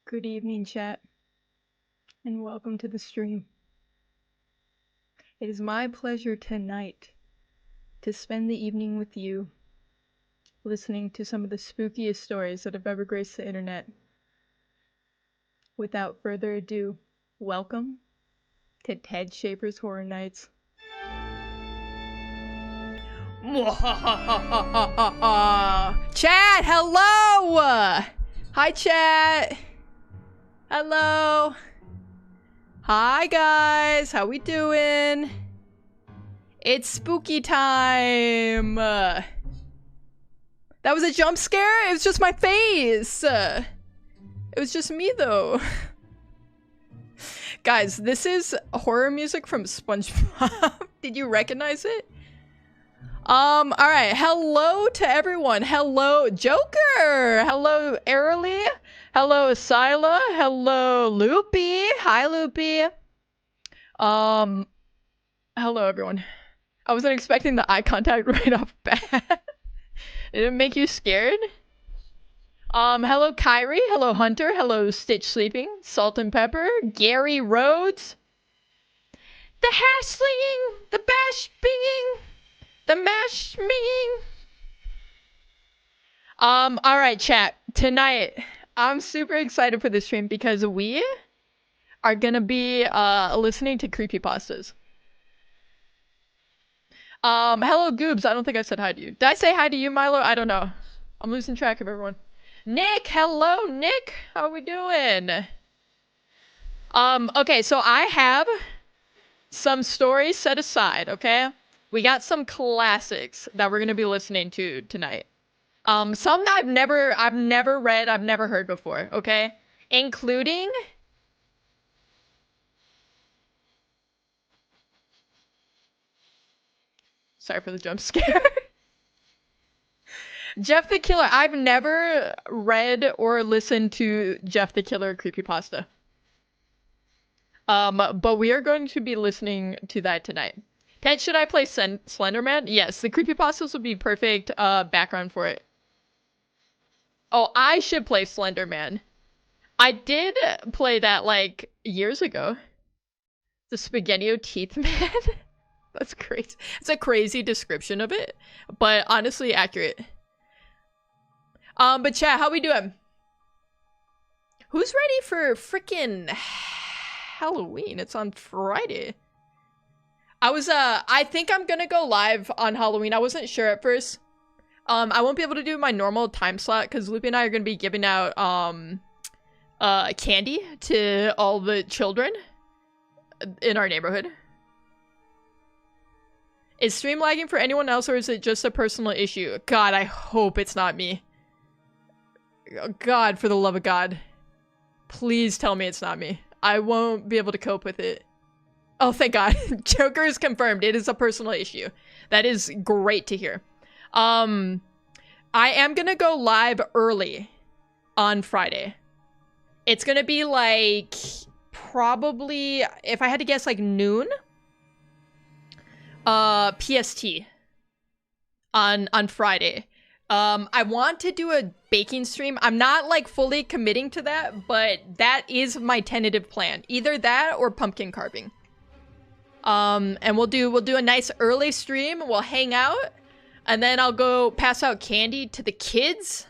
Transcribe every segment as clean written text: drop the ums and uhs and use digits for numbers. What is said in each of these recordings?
Good evening, chat, and welcome to the stream. It is my pleasure tonight to spend the evening with you, listening to some of the spookiest stories that have ever graced the internet. Without further ado, welcome to Ted Shaper's Horror Nights. Chat, hello! Hi, chat! Hello! Hi, guys! How we doing? It's spooky time! That was a jump scare? It was just my face! It was just me, though. Guys, this is horror music from SpongeBob. Did you recognize it? Alright. Hello to everyone. Hello, Joker! Hello, Airly. Hello, Scylla. Hello, Loopy. Hi, Loopy. Hello, everyone. I wasn't expecting the eye contact right off bat. Did it make you scared? Hello, Kyrie. Hello, Hunter. Hello, Stitch Sleeping. Salt and Pepper. Gary Rhodes. The hash slinging. The bash binging. The mash minging. Alright, chat. Tonight, I'm super excited for this stream because we are gonna be, listening to creepypastas. Hello, Goobs. I don't think I said hi to you. Did I say hi to you, Milo? I don't know. I'm losing track of everyone. Nick! Hello, Nick! How are we doing? Okay, so I have some stories set aside, okay? We got some classics that we're gonna be listening to tonight. Some that I've never read, I've never heard before, okay? Including... Sorry for the jump scare. Jeff the Killer. I've never read or listened to Jeff the Killer creepypasta. But we are going to be listening to that tonight. Ted, should I play Slenderman? Yes, the creepypastas would be perfect background for it. Oh, I should play Slenderman. I did play that like years ago. The Spaghetti-O Teeth Man. That's crazy. It's a crazy description of it, but honestly accurate. But chat, how we doing? Who's ready for freaking Halloween? It's on Friday. I think I'm gonna go live on Halloween. I wasn't sure at first. I won't be able to do my normal time slot because Loopy and I are gonna be giving out, candy to all the children in our neighborhood. Is stream lagging for anyone else or is it just a personal issue? God, I hope it's not me. God, for the love of God. Please tell me it's not me. I won't be able to cope with it. Oh, thank God. Joker is confirmed. It is a personal issue. That is great to hear. I am gonna go live early on Friday. It's gonna be like probably, if I had to guess, like noon. PST on Friday. I want to do a baking stream. I'm not like fully committing to that, but that is my tentative plan. Either that or pumpkin carving. And we'll do a nice early stream. We'll hang out, and then I'll go pass out candy to the kids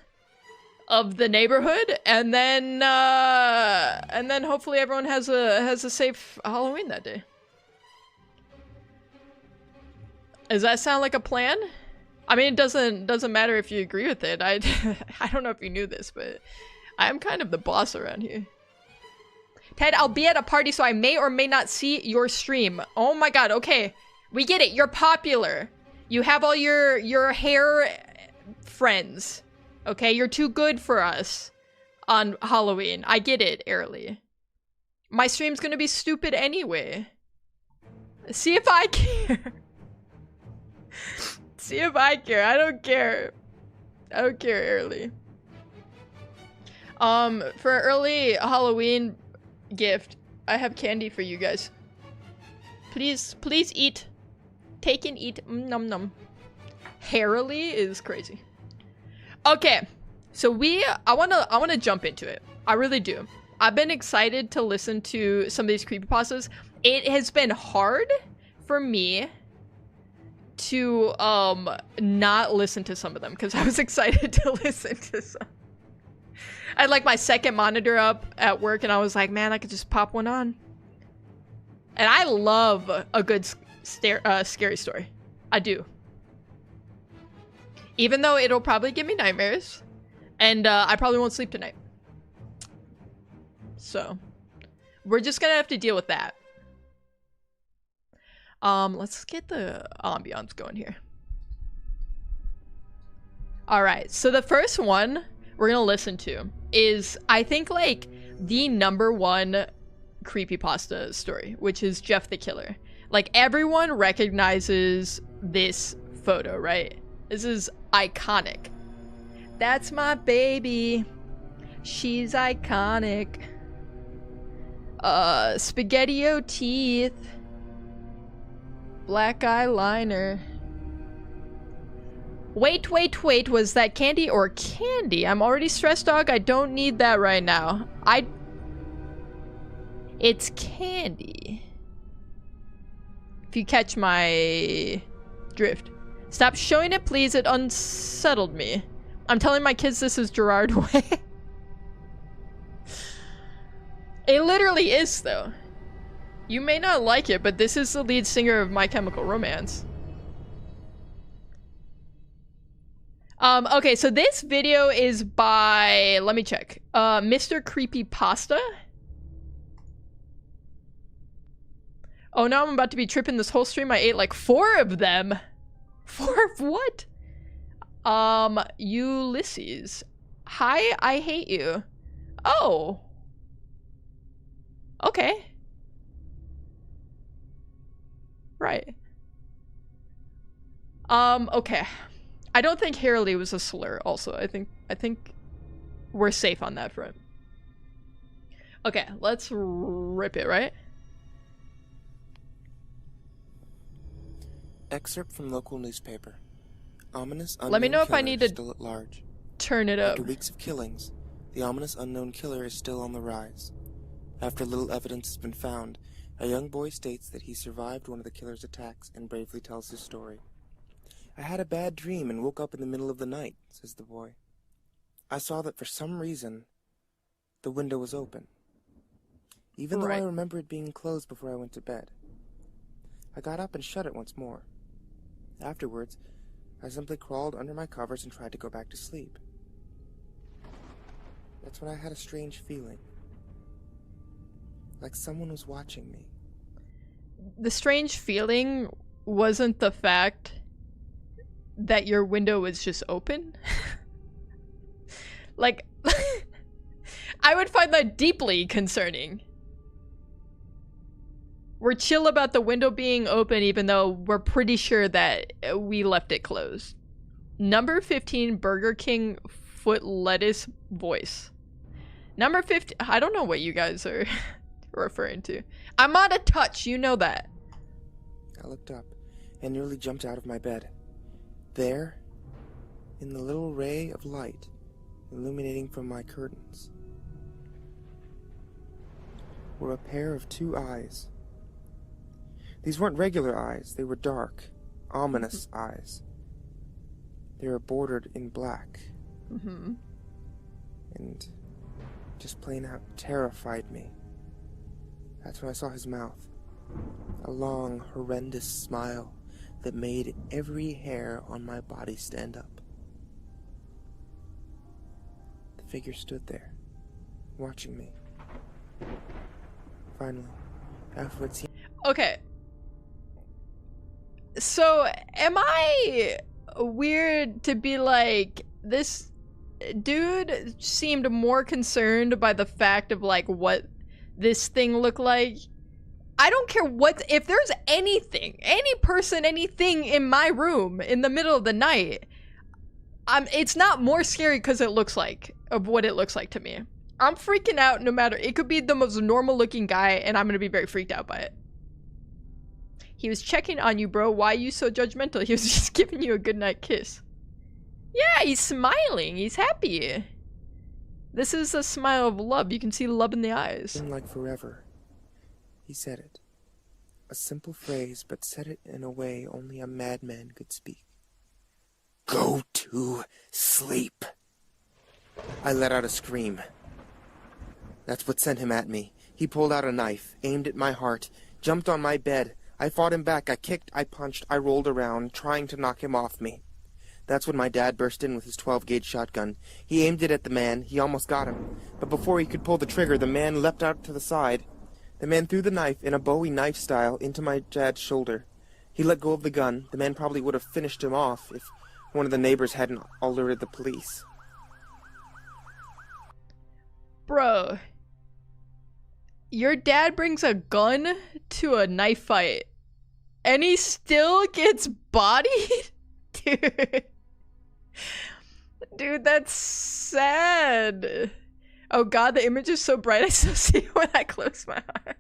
of the neighborhood, and then hopefully everyone has a safe Halloween that day. Does that sound like a plan? I mean, it doesn't matter if you agree with it. I don't know if you knew this, but I'm kind of the boss around here. Ted, I'll be at a party, so I may or may not see your stream. Oh my God, okay. We get it, you're popular. You have all your hair friends. Okay, you're too good for us on Halloween. I get it, Airly. My stream's gonna be stupid anyway. See if I care. See if I care. I don't care. I don't care, Airly. For early Halloween gift, I have candy for you guys. Please eat. Take and eat. Num num. Hairily is crazy. Okay, so I wanna jump into it. I really do. I've been excited to listen to some of these creepypastas. It has been hard for me to not listen to some of them because I was excited to listen to some. I had like my second monitor up at work and I was like, man, I could just pop one on. And I love a good scary story. I do. Even though it'll probably give me nightmares. And I probably won't sleep tonight. So, we're just gonna have to deal with that. Let's get the ambiance going here. Alright, so the first one we're gonna listen to is, I think, like, the #1 creepypasta story, which is Jeff the Killer. Like, everyone recognizes this photo, right? This is iconic. That's my baby. She's iconic. Spaghetti-o teeth. Black eyeliner. Wait, was that candy or candy? I'm already stressed, dog. I don't need that right now. It's candy. If you catch my drift. Stop showing it, please. It unsettled me. I'm telling my kids this is Gerard Way. It literally is, though. You may not like it, but this is the lead singer of My Chemical Romance. Okay, so this video is by, let me check, Mr. Creepypasta. Oh, now I'm about to be tripping this whole stream. I ate like 4 of them. 4 of what? Ulysses. Hi, I hate you. Oh. Okay. Right. Okay. I don't think Hairly was a slur also. I think we're safe on that front. Okay, let's rip it, right? Excerpt from local newspaper. Ominous unknown Let me know if I killer need to still at large. Turn it up. After weeks of killings, the ominous unknown killer is still on the rise. After little evidence has been found, a young boy states that he survived one of the killer's attacks and bravely tells his story. I had a bad dream and woke up in the middle of the night, says the boy. I saw that for some reason, the window was open. Even though I remember it being closed before I went to bed. I got up and shut it once more. Afterwards, I simply crawled under my covers and tried to go back to sleep. That's when I had a strange feeling. Like someone was watching me. The strange feeling wasn't the fact that your window was just open. Like, I would find that deeply concerning. We're chill about the window being open even though we're pretty sure that we left it closed. Number 15, Burger King foot lettuce voice. Number 15, I don't know what you guys are referring to. I'm out of touch, you know that. I looked up and nearly jumped out of my bed. There, in the little ray of light illuminating from my curtains, were a pair of 2 eyes. These weren't regular eyes, they were dark, ominous eyes. They were bordered in black. And just plain out terrified me. That's when I saw his mouth. A long, horrendous smile that made every hair on my body stand up. The figure stood there, watching me. Finally, afterwards he... Okay. So, am I weird to be like, this dude seemed more concerned by the fact of like what this thing looked like? I don't care what, if there's anything, any person, anything in my room in the middle of the night, it's not more scary because it looks like, of what it looks like to me. I'm freaking out no matter, it could be the most normal looking guy and I'm gonna be very freaked out by it. He was checking on you, bro. Why are you so judgmental? He was just giving you a goodnight kiss. Yeah, he's smiling. He's happy. This is a smile of love. You can see love in the eyes. Seemed like forever. He said it. A simple phrase, but said it in a way only a madman could speak. Go to sleep. I let out a scream. That's what sent him at me. He pulled out a knife, aimed at my heart, jumped on my bed. I fought him back. I kicked, I punched, I rolled around, trying to knock him off me. That's when my dad burst in with his 12-gauge shotgun. He aimed it at the man. He almost got him. But before he could pull the trigger, the man leapt out to the side. The man threw the knife, in a Bowie knife style, into my dad's shoulder. He let go of the gun. The man probably would have finished him off if one of the neighbors hadn't alerted the police. Bro, your dad brings a gun to a knife fight, and he still gets bodied? Dude. Dude, that's sad. Oh god, the image is so bright I still see it when I close my eyes.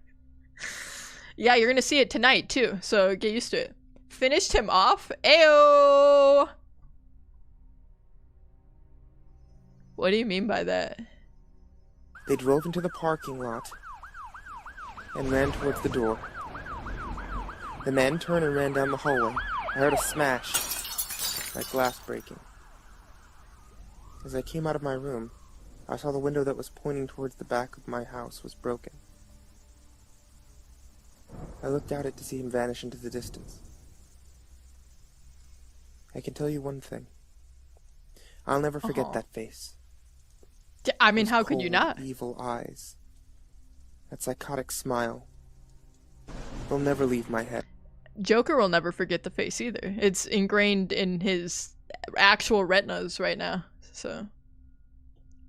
Yeah, you're gonna see it tonight too, so get used to it. Finished him off? Ayo! What do you mean by that? They drove into the parking lot and ran towards the door. The man turned and ran down the hallway. I heard a smash, like glass breaking. As I came out of my room, I saw the window that was pointing towards the back of my house was broken. I looked out it to see him vanish into the distance. I can tell you one thing. I'll never forget that face. I mean, Those how could you cold, not? evil eyes. That psychotic smile. They'll never leave my head. Joker will never forget the face either. It's ingrained in his actual retinas right now. So,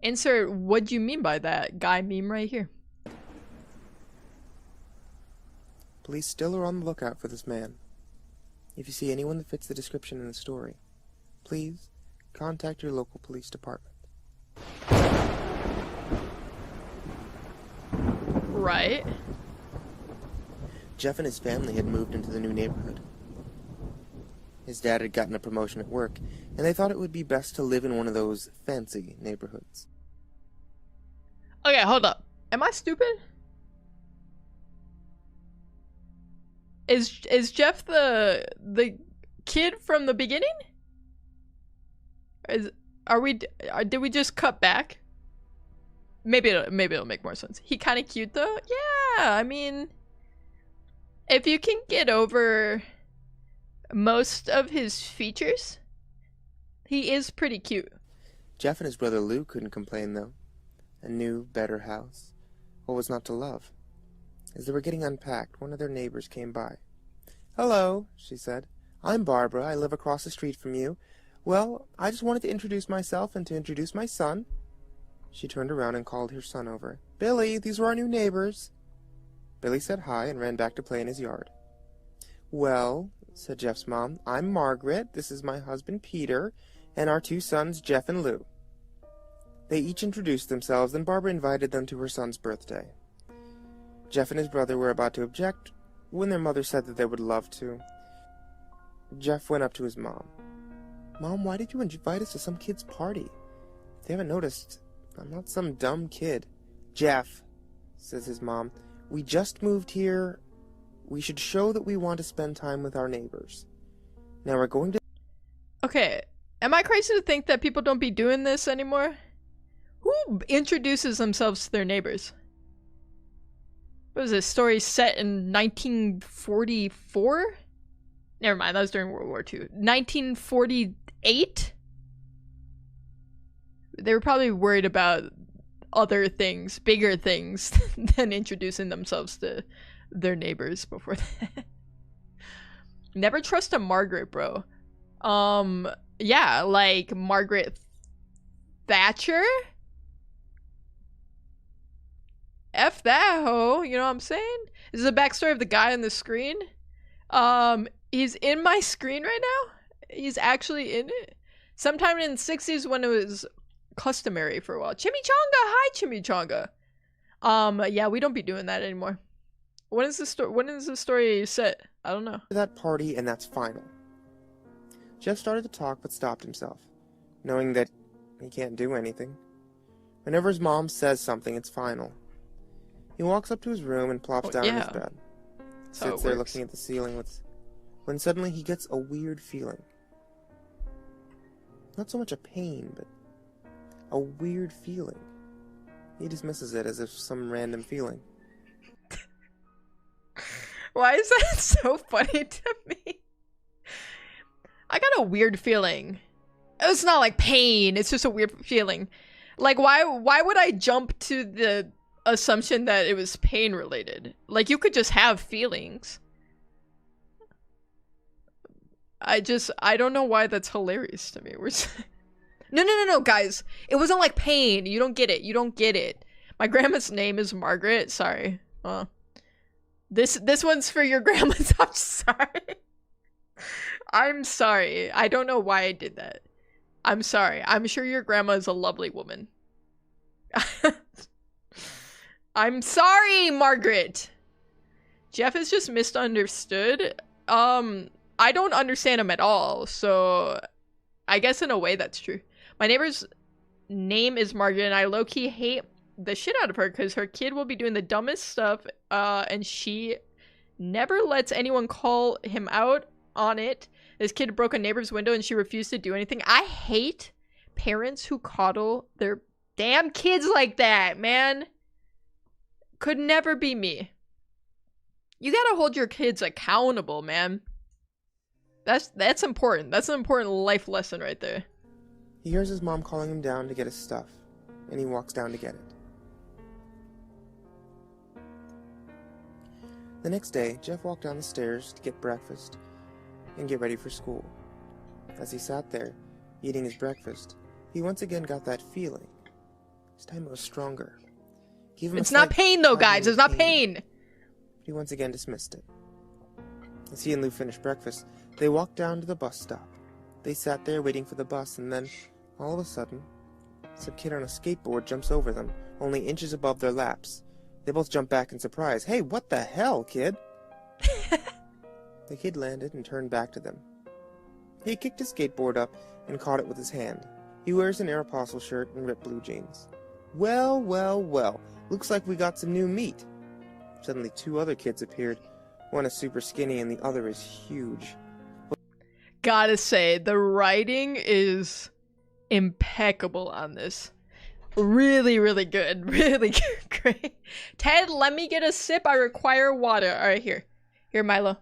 insert what do you mean by that guy meme right here. Police still are on the lookout for this man. If you see anyone that fits the description in the story, please contact your local police department. Right. Jeff and his family had moved into the new neighborhood. His dad had gotten a promotion at work, and they thought it would be best to live in one of those fancy neighborhoods. Okay, hold up. Am I stupid? Is Jeff the kid from the beginning? Did we just cut back? Maybe it'll make more sense. He kind of cute though. Yeah, I mean, if you can get over most of his features, he is pretty cute. Jeff and his brother Lou couldn't complain though. A new, better house. What was not to love? As they were getting unpacked, one of their neighbors came by. "Hello," she said. "I'm Barbara. I live across the street from you. Well, I just wanted to introduce myself and to introduce my son." She turned around and called her son over. "Billy, these are our new neighbors." Billy said hi and ran back to play in his yard. "Well," said Jeff's mom, "I'm Margaret. This is my husband Peter, and our two sons Jeff and Lou." They each introduced themselves, and Barbara invited them to her son's birthday. Jeff and his brother were about to object when their mother said that they would love to. Jeff went up to his mom. "Mom, why did you invite us to some kid's party? They haven't noticed. I'm not some dumb kid." "Jeff," says his mom, "we just moved here. We should show that we want to spend time with our neighbors. Now we're going to..." Okay, am I crazy to think that people don't be doing this anymore? Who introduces themselves to their neighbors? What was this story set in 1944? Never mind, that was during World War II. 1948? They were probably worried about other things, bigger things, than introducing themselves to their neighbors before that. Never trust a Margaret, bro. Yeah, like Margaret Thatcher? F that hoe, you know what I'm saying? This is the backstory of the guy on the screen. He's in my screen right now. He's actually in it. Sometime in the 60s when it was customary for a while. Chimichanga! Hi, Chimichanga! Yeah, we don't be doing that anymore. When is the story set? I don't know. that party, and that's final. Jeff started to talk but stopped himself, knowing that he can't do anything. Whenever his mom says something, it's final. He walks up to his room and plops down in his bed. Sits there looking at the ceiling when suddenly he gets a weird feeling. Not so much a pain, but a weird feeling. He dismisses it as if some random feeling. Why is that so funny to me? I got a weird feeling. It's not like pain, it's just a weird feeling. Like, why would I jump to the assumption that it was pain related? Like, you could just have feelings. I don't know why that's hilarious to me. No, guys. It wasn't like pain. You don't get it. You don't get it. My grandma's name is Margaret. Sorry. This one's for your grandma's. I'm sorry. I'm sorry. I don't know why I did that. I'm sorry. I'm sure your grandma is a lovely woman. I'm sorry, Margaret. Jeff is just misunderstood. I don't understand him at all, so I guess in a way that's true. My neighbor's name is Margaret, and I low-key hate the shit out of her because her kid will be doing the dumbest stuff, and she never lets anyone call him out on it. This kid broke a neighbor's window and she refused to do anything. I hate parents who coddle their damn kids like that, man. Could never be me. You gotta hold your kids accountable, man. That's important. That's an important life lesson right there. He hears his mom calling him down to get his stuff, and he walks down to get it. The next day, Jeff walked down the stairs to get breakfast and get ready for school. As he sat there, eating his breakfast, he once again got that feeling. This time it was stronger. It's not pain though, guys. It's not pain. He once again dismissed it. As he and Lou finished breakfast, they walked down to the bus stop. They sat there waiting for the bus, and then, all of a sudden, some kid on a skateboard jumps over them, only inches above their laps. They both jump back in surprise. Hey, what the hell, kid? The kid landed and turned back to them. He kicked his skateboard up and caught it with his hand. He wears an Aeropostale shirt and ripped blue jeans. Well, well, well. Looks like we got some new meat. Suddenly 2 other kids appeared. One is super skinny and the other is huge. Gotta say, the writing is impeccable on this. Really, really good. Really good. Great. Ted, let me get a sip. I require water. Alright, here. Here, Milo.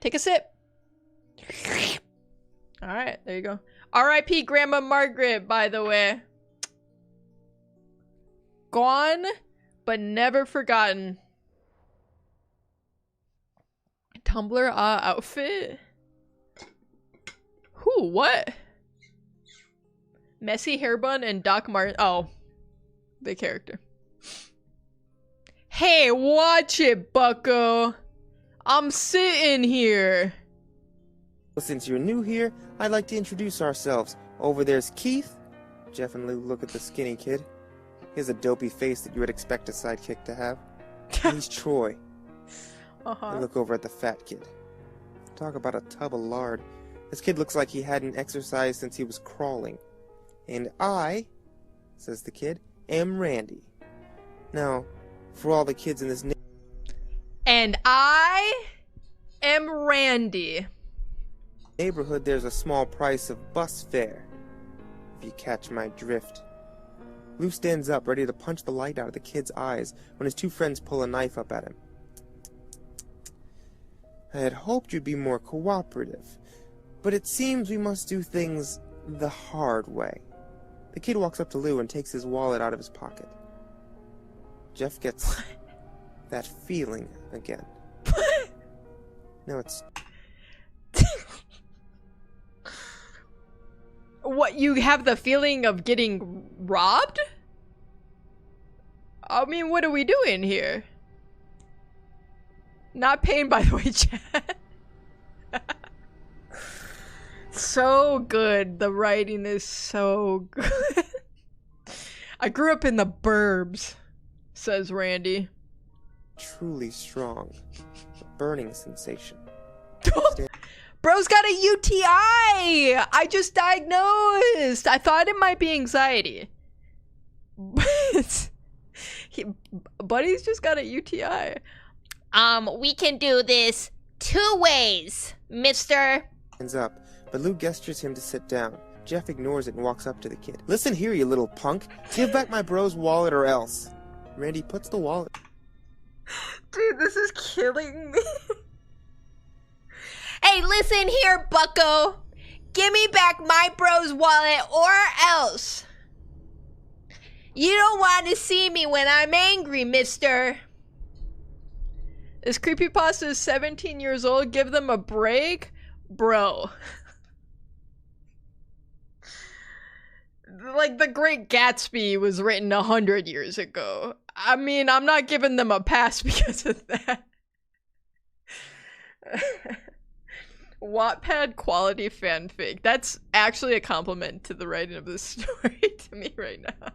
Take a sip. Alright, there you go. R.I.P. Grandma Margaret, by the way. Gone, but never forgotten. Tumblr outfit? Who? What? Messy hair bun and Doc Martin. Oh, the character. Hey, watch it, bucko. I'm sitting here. Well, since you're new here, I'd like to introduce ourselves. Over there's Keith. Jeff and Lou look at the skinny kid. He has a dopey face that you would expect a sidekick to have. And he's Troy. They look over at the fat kid. Talk about a tub of lard. This kid looks like he hadn't exercised since he was crawling. And I, says the kid, am Randy. Now, for all the kids in this and I am Randy. Neighborhood, there's a small price of bus fare. If you catch my drift. Lou stands up, ready to punch the light out of the kid's eyes when his 2 friends pull a knife up at him. I had hoped you'd be more cooperative, but it seems we must do things the hard way. The kid walks up to Lou and takes his wallet out of his pocket. Jeff gets that feeling again. No, it's... What, you have the feeling of getting robbed? I mean, what are we doing here? Not pain, by the way, chat. So good. The writing is so good. I grew up in the burbs, says Randy. Truly strong. A burning sensation. Bro's got a UTI! I just diagnosed! I thought it might be anxiety. he, Buddy's just got a UTI. We can do this 2 ways, mister. Hands up, but Lou gestures him to sit down. Jeff ignores it and walks up to the kid. Listen here, you little punk. Give back my bro's wallet or else. Randy puts the wallet. Dude, this is killing me. Hey, listen here, bucko. Give me back my bro's wallet or else. You don't want to see me when I'm angry, mister. This creepypasta is 17 years old. Give them a break? Bro. Like, The Great Gatsby was written 100 years ago. I mean, I'm not giving them a pass because of that. Wattpad quality fanfic. That's actually a compliment to the writing of this story to me right now.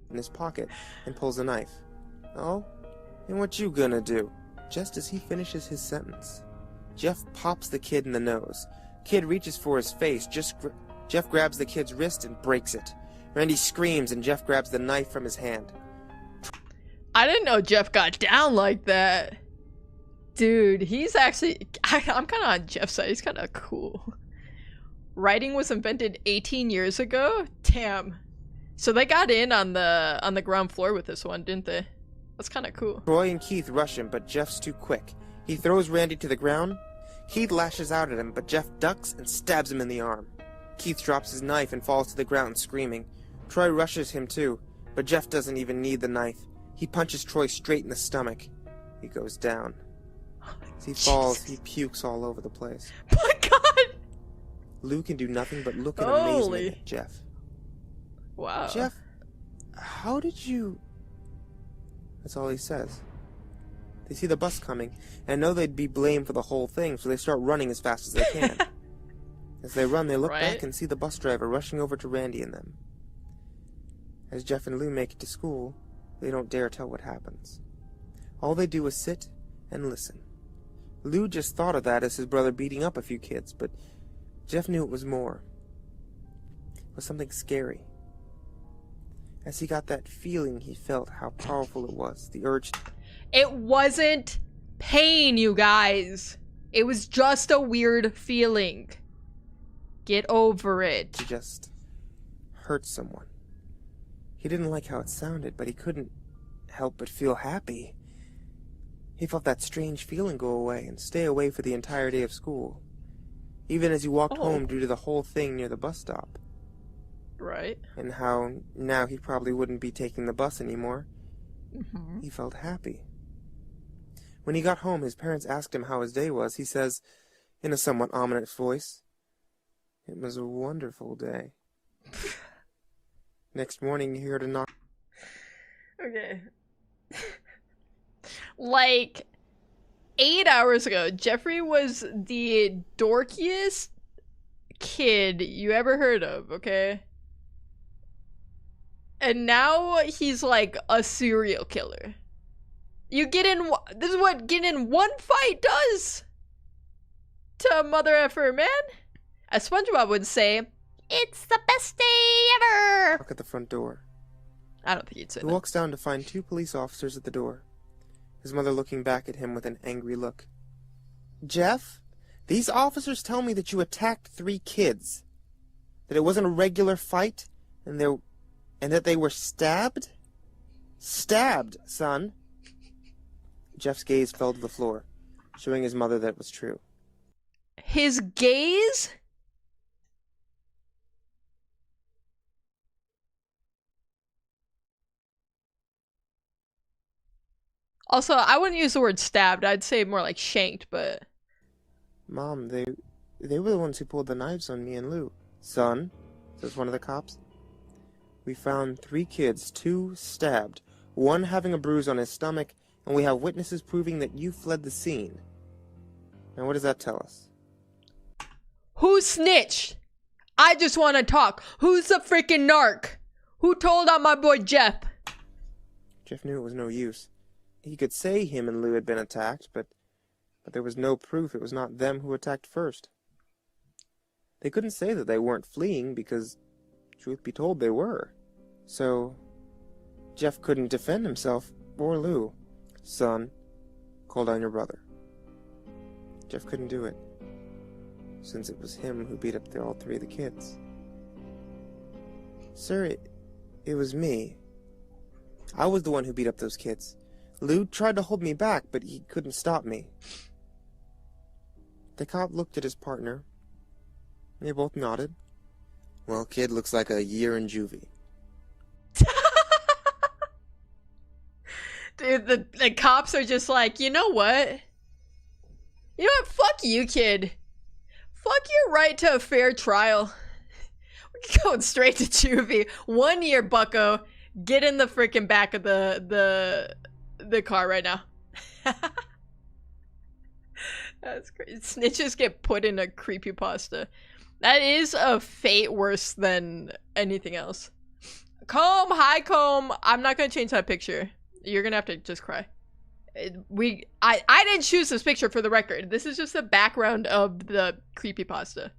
In his pocket and pulls a knife. Oh? And what you gonna do? Just as he finishes his sentence, Jeff pops the kid in the nose. Kid reaches for his face. Jeff grabs the kid's wrist and breaks it. Randy screams and Jeff grabs the knife from his hand. I didn't know Jeff got down like that. Dude, he's actually... I'm kind of on Jeff's side. He's kind of cool. Writing was invented 18 years ago? Damn. So they got in on the ground floor with this one, didn't they? That's kind of cool. Troy and Keith rush him, but Jeff's too quick. He throws Randy to the ground. Keith lashes out at him, but Jeff ducks and stabs him in the arm. Keith drops his knife and falls to the ground screaming. Troy rushes him too, but Jeff doesn't even need the knife. He punches Troy straight in the stomach. He goes down. As he falls, he pukes all over the place. My God! Lou can do nothing but look in Holy. amazement at Jeff. Wow. Jeff, how did you... That's all he says. They see the bus coming, and know they'd be blamed for the whole thing, so they start running as fast as they can. As they run, they look Right. back and see the bus driver rushing over to Randy and them. As Jeff and Lou make it to school, they don't dare tell what happens. All they do is sit and listen. Lou just thought of that as his brother beating up a few kids, but Jeff knew it was more. It was something scary. As he got that feeling, he felt how powerful it was, the urge. It wasn't pain, you guys. It was just a weird feeling. Get over it. To just hurt someone. He didn't like how it sounded, but he couldn't help but feel happy. He felt that strange feeling go away and stay away for the entire day of school, even as he walked home due to the whole thing near the bus stop. Right. And how now he probably wouldn't be taking the bus anymore. Mm-hmm. He felt happy. When he got home, his parents asked him how his day was. He says, in a somewhat ominous voice, "It was a wonderful day." Next morning, he heard a knock. Okay. Like 8 hours ago, Jeffrey was the dorkiest kid you ever heard of, okay? And now he's like a serial killer. You get in, this is what getting in one fight does to a mother effer, man. As SpongeBob would say, It's the best day ever. Knock at the front door. I don't think he'd say He that. walks down to find 2 police officers at the door. His mother looking back at him with an angry look. "Jeff, these officers tell me that you attacked 3 kids. That it wasn't a regular fight, and that they were stabbed? Stabbed, son." Jeff's gaze fell to the floor, showing his mother that it was true. His gaze? Also, I wouldn't use the word stabbed. I'd say more like shanked, but... "Mom, they were the ones who pulled the knives on me and Lou." "Son," says one of the cops, "we found 3 kids, 2 stabbed, 1 having a bruise on his stomach, and we have witnesses proving that you fled the scene." Now what does that tell us? Who snitched? I just want to talk. Who's the freaking narc? Who told on my boy Jeff? Jeff knew it was no use. He could say him and Lou had been attacked, but there was no proof it was not them who attacked first. They couldn't say that they weren't fleeing because, truth be told, they were. So, Jeff couldn't defend himself, or Lou. Son, call down your brother. Jeff couldn't do it, since it was him who beat up all three of the kids. Sir, it was me. I was the one who beat up those kids. Lou tried to hold me back, but he couldn't stop me. The cop looked at his partner. They both nodded. Well, kid looks like a year in juvie. Dude, the cops are just like, you know what? You know what? Fuck you, kid. Fuck your right to a fair trial. We're going straight to juvie. 1 year, bucko. Get in the freaking back of the car right now. That's crazy. Snitches get put in a creepypasta. That is a fate worse than anything else. Comb, hi Comb. I'm not gonna change that picture. You're gonna have to just cry. I didn't choose this picture, for the record. This is just the background of the creepypasta.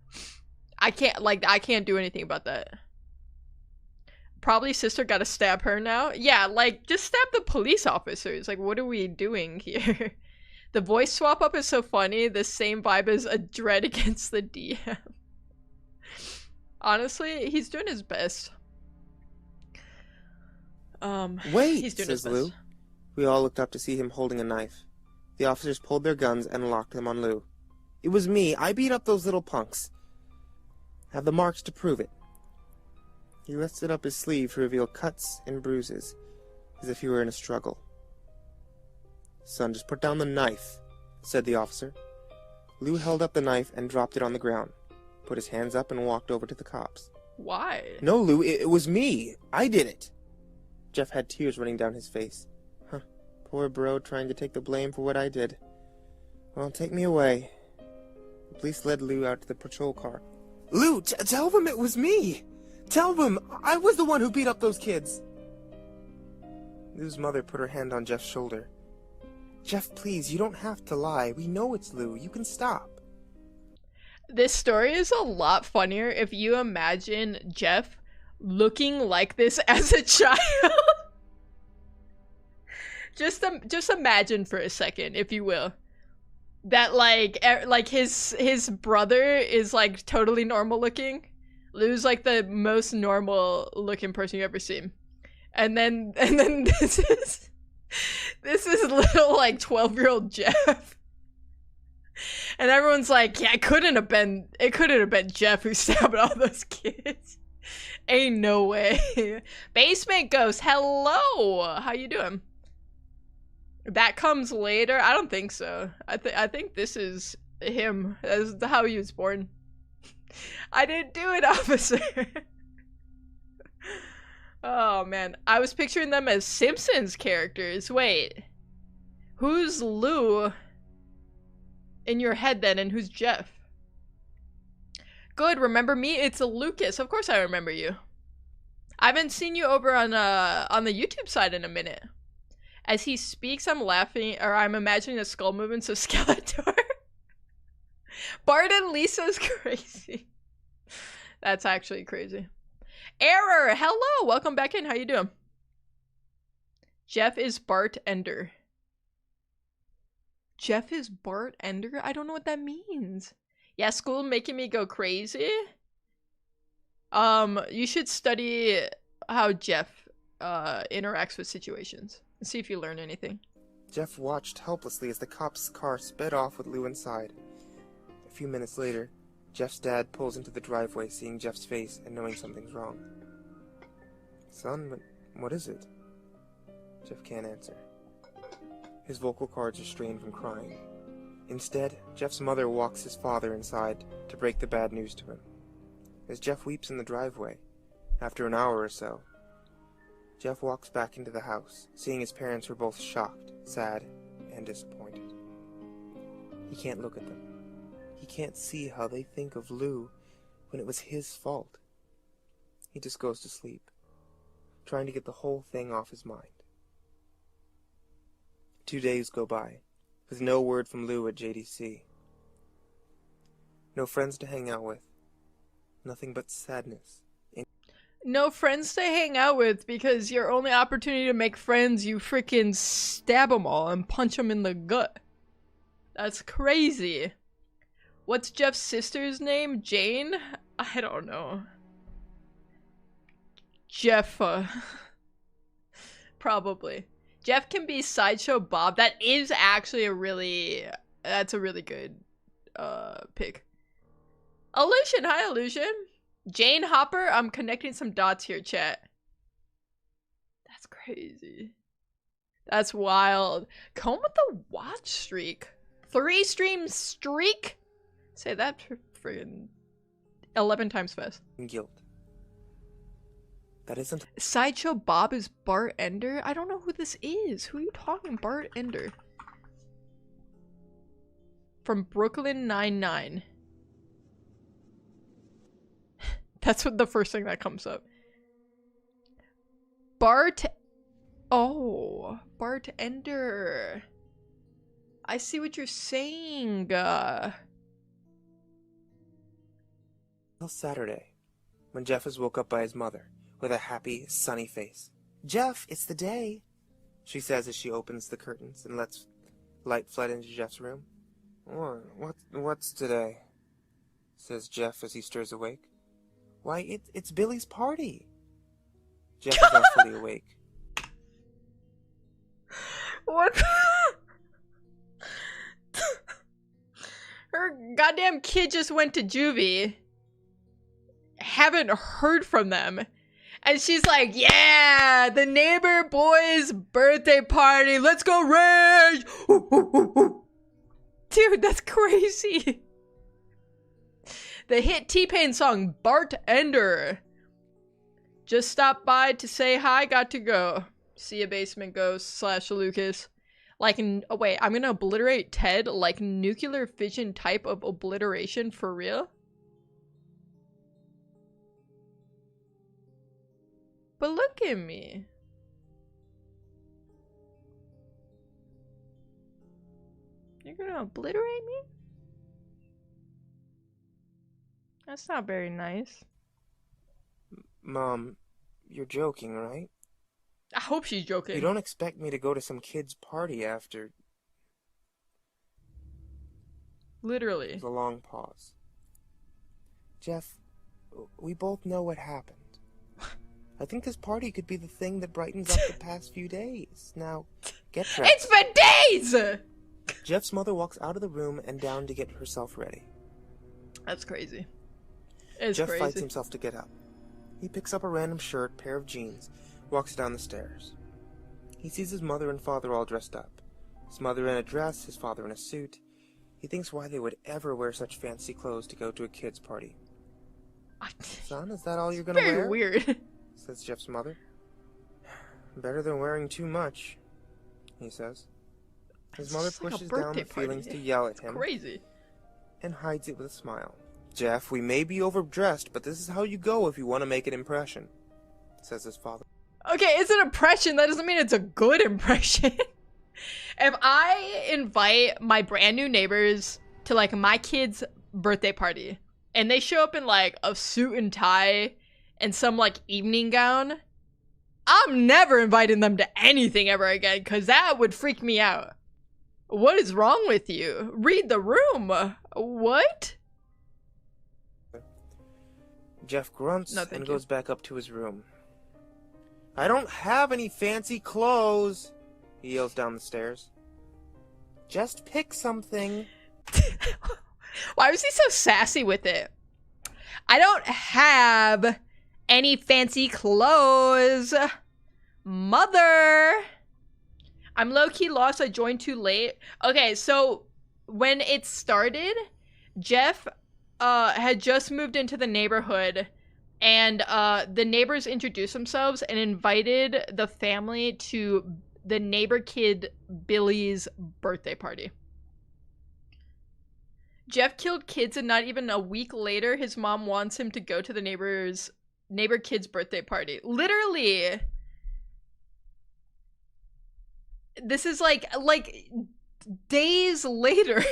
I can't do anything about that. Probably sister gotta stab her now. Yeah, like, just stab the police officers. Like, what are we doing here? The voice swap up is so funny. The same vibe as a dread against the DM. Honestly, he's doing his best. Wait, he's doing says his best. Lou. We all looked up to see him holding a knife. The officers pulled their guns and locked them on Lou. It was me. I beat up those little punks. Have the marks to prove it. He lifted up his sleeve to reveal cuts and bruises, as if he were in a struggle. Son, just put down the knife, said the officer. Lou held up the knife and dropped it on the ground, put his hands up and walked over to the cops. Why? No, Lou, it was me. I did it. Jeff had tears running down his face. Huh, poor bro trying to take the blame for what I did. Well, take me away. The police led Lou out to the patrol car. Lou, tell them it was me. Tell them I was the one who beat up those kids. Lou's mother put her hand on Jeff's shoulder. Jeff, please, you don't have to lie. We know it's Lou. You can stop. This story is a lot funnier if you imagine Jeff looking like this as a child. Just imagine for a second, if you will, that like his brother is like totally normal looking. Lou's like the most normal looking person you've ever seen, and then this is little like 12-year-old Jeff. And everyone's like, yeah, it couldn't have been Jeff who stabbed all those kids. Ain't no way. Basement Ghost, hello. How you doing? That comes later? I don't think so. I think this is him. That's how he was born. I didn't do it, officer. Oh man, I was picturing them as Simpsons characters. Wait, who's Lou in your head then, and who's Jeff? Good, remember me? It's a Lucas. Of course I remember you. I haven't seen you over on the YouTube side in a minute. As he speaks, I'm laughing, or I'm imagining the skull movements of Skeletor. Bart and Lisa's crazy. That's actually crazy. Error! Hello! Welcome back in. How you doing? Jeff is Bart Ender. Jeff is Bart Ender? I don't know what that means. Yeah, school making me go crazy. You should study how Jeff interacts with situations and see if you learn anything. Jeff watched helplessly as the cop's car sped off with Lou inside. A few minutes later, Jeff's dad pulls into the driveway, seeing Jeff's face and knowing something's wrong. Son, what is it? Jeff can't answer. His vocal cords are strained from crying. Instead, Jeff's mother walks his father inside to break the bad news to him. As Jeff weeps in the driveway, after an hour or so, Jeff walks back into the house, seeing his parents were both shocked, sad, and disappointed. He can't look at them. He can't see how they think of Lou when it was his fault. He just goes to sleep, trying to get the whole thing off his mind. 2 days go by, with no word from Lou at JDC. No friends to hang out with. Nothing but sadness. No friends to hang out with because your only opportunity to make friends, you freaking stab them all and punch them in the gut. That's crazy. What's Jeff's sister's name? Jane? I don't know. Jeff, probably. Jeff can be Sideshow Bob. That is actually that's a really good, pick. Illusion, hi Illusion. Jane Hopper, I'm connecting some dots here, chat. That's crazy. That's wild. Come with the watch streak. 3 stream streak? Say that friggin' 11 times fast. Guilt. That isn't. Sideshow Bob is Bart Ender? I don't know who this is. Who are you talking? Bart Ender. From Brooklyn Nine-Nine. That's what the first thing that comes up. Bart. Oh, Bart Ender. I see what you're saying. Till Saturday, when Jeff is woke up by his mother with a happy, sunny face. Jeff, it's the day, she says as she opens the curtains and lets light flood into Jeff's room. What's today? Says Jeff as he stirs awake. Why, it's Billy's party. Jeff is not fully awake. What? Her goddamn kid just went to juvie. Haven't heard from them. And she's like, yeah, the neighbor boy's birthday party. Let's go rage. Dude, that's crazy. The hit T-Pain song, Bart Ender. Just stopped by to say hi, got to go. See a basement ghost / Lucas. Like, oh wait, I'm gonna obliterate Ted, like nuclear fission type of obliteration for real? But look at me. You're gonna obliterate me? That's not very nice. Mom, you're joking, right? I hope she's joking. You don't expect me to go to some kid's party after... Literally. There's a long pause. Jeff, we both know what happened. I think this party could be the thing that brightens up the past few days. Now, get dressed. It's for days! Jeff's mother walks out of the room and down to get herself ready. That's crazy. It's Jeff crazy. fights himself to get up. He picks up a random shirt, pair of jeans, walks down the stairs. He sees his mother and father all dressed up. His mother in a dress, his father in a suit. He thinks why they would ever wear such fancy clothes to go to a kid's party. Son, is that all you're gonna wear? Very weird. Says Jeff's mother. Better than wearing too much, he says. His mother just like a pushes down the birthday feelings party. to yell at It's him crazy. and hides it with a smile. Jeff, we may be overdressed, but this is how you go if you want to make an impression, says his father. Okay, it's an impression. That doesn't mean it's a good impression. If I invite my brand new neighbors to like my kid's birthday party and they show up in like a suit and tie and some like evening gown, I'm never inviting them to anything ever again because that would freak me out. What is wrong with you? Read the room. What? Jeff grunts No, thank and you. goes back up to his room. I don't have any fancy clothes, he yells down the stairs. Just pick something. Why was he so sassy with it? I don't have any fancy clothes. Mother! I'm low-key lost. I joined too late. Okay, so when it started, Jeff had just moved into the neighborhood, and the neighbors introduced themselves and invited the family to the neighbor kid Billy's birthday party. Jeff killed kids, and not even a week later, his mom wants him to go to the neighbor kid's birthday party. Literally. This is like days later.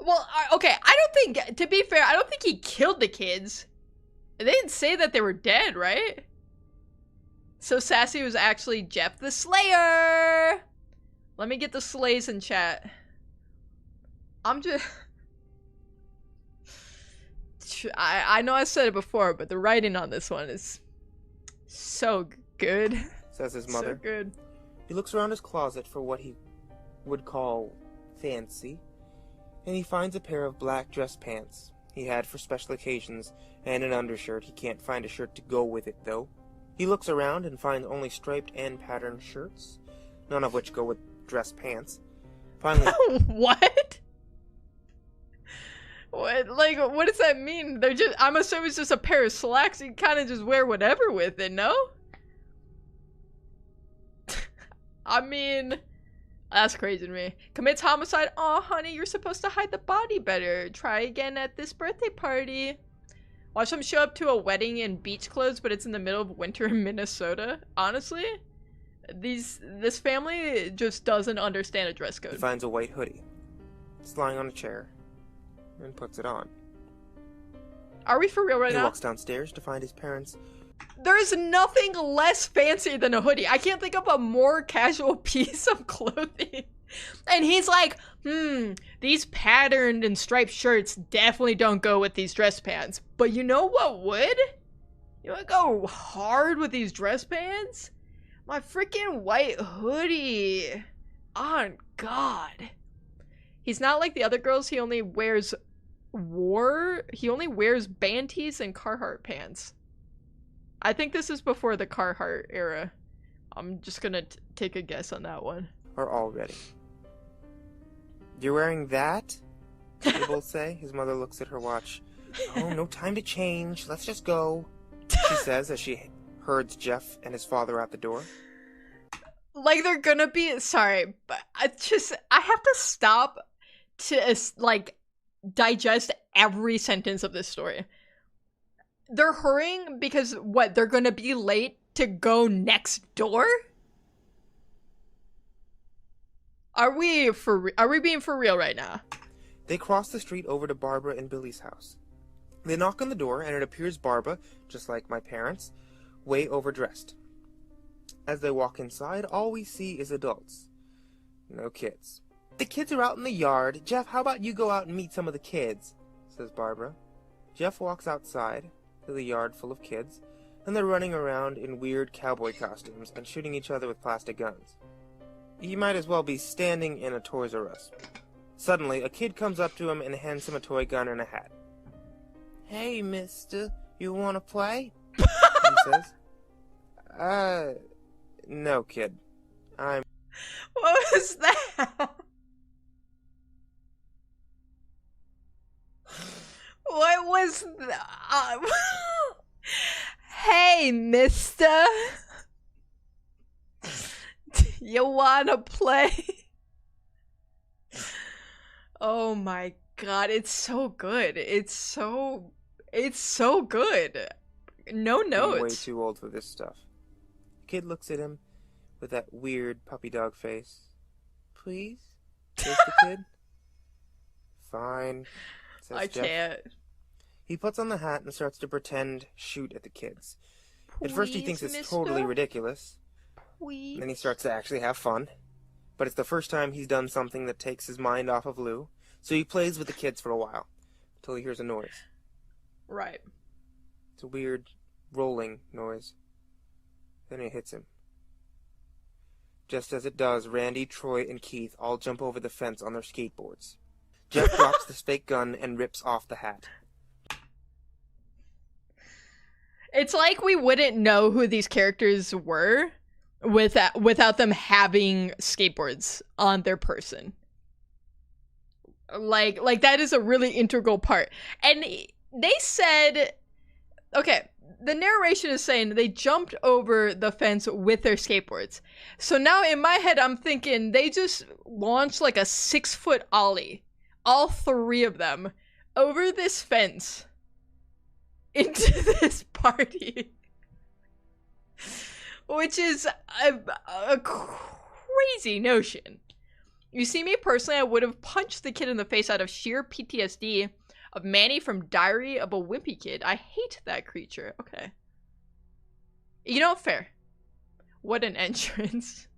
Well, okay, I don't think, to be fair, I don't think he killed the kids. They didn't say that they were dead, right? So Sassy was actually Jeff the Slayer. Let me get the slays in chat. I'm just... I know I said it before, but the writing on this one is so good. Says his mother. So good. He looks around his closet for what he would call fancy, and he finds a pair of black dress pants he had for special occasions and an undershirt. He can't find a shirt to go with it, though. He looks around and finds only striped and patterned shirts, none of which go with dress pants. Finally... What? What, like, what does that mean? They're just, I'm assuming it's just a pair of slacks. You kind of just wear whatever with it, no? I mean, that's crazy to me. Commits homicide. Aw, honey, you're supposed to hide the body better. Try again at this birthday party. Watch them show up to a wedding in beach clothes, but it's in the middle of winter in Minnesota. Honestly, this family just doesn't understand a dress code. He finds a white hoodie. It's lying on a chair and puts it on. Are we for real right now? He walks downstairs to find his parents. There's nothing less fancy than a hoodie. I can't think of a more casual piece of clothing. And he's like, these patterned and striped shirts definitely don't go with these dress pants. But you know what would? You want to go hard with these dress pants? My freaking white hoodie. On God. He's not like the other girls. He only wears band tees and Carhartt pants. I think this is before the Carhartt era. I'm just gonna take a guess on that one. Are all ready. You're wearing that? They both say. His mother looks at her watch. Oh, no time to change. Let's just go, she says as she herds Jeff and his father out the door. Like, they're gonna be... Sorry, but I have to stop to, like, digest every sentence of this story. They're hurrying because, what, they're gonna be late to go next door? Are we being for real right now? They cross the street over to Barbara and Billy's house. They knock on the door, and it appears Barbara, just like my parents, way overdressed. As they walk inside, all we see is adults. No kids. The kids are out in the yard. Jeff, how about you go out and meet some of the kids? Says Barbara. Jeff walks outside to the yard full of kids, and they're running around in weird cowboy costumes and shooting each other with plastic guns. You might as well be standing in a Toys R Us. Suddenly, a kid comes up to him and hands him a toy gun and a hat. Hey, mister, you want to play? He says. No, kid. What was that? What was that? Hey, mister. You wanna play? Oh my God, it's so good. It's so good. No notes. I'm way too old for this stuff. The kid looks at him with that weird puppy dog face. Please? Says the kid. Fine. Says I Jeff. can't. He puts on the hat and starts to pretend shoot at the kids. At first he thinks it's mister? totally ridiculous. Please. Then he starts to actually have fun. But it's the first time he's done something that takes his mind off of Lou. So he plays with the kids for a while. Until he hears a noise. Right. It's a weird rolling noise. Then it hits him. Just as it does, Randy, Troy, and Keith all jump over the fence on their skateboards. Jeff drops the fake gun and rips off the hat. It's like we wouldn't know who these characters were without them having skateboards on their person. Like that is a really integral part. And they said, okay, the narration is saying they jumped over the fence with their skateboards. So now in my head, I'm thinking they just launched like a 6-foot ollie, all three of them, over this fence into this party. Which is a crazy notion. You see, me personally, I would have punched the kid in the face out of sheer PTSD of Manny from Diary of a Wimpy Kid. I hate that creature. Okay. You know, fair. What an entrance.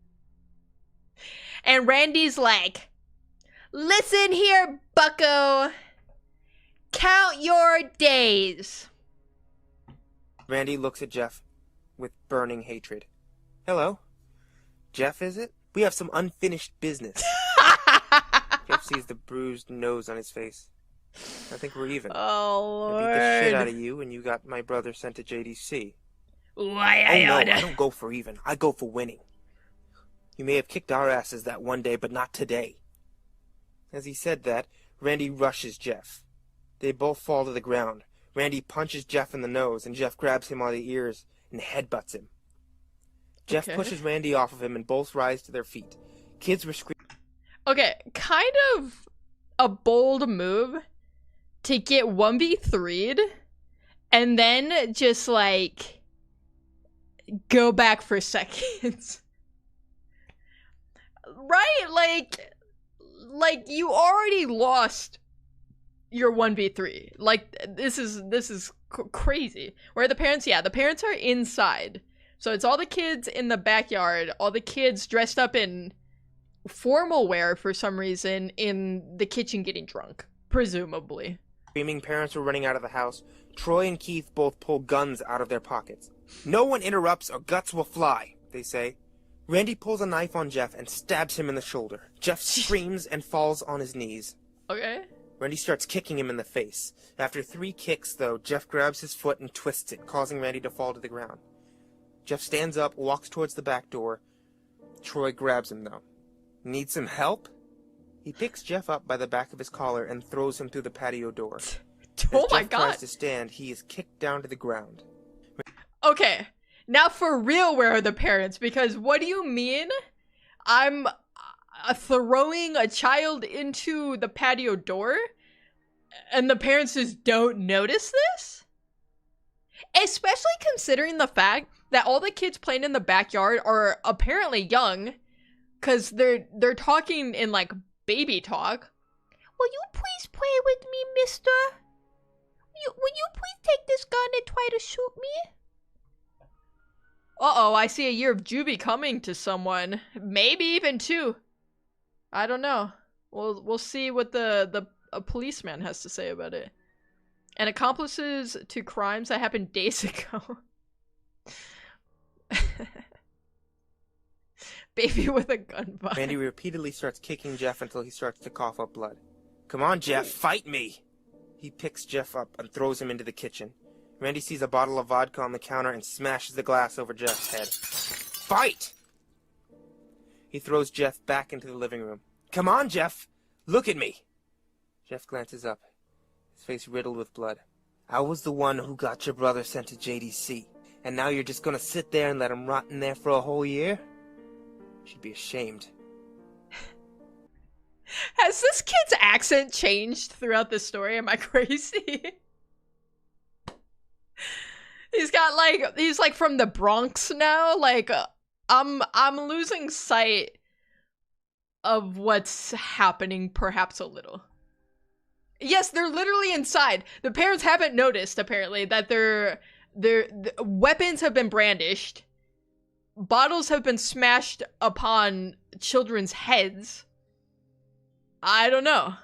And Randy's like, listen here, bucko. Count your days. Randy looks at Jeff with burning hatred. Hello? Jeff, is it? We have some unfinished business. Jeff sees the bruised nose on his face. I think we're even. Oh, Lord. I beat the shit out of you and you got my brother sent to JDC. Why, oh no, I don't go for even. I go for winning. You may have kicked our asses that one day, but not today. As he said that, Randy rushes Jeff. They both fall to the ground. Randy punches Jeff in the nose, and Jeff grabs him by the ears and headbutts him. Jeff pushes Randy off of him, and both rise to their feet. Kids were screaming. Okay, kind of a bold move to get 1v3'd and then just, like, go back for seconds. Right? Like you already lost your 1v3. Like, this is crazy. Where are the parents? Yeah, the parents are inside. So it's all the kids in the backyard, all the kids dressed up in formal wear for some reason in the kitchen getting drunk, presumably. Screaming parents were running out of the house. Troy and Keith both pull guns out of their pockets. No one interrupts or guts will fly, they say. Randy pulls a knife on Jeff and stabs him in the shoulder. Jeff screams and falls on his knees. Okay. Randy starts kicking him in the face. After 3 kicks, though, Jeff grabs his foot and twists it, causing Randy to fall to the ground. Jeff stands up, walks towards the back door. Troy grabs him, though. Need some help? He picks Jeff up by the back of his collar and throws him through the patio door. Oh As my Jeff God. tries to stand, he is kicked down to the ground. Okay. Now for real, where are the parents? Because what do you mean? I'm throwing a child into the patio door and the parents just don't notice this? Especially considering the fact that all the kids playing in the backyard are apparently young, because they're talking in, like, baby talk. Will you please play with me, mister? Will you please take this gun and try to shoot me? Uh-oh, I see a year of juvie coming to someone. Maybe even 2. I don't know. We'll see what a policeman has to say about it. And accomplices to crimes that happened days ago. Baby with a gun vibe. Randy repeatedly starts kicking Jeff until he starts to cough up blood. Come on, Jeff, fight me! He picks Jeff up and throws him into the kitchen. Randy sees a bottle of vodka on the counter and smashes the glass over Jeff's head. Fight! He throws Jeff back into the living room. Come on, Jeff! Look at me! Jeff glances up, his face riddled with blood. I was the one who got your brother sent to JDC, and now you're just gonna sit there and let him rot in there for a whole year? You should be ashamed. Has this kid's accent changed throughout this story? Am I crazy? He's like from the Bronx now. Like, I'm losing sight of what's happening perhaps a little. Yes, they're literally inside. The parents haven't noticed, apparently, that their weapons have been brandished. Bottles have been smashed upon children's heads. I don't know.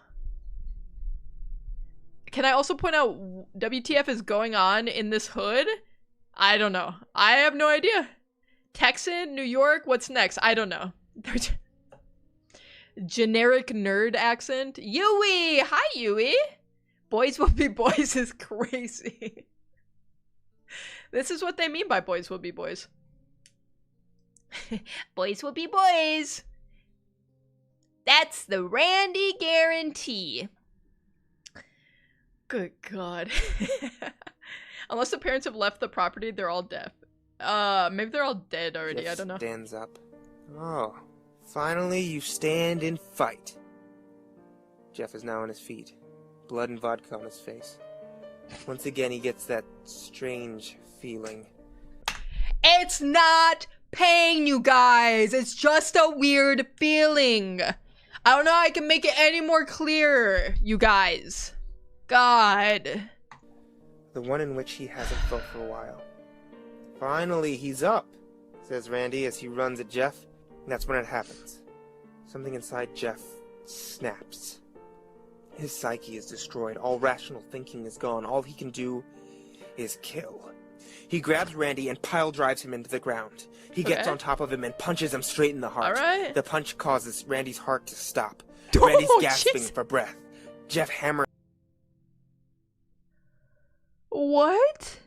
Can I also point out WTF is going on in this hood? I don't know. I have no idea. Texan, New York, what's next? I don't know. Generic nerd accent. Yui! Hi, Yui! Boys will be boys is crazy. This is what they mean by boys will be boys. Boys will be boys. That's the Randy guarantee. Good God. Unless the parents have left the property, they're all deaf. Maybe they're all dead already, Jeff I don't know. Stands up. Oh, finally you stand and fight. Jeff is now on his feet, blood and vodka on his face. Once again, he gets that strange feeling. It's not pain, you guys. It's just a weird feeling. I don't know how I can make it any more clear, you guys. God. The one in which he hasn't felt for a while. Finally, he's up, says Randy as he runs at Jeff. And that's when it happens. Something inside Jeff snaps. His psyche is destroyed. All rational thinking is gone. All he can do is kill. He grabs Randy and pile drives him into the ground. He gets on top of him and punches him straight in the heart. Alright. The punch causes Randy's heart to stop. Oh, Randy's gasping jeez. for breath. Jeff hammers. What?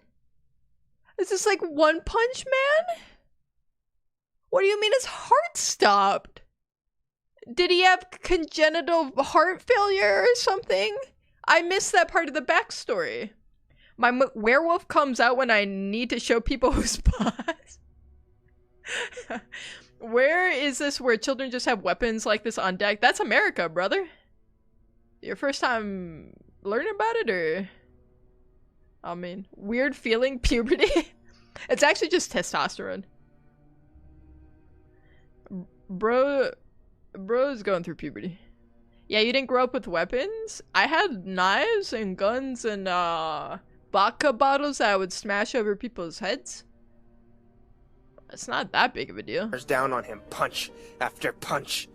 Is this like One Punch Man? What do you mean his heart stopped? Did he have congenital heart failure or something? I missed that part of the backstory. My werewolf comes out when I need to show people who's boss. Where is this where children just have weapons like this on deck? That's America, brother. Your first time learning about it, or? I mean, weird feeling, puberty? It's actually just testosterone. Bro's going through puberty. Yeah, you didn't grow up with weapons? I had knives and guns and vodka bottles that I would smash over people's heads. It's not that big of a deal. Down on him, punch after punch.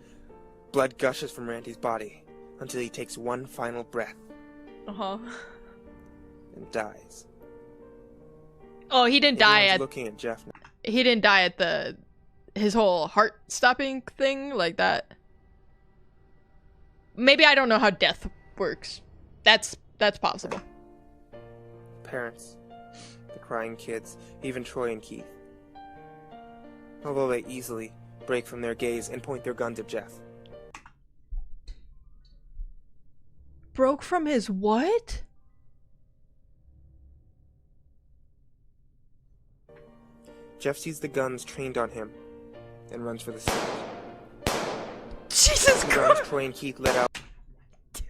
Blood gushes from Randy's body until he takes one final breath Uh-huh. and dies. Oh, he didn't die Everyone's at looking at Jeff now. he didn't die at his whole heart stopping thing like that. Maybe I don't know how death works. That's possible. Parents, the crying kids, even Troy and Keith. Although they easily break from their gaze and point their guns at Jeff. Broke from his what? Jeff sees the guns trained on him and runs for the stage. Jesus He runs, Christ! Troy and Keith let out. Dude,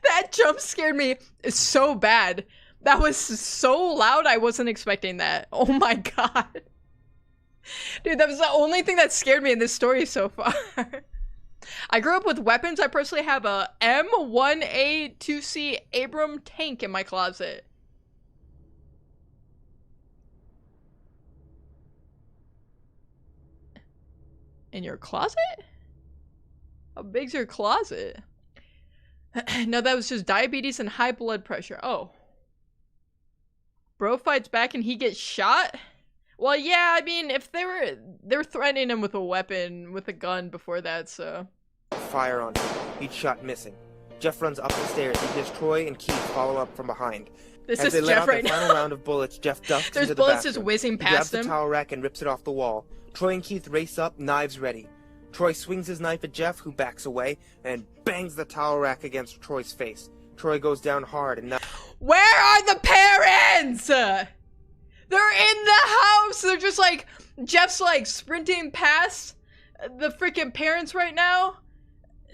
that jump scared me so bad. That was so loud, I wasn't expecting that. Oh my god. Dude, that was the only thing that scared me in this story so far. I grew up with weapons. I personally have a M1A2C Abram tank in my closet. In your closet? How big's your closet? No, that was just diabetes and high blood pressure. Oh. Bro fights back and he gets shot? Well, yeah, I mean, if they were threatening him with a weapon, with a gun before that, so. Fire on him. Each shot missing. Jeff runs up the stairs. He hears Troy and Keith follow up from behind. This As is they let Jeff out right the now. final round of bullets, Jeff ducks There's into the bullets just bathroom. whizzing He grabs past the him. towel rack and rips it off the wall. Troy and Keith race up, knives ready. Troy swings his knife at Jeff, who backs away, and bangs the towel rack against Troy's face. Troy goes down hard, and now... Where are the parents? They're in the house. They're just like, Jeff's like sprinting past the freaking parents right now.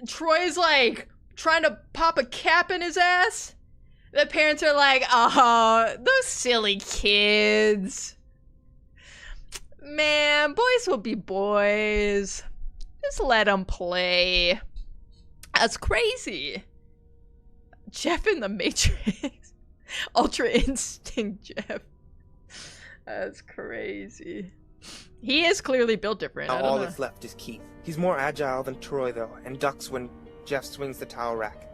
Troy's like trying to pop a cap in his ass. The parents are like, oh, those silly kids. Man, boys will be boys. Just let them play. That's crazy. Jeff in the Matrix. Ultra Instinct Jeff. That's crazy. He is clearly built different. I Now don't all know. that's left is Keith. He's more agile than Troy, though, and ducks when Jeff swings the towel rack.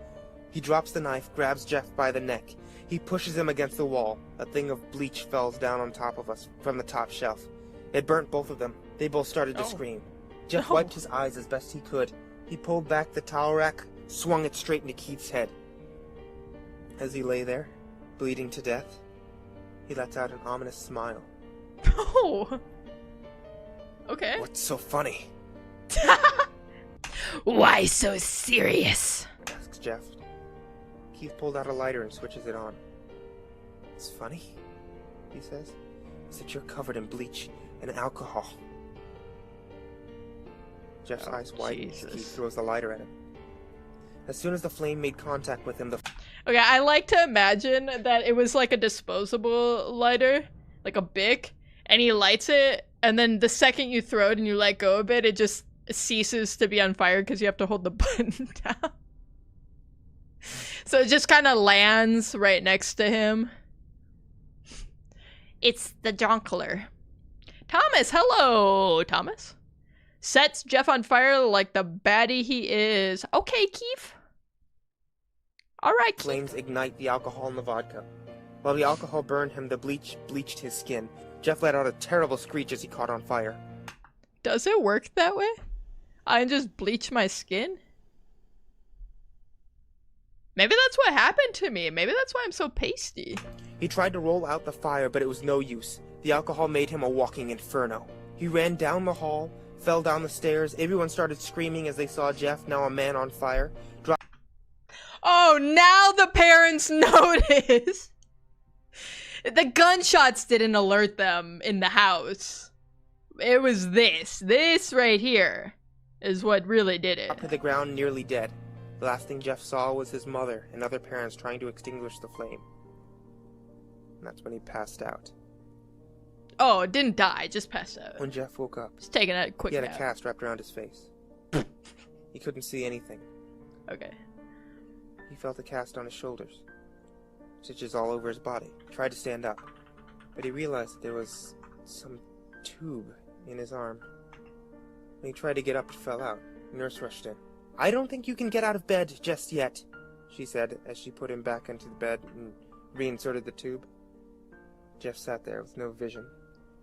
He drops the knife, grabs Jeff by the neck. He pushes him against the wall. A thing of bleach falls down on top of us from the top shelf. It burnt both of them. They both started to Oh. scream. Jeff No. wiped his eyes as best he could. He pulled back the towel rack, swung it straight into Keith's head. As he lay there, bleeding to death, he lets out an ominous smile. Oh. Okay. What's so funny? Why so serious? Asks Jeff. Keith pulled out a lighter and switches it on. It's funny, he says, is that you're covered in bleach and alcohol. Jeff's eyes widen as Jesus. Keith throws the lighter at him. As soon as the flame made contact with him, the Okay, I like to imagine that it was like a disposable lighter, like a Bic, and he lights it, and then the second you throw it and you let go of it, it just ceases to be on fire because you have to hold the button down. So it just kind of lands right next to him. It's the Jonkler. Thomas, hello, Thomas. Sets Jeff on fire like the baddie he is. Okay, Keith. Alright, Keith. Flames ignite the alcohol in the vodka. While the alcohol burned him, the bleach bleached his skin. Jeff let out a terrible screech as he caught on fire. Does it work that way? I just bleach my skin? Maybe that's what happened to me. Maybe that's why I'm so pasty. He tried to roll out the fire, but it was no use. The alcohol made him a walking inferno. He ran down the hall, fell down the stairs. Everyone started screaming as they saw Jeff, now a man on fire. Oh, now the parents notice. The gunshots didn't alert them in the house. It was this. This right here is what really did it. Dropped to the ground, nearly dead. The last thing Jeff saw was his mother and other parents trying to extinguish the flame. And that's when he passed out. Oh, didn't die, just passed out. When Jeff woke up, Just taking a quick he had nap. a cast wrapped around his face. He couldn't see anything. Okay. He felt the cast on his shoulders. Stitches all over his body. He tried to stand up, but he realized that there was some tube in his arm. When he tried to get up, it fell out. The nurse rushed in. "I don't think you can get out of bed just yet," she said as she put him back into the bed and reinserted the tube. Jeff sat there with no vision,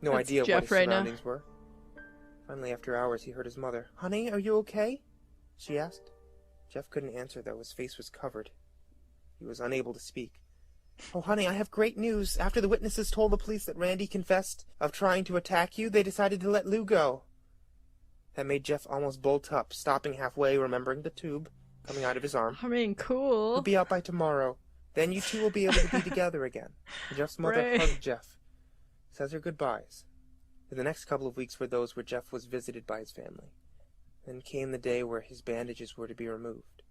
no That's idea Jeff what his right now. surroundings were. Finally, after hours, he heard his mother. "Honey, are you okay?" she asked. Jeff couldn't answer, though. His face was covered. He was unable to speak. "Oh, honey, I have great news. After the witnesses told the police that Randy confessed of trying to attack you, they decided to let Lou go." That made Jeff almost bolt up, stopping halfway, remembering the tube coming out of his arm. I mean, cool. "He'll be out by tomorrow. Then you two will be able to be together again." Jeff's mother Right. hugged Jeff, says her goodbyes. And the next couple of weeks were those where Jeff was visited by his family. Then came the day where his bandages were to be removed.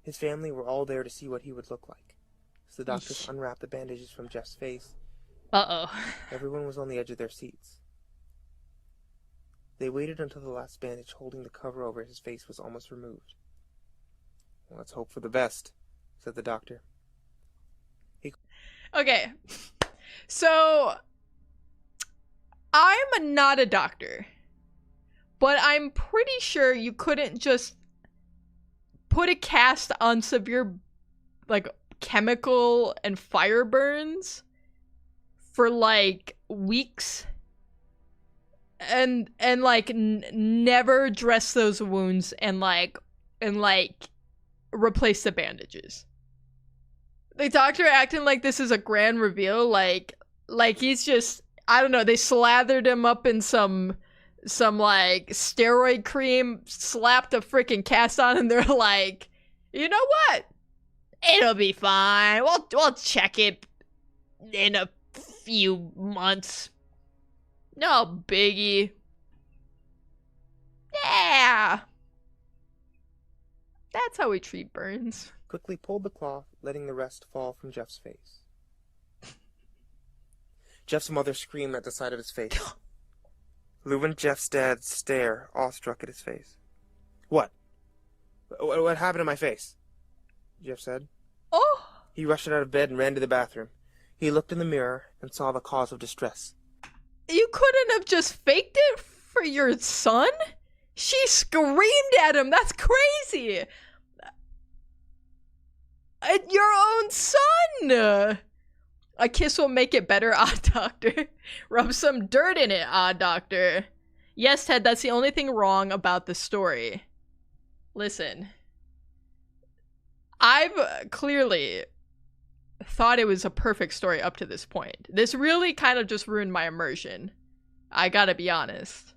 His family were all there to see what he would look like. As the doctors Eesh. unwrapped the bandages from Jeff's face, Uh-oh. everyone was on the edge of their seats. They waited until the last bandage holding the cover over his face was almost removed. "Well, let's hope for the best," said the doctor. Okay. So, I'm not a doctor, but I'm pretty sure you couldn't just put a cast on severe, like, chemical and fire burns for, like, weeks and like, never dress those wounds and, like, replace the bandages. The doctor acting like this is a grand reveal, like he's just, I don't know, they slathered him up in some like steroid cream, slapped a freaking cast on, and they're like, "You know what? It'll be fine. We'll check it in a few months. No biggie." Yeah. That's how we treat burns. Quickly pulled the cloth, letting the rest fall from Jeff's face. Jeff's mother screamed at the sight of his face. Lou and Jeff's dad stare, awestruck at his face. "What? What happened to my face?" Jeff said. Oh. He rushed out of bed and ran to the bathroom. He looked in the mirror and saw the cause of distress. You couldn't have just faked it for your son? She screamed at him. That's crazy. Your own son. A kiss will make it better, odd doctor. Rub some dirt in it, odd doctor. Yes, Ted, that's the only thing wrong about the story. Listen. I've clearly thought it was a perfect story up to this point. This really kind of just ruined my immersion. I gotta be honest.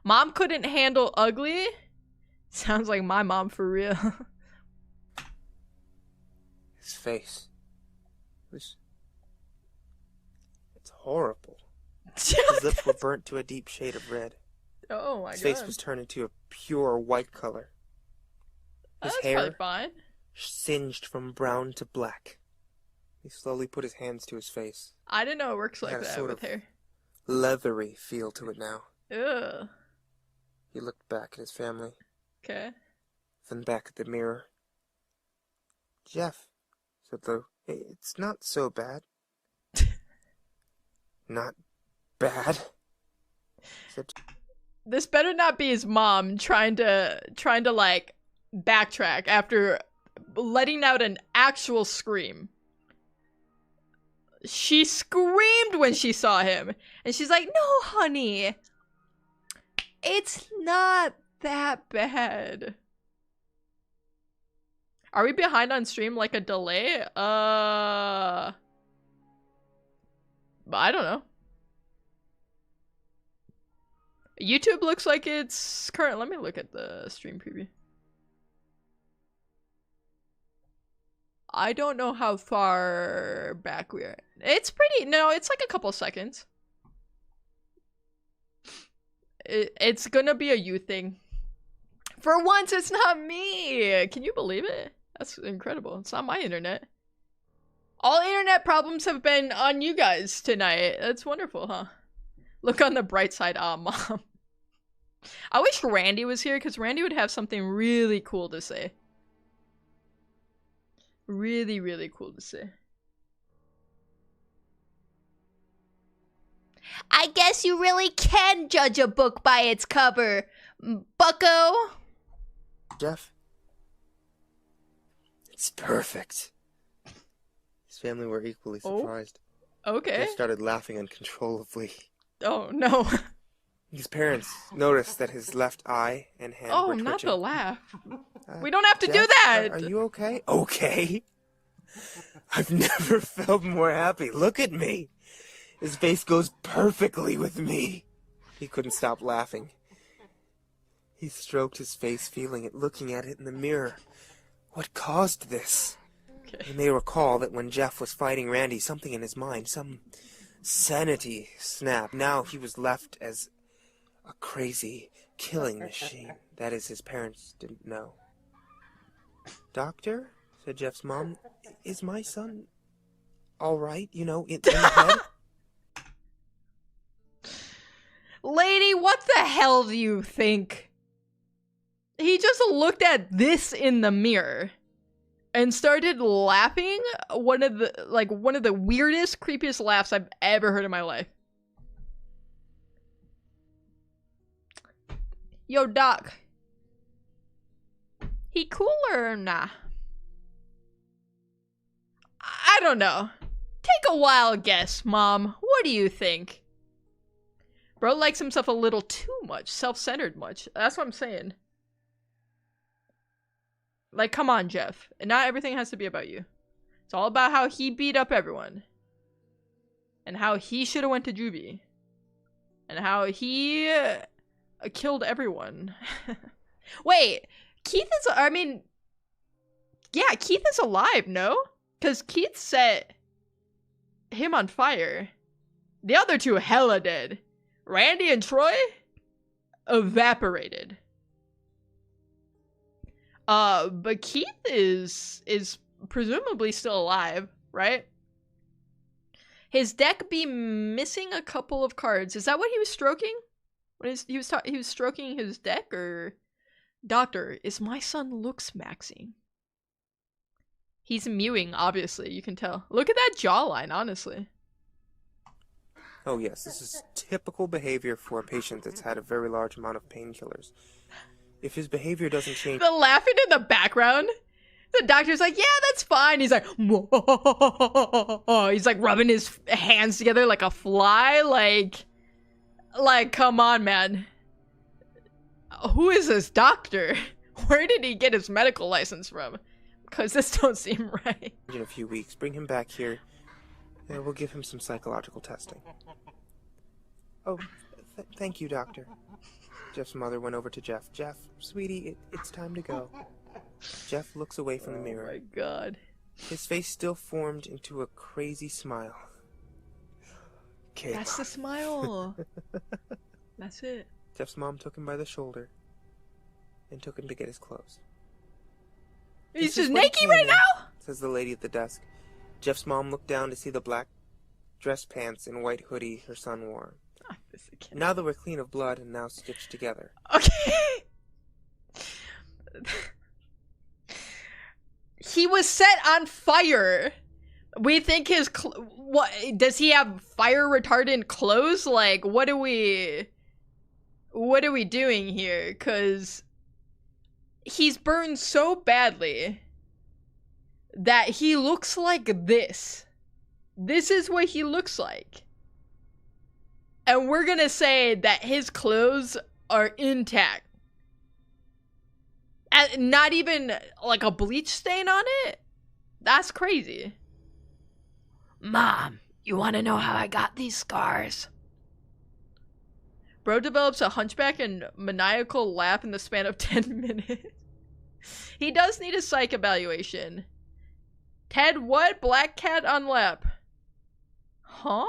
Mom couldn't handle ugly? Sounds like my mom for real. His face. It's horrible. His lips were burnt to a deep shade of red. Oh my His god. face was turned into a pure white color. His That's hair probably fine. singed from brown to black. He slowly put his hands to his face. I didn't know it works It like had a that sort with of hair. leathery feel to it now. Ugh. He looked back at his family, Okay. then back at the mirror. Jeff, said Lou, it's not so bad. Not bad, said This better not be his mom trying to like backtrack after letting out an actual scream. She screamed when she saw him, and she's like, "No, honey. It's not that bad." Are we behind on stream like a delay? I don't know. YouTube looks like it's current. Let me look at the stream preview. I don't know how far back we are. It's pretty, no, it's like a couple seconds. It's gonna be a you thing. For once, it's not me. Can you believe it? That's incredible. It's not my internet. All internet problems have been on you guys tonight. That's wonderful, huh? Look on the bright side. Ah, Mom. I wish Randy was here, because Randy would have something really cool to say. Really, really cool to say. I guess you really can judge a book by its cover, bucko. Jeff, it's perfect. His family were equally surprised. Okay. Jeff started laughing uncontrollably. Oh, no. His parents noticed that his left eye and hand were twitching. Not the laugh. We don't have to Jeff, do that! Are you okay? Okay. I've never felt more happy. Look at me. His face goes perfectly with me. He couldn't stop laughing. He stroked his face, feeling it, looking at it in the mirror. What caused this? Okay. He may recall that when Jeff was fighting Randy, something in his mind, some sanity snapped. Now he was left as a crazy killing machine. That is, his parents didn't know. Doctor, said Jeff's mom, is my son all right, in the head? Lady, what the hell do you think? He just looked at this in the mirror and started laughing. One of the weirdest, creepiest laughs I've ever heard in my life. Yo, Doc. He cooler or nah? I don't know. Take a wild guess, Mom. What do you think? Bro likes himself a little too much. Self-centered much. That's what I'm saying. Like, come on, Jeff. And not everything has to be about you. It's all about how he beat up everyone. And how he should have went to juvie. And how he killed everyone. Wait, Keith is, yeah, Keith is alive, no? Because Keith set him on fire. The other two hella dead. Randy and Troy evaporated. But Keith is presumably still alive, right? His deck be missing a couple of cards. Is that what he was stroking? He was stroking his deck, or Doctor, is my son looks maxing? He's mewing, obviously, you can tell. Look at that jawline, honestly. Oh yes, this is typical behavior for a patient that's had a very large amount of painkillers. If his behavior doesn't change... The laughing in the background? The doctor's like, yeah, that's fine. He's like, whoa. He's like rubbing his hands together like a fly. Like, come on, man. Who is this doctor? Where did he get his medical license from? Because this don't seem right. In a few weeks, bring him back here. And we'll give him some psychological testing. Oh, thank you, doctor. Jeff's mother went over to Jeff. Jeff, sweetie, it's time to go. Jeff looks away from the mirror. Oh my god. His face still formed into a crazy smile. Okay, That's the smile. That's it. Jeff's mom took him by the shoulder and took him to get his clothes. He's This is just what naked came right in, now? says the lady at the desk. Jeff's mom looked down to see the black dress pants and white hoodie her son wore. Not this again. Now that we're clean of blood and now stitched together. Okay. He was set on fire. We think his what does he have fire retardant clothes? Like what are we doing here? Cuz he's burned so badly that he looks like this. This is what he looks like. And we're going to say that his clothes are intact. And not even like a bleach stain on it? That's crazy. Mom, you want to know how I got these scars? Bro develops a hunchback and maniacal laugh in the span of 10 minutes. He does need a psych evaluation. Ted, what? Black cat on lap. Huh?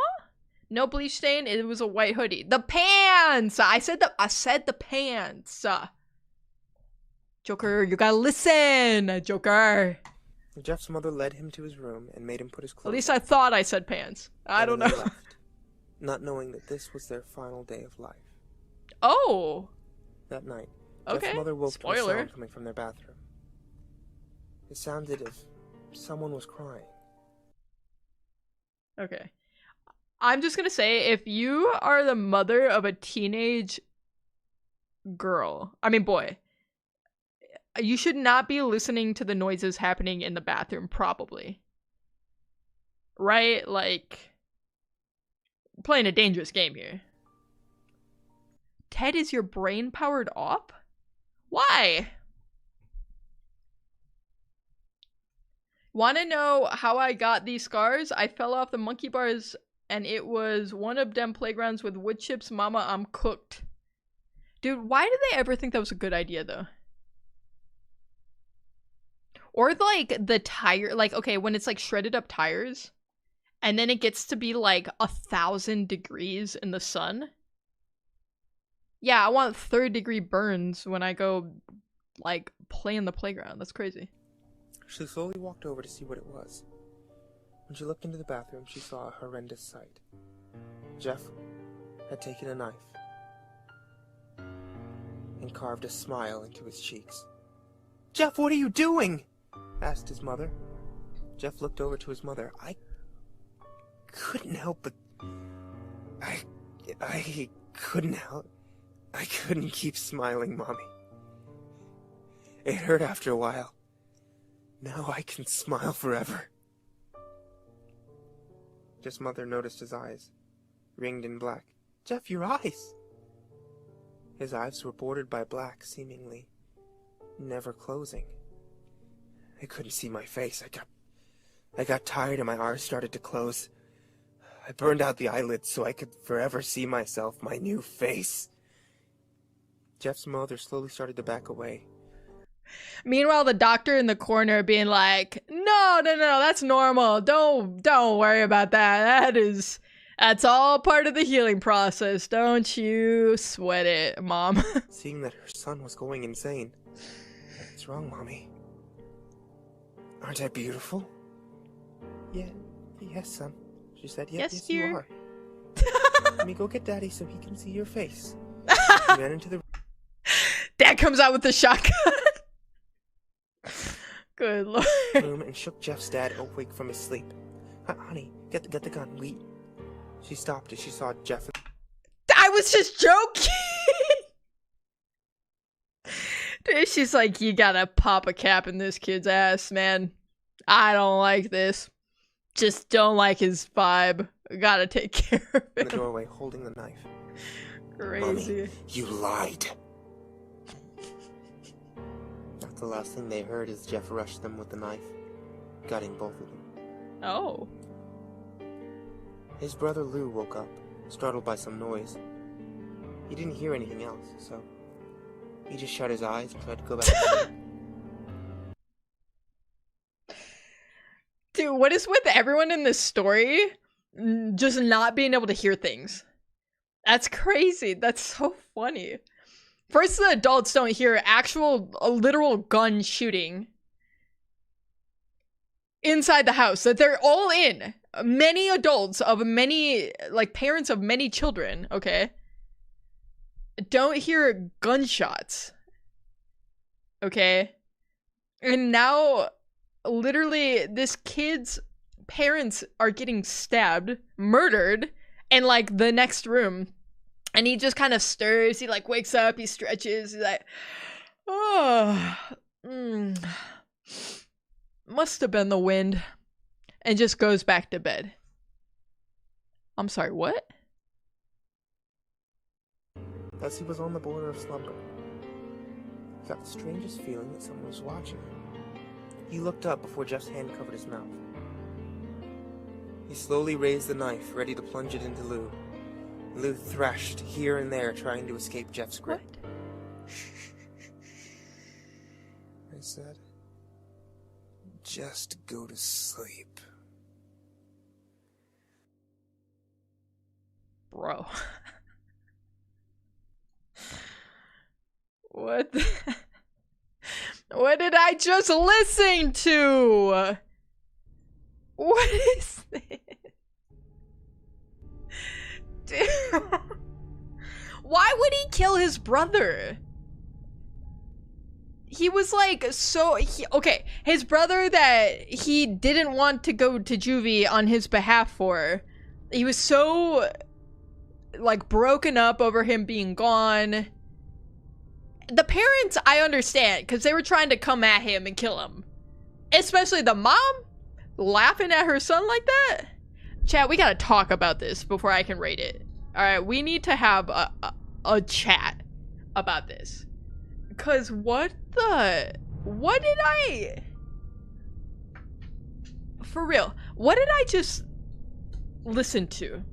No bleach stain. It was a white hoodie. The pants. I said the pants. Joker, you gotta listen. Joker. Jeff's mother led him to his room and made him put his clothes At least I thought I said pants. I don't on. know. Left, not knowing that this was their final day of life. Oh. That night, Okay. Jeff's mother woke to a Spoiler. sound coming from their bathroom. It sounded as if someone was crying. Okay. I'm just gonna say, if you are the mother of a teenage boy, you should not be listening to the noises happening in the bathroom, probably. Right? Like, playing a dangerous game here. Ted, is your brain powered up? Why? Wanna know how I got these scars? I fell off the monkey bars and it was one of them playgrounds with wood chips. Mama, I'm cooked. Dude, why did they ever think that was a good idea, though? Or, like, the tire... Like, okay, when it's, like, shredded up tires, and then it gets to be, like, 1,000 degrees in the sun. Yeah, I want third-degree burns when I go, like, play in the playground. That's crazy. She slowly walked over to see what it was. When she looked into the bathroom, she saw a horrendous sight. Jeff had taken a knife and carved a smile into his cheeks. "Jeff, what are you doing?" asked his mother. Jeff looked over to his mother. I couldn't help but... I couldn't help... I couldn't keep smiling, Mommy. It hurt after a while. Now I can smile forever. Jeff's mother noticed his eyes, ringed in black. "Jeff, your eyes!" His eyes were bordered by black, seemingly never closing. I couldn't see my face. I got tired and my eyes started to close. I burned out the eyelids so I could forever see myself, my new face. Jeff's mother slowly started to back away. Meanwhile, the doctor in the corner being like, no, that's normal. Don't worry about that. That's all part of the healing process. Don't you sweat it, Mom. Seeing that her son was going insane. "What's wrong, Mommy? Aren't I beautiful?" Yes, son," she said. Yes, you dear. are. "Let me go get Daddy so he can see your face." She ran into the Dad comes out with the shotgun. Good lord. room and shook Jeff's dad awake from his sleep. Honey, get the gun. She stopped as she saw Jeff. I was just joking. Dude, she's like, you gotta pop a cap in this kid's ass, man. I don't like this. Just don't like his vibe. Gotta take care of in the him. doorway holding the knife. Crazy. "Mommy, you lied." The last thing they heard is Jeff rushed them with the knife, gutting both of them. Oh. His brother Lou woke up, startled by some noise. He didn't hear anything else, so he just shut his eyes and tried to go back to sleep. Dude, what is with everyone in this story just not being able to hear things? That's crazy. That's so funny. First, the adults don't hear a literal gun shooting inside the house that they're all in. many adults of many, like, parents of many children, okay, don't hear gunshots, okay? And now, literally, this kid's parents are getting stabbed, murdered, in, like, the next room. And he just kind of stirs, he, like, wakes up, he stretches, he's like, oh, must have been the wind. And just goes back to bed. I'm sorry, what? As he was on the border of slumber, he got the strangest feeling that someone was watching him. He looked up before Jeff's hand covered his mouth. He slowly raised the knife, ready to plunge it into Lou. Lou thrashed here and there, trying to escape Jeff's grip. What? I said, just go to sleep. Bro. What the... What did I just listen to? What is this? Dude. Why would he kill his brother? He was like, okay, his brother that he didn't want to go to juvie on his behalf for, he was so, like, broken up over him being gone. The parents, I understand, because they were trying to come at him and kill him. Especially the mom, laughing at her son like that. Chat, we gotta talk about this before I can rate it. Alright, we need to have a chat about this. Because what did I... For real, what did I just listen to?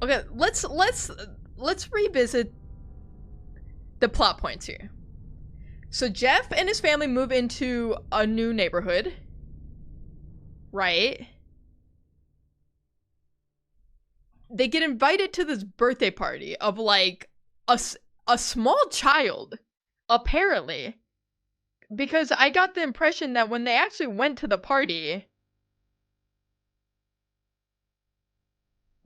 Okay, let's revisit the plot points here. So Jeff and his family move into a new neighborhood. Right? They get invited to this birthday party of, like, a small child, apparently. Because I got the impression that when they actually went to the party,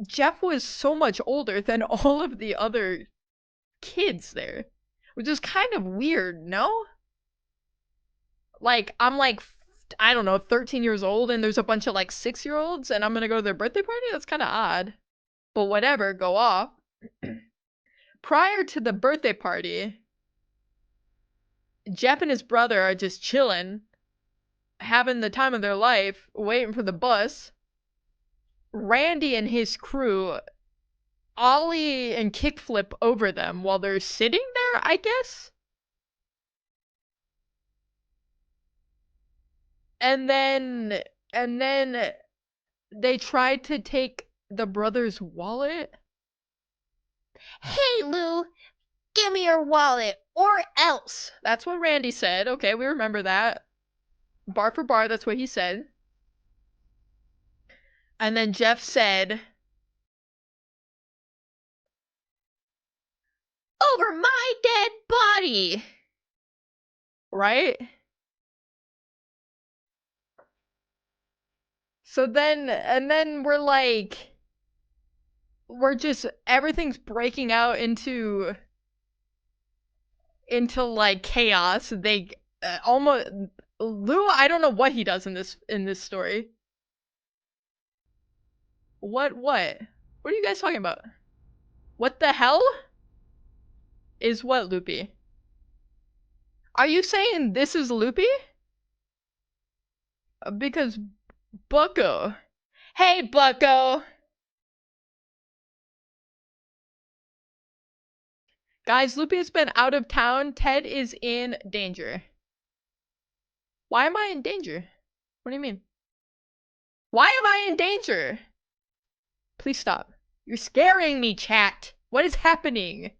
Jeff was so much older than all of the other kids there. Which is kind of weird, no? Like, I'm like, I don't know, 13 years old and there's a bunch of, like, 6-year-olds and I'm gonna go to their birthday party? That's kind of odd. But whatever, go off. Prior to the birthday party, Jeff and his brother are just chilling, having the time of their life, waiting for the bus. Randy and his crew ollie and kickflip over them while they're sitting there, I guess? And then they tried to take the brother's wallet. Hey, Lou, give me your wallet, or else. That's what Randy said. Okay, we remember that. Bar for bar, that's what he said. And then Jeff said, over my dead body. Right? So then, and then we're like, everything's breaking out into like chaos. They almost, Lou, I don't know what he does in this story. What are you guys talking about? What the hell is what, Loopy? Are you saying this is Loopy? Because Bucko. Hey, Bucko. Guys, Loopy has been out of town. Ted is in danger. Why am I in danger? What do you mean? Why am I in danger? Please stop. You're scaring me, chat. What is happening?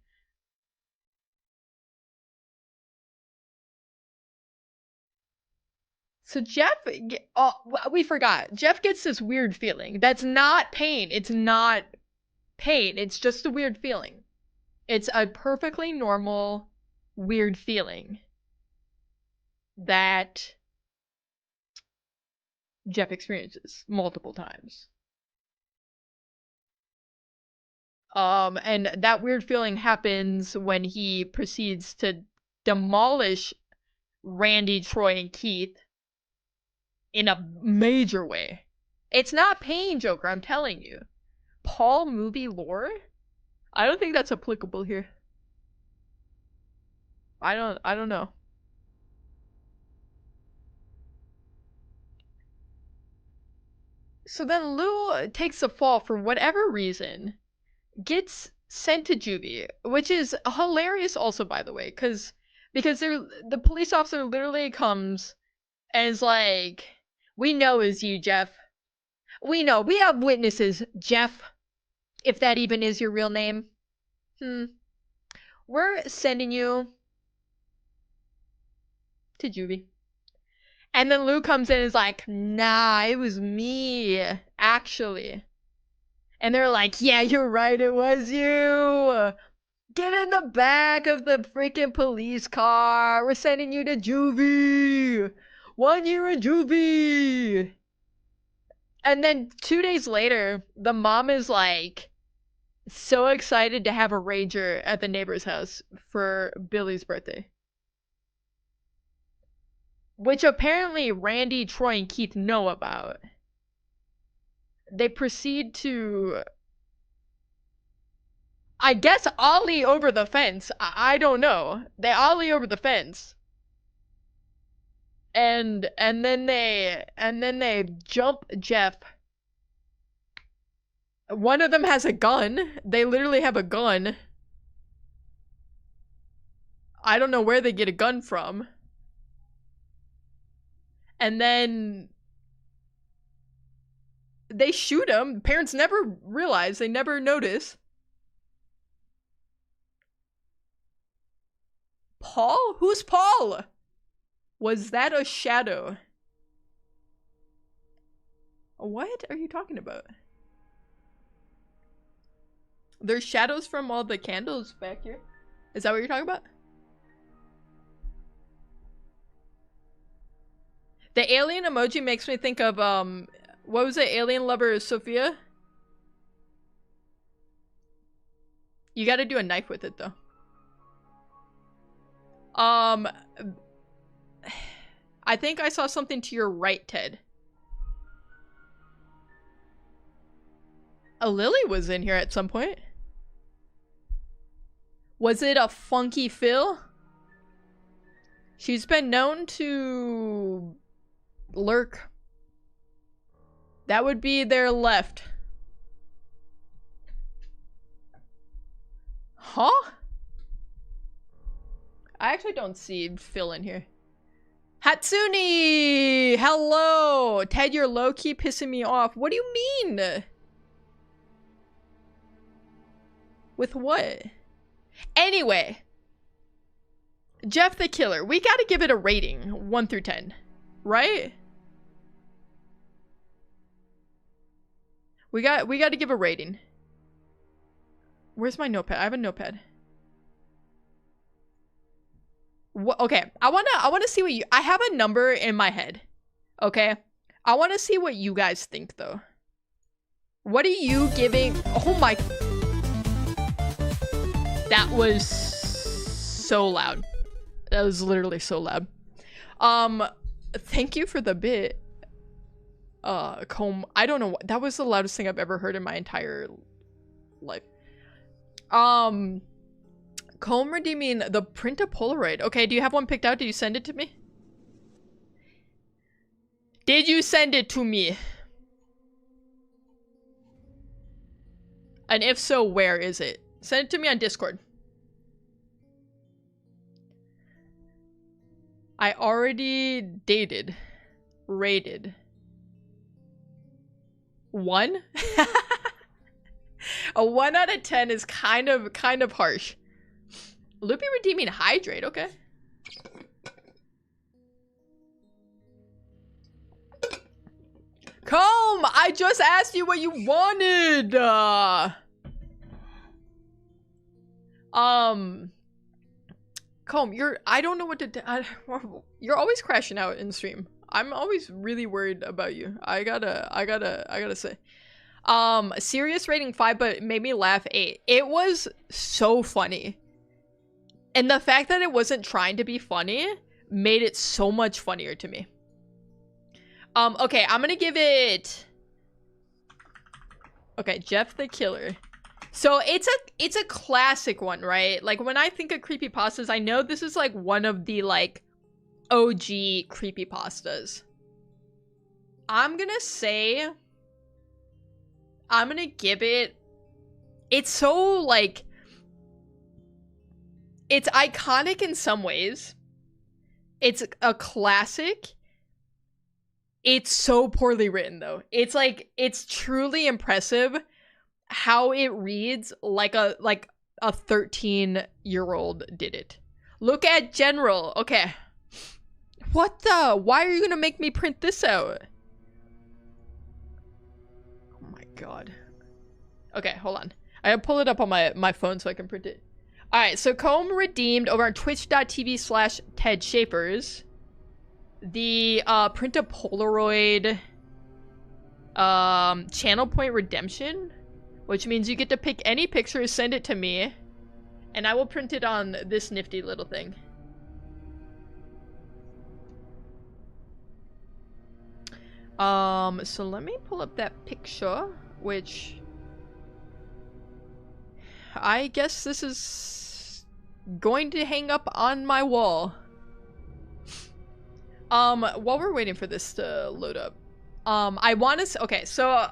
So Jeff, oh, we forgot. Jeff gets this weird feeling. That's not pain. It's not pain. It's just a weird feeling. It's a perfectly normal, weird feeling that Jeff experiences multiple times. And that weird feeling happens when he proceeds to demolish Randy, Troy, and Keith in a major way. It's not Pain Joker, I'm telling you. Paul movie lore? I don't think that's applicable here. I don't know. So then Lou takes a fall for whatever reason, gets sent to juvie, which is hilarious also, by the way, because the police officer literally comes and is like, we know it's you, Jeff. We know. We have witnesses, Jeff. If that even is your real name. We're sending you to juvie. And then Lou comes in and is like, nah, it was me, actually. And they're like, yeah, you're right, it was you. Get in the back of the freaking police car. We're sending you to juvie. 1 year in juvie. And then 2 days later, the mom is like so excited to have a rager at the neighbor's house for Billy's birthday. Which apparently Randy, Troy, and Keith know about. They proceed to, I guess, ollie over the fence. I don't know. They ollie over the fence. And then they jump Jeff. One of them has a gun. They literally have a gun. I don't know where they get a gun from. And then they shoot him. Parents never realize. They never notice. Paul? Who's Paul? Was that a shadow? What are you talking about? There's shadows from all the candles back here. Is that what you're talking about? The alien emoji makes me think of, what was it? Alien lover Sophia? You gotta do a knife with it, though. I think I saw something to your right, Ted. A Lily was in here at some point. Was it a Funky Phil? She's been known to lurk. That would be their left. Huh? I actually don't see Phil in here. Hatsune! Hello! Ted, you're low-key pissing me off. What do you mean? With what? Anyway. Jeff the Killer. We gotta give it a rating. 1 through 10. Right? We got to give a rating. Where's my notepad? I have a notepad. Okay, I wanna see what you. I have a number in my head. Okay, I want to see what you guys think though. What are you giving? Oh my! That was so loud. That was literally so loud. Thank you for the bit. Comb. I don't know. That was the loudest thing I've ever heard in my entire life. Comb redeeming the print a Polaroid. Okay, do you have one picked out? Did you send it to me? Did you send it to me? And if so, where is it? Send it to me on Discord. I already dated. Rated. 1? A 1 out of 10 is kind of harsh. Loopy redeeming hydrate, okay. Comb! I just asked you what you wanted! Comb, I don't know what to you're always crashing out in stream. I'm always really worried about you. I gotta say. Serious rating 5, but it made me laugh 8. It was so funny. And the fact that it wasn't trying to be funny made it so much funnier to me. Okay, I'm gonna give it... Okay, Jeff the Killer. So it's a classic one, right? Like, when I think of creepypastas, I know this is like one of the like OG creepypastas. I'm gonna say... I'm gonna give it... It's so, like... It's iconic in some ways. It's a classic. It's so poorly written, though. It's like, it's truly impressive how it reads like a 13-year-old did it. Look at General. Okay. What the? Why are you gonna make me print this out? Oh my god. Okay, hold on. I gotta pull it up on my phone so I can print it. Alright, so Comb redeemed over on twitch.tv/Ted Shapers the print a Polaroid channel point redemption, which means you get to pick any picture, send it to me, and I will print it on this nifty little thing. So let me pull up that picture, which I guess this is going to hang up on my wall. While we're waiting for this to load up, I want to, okay, so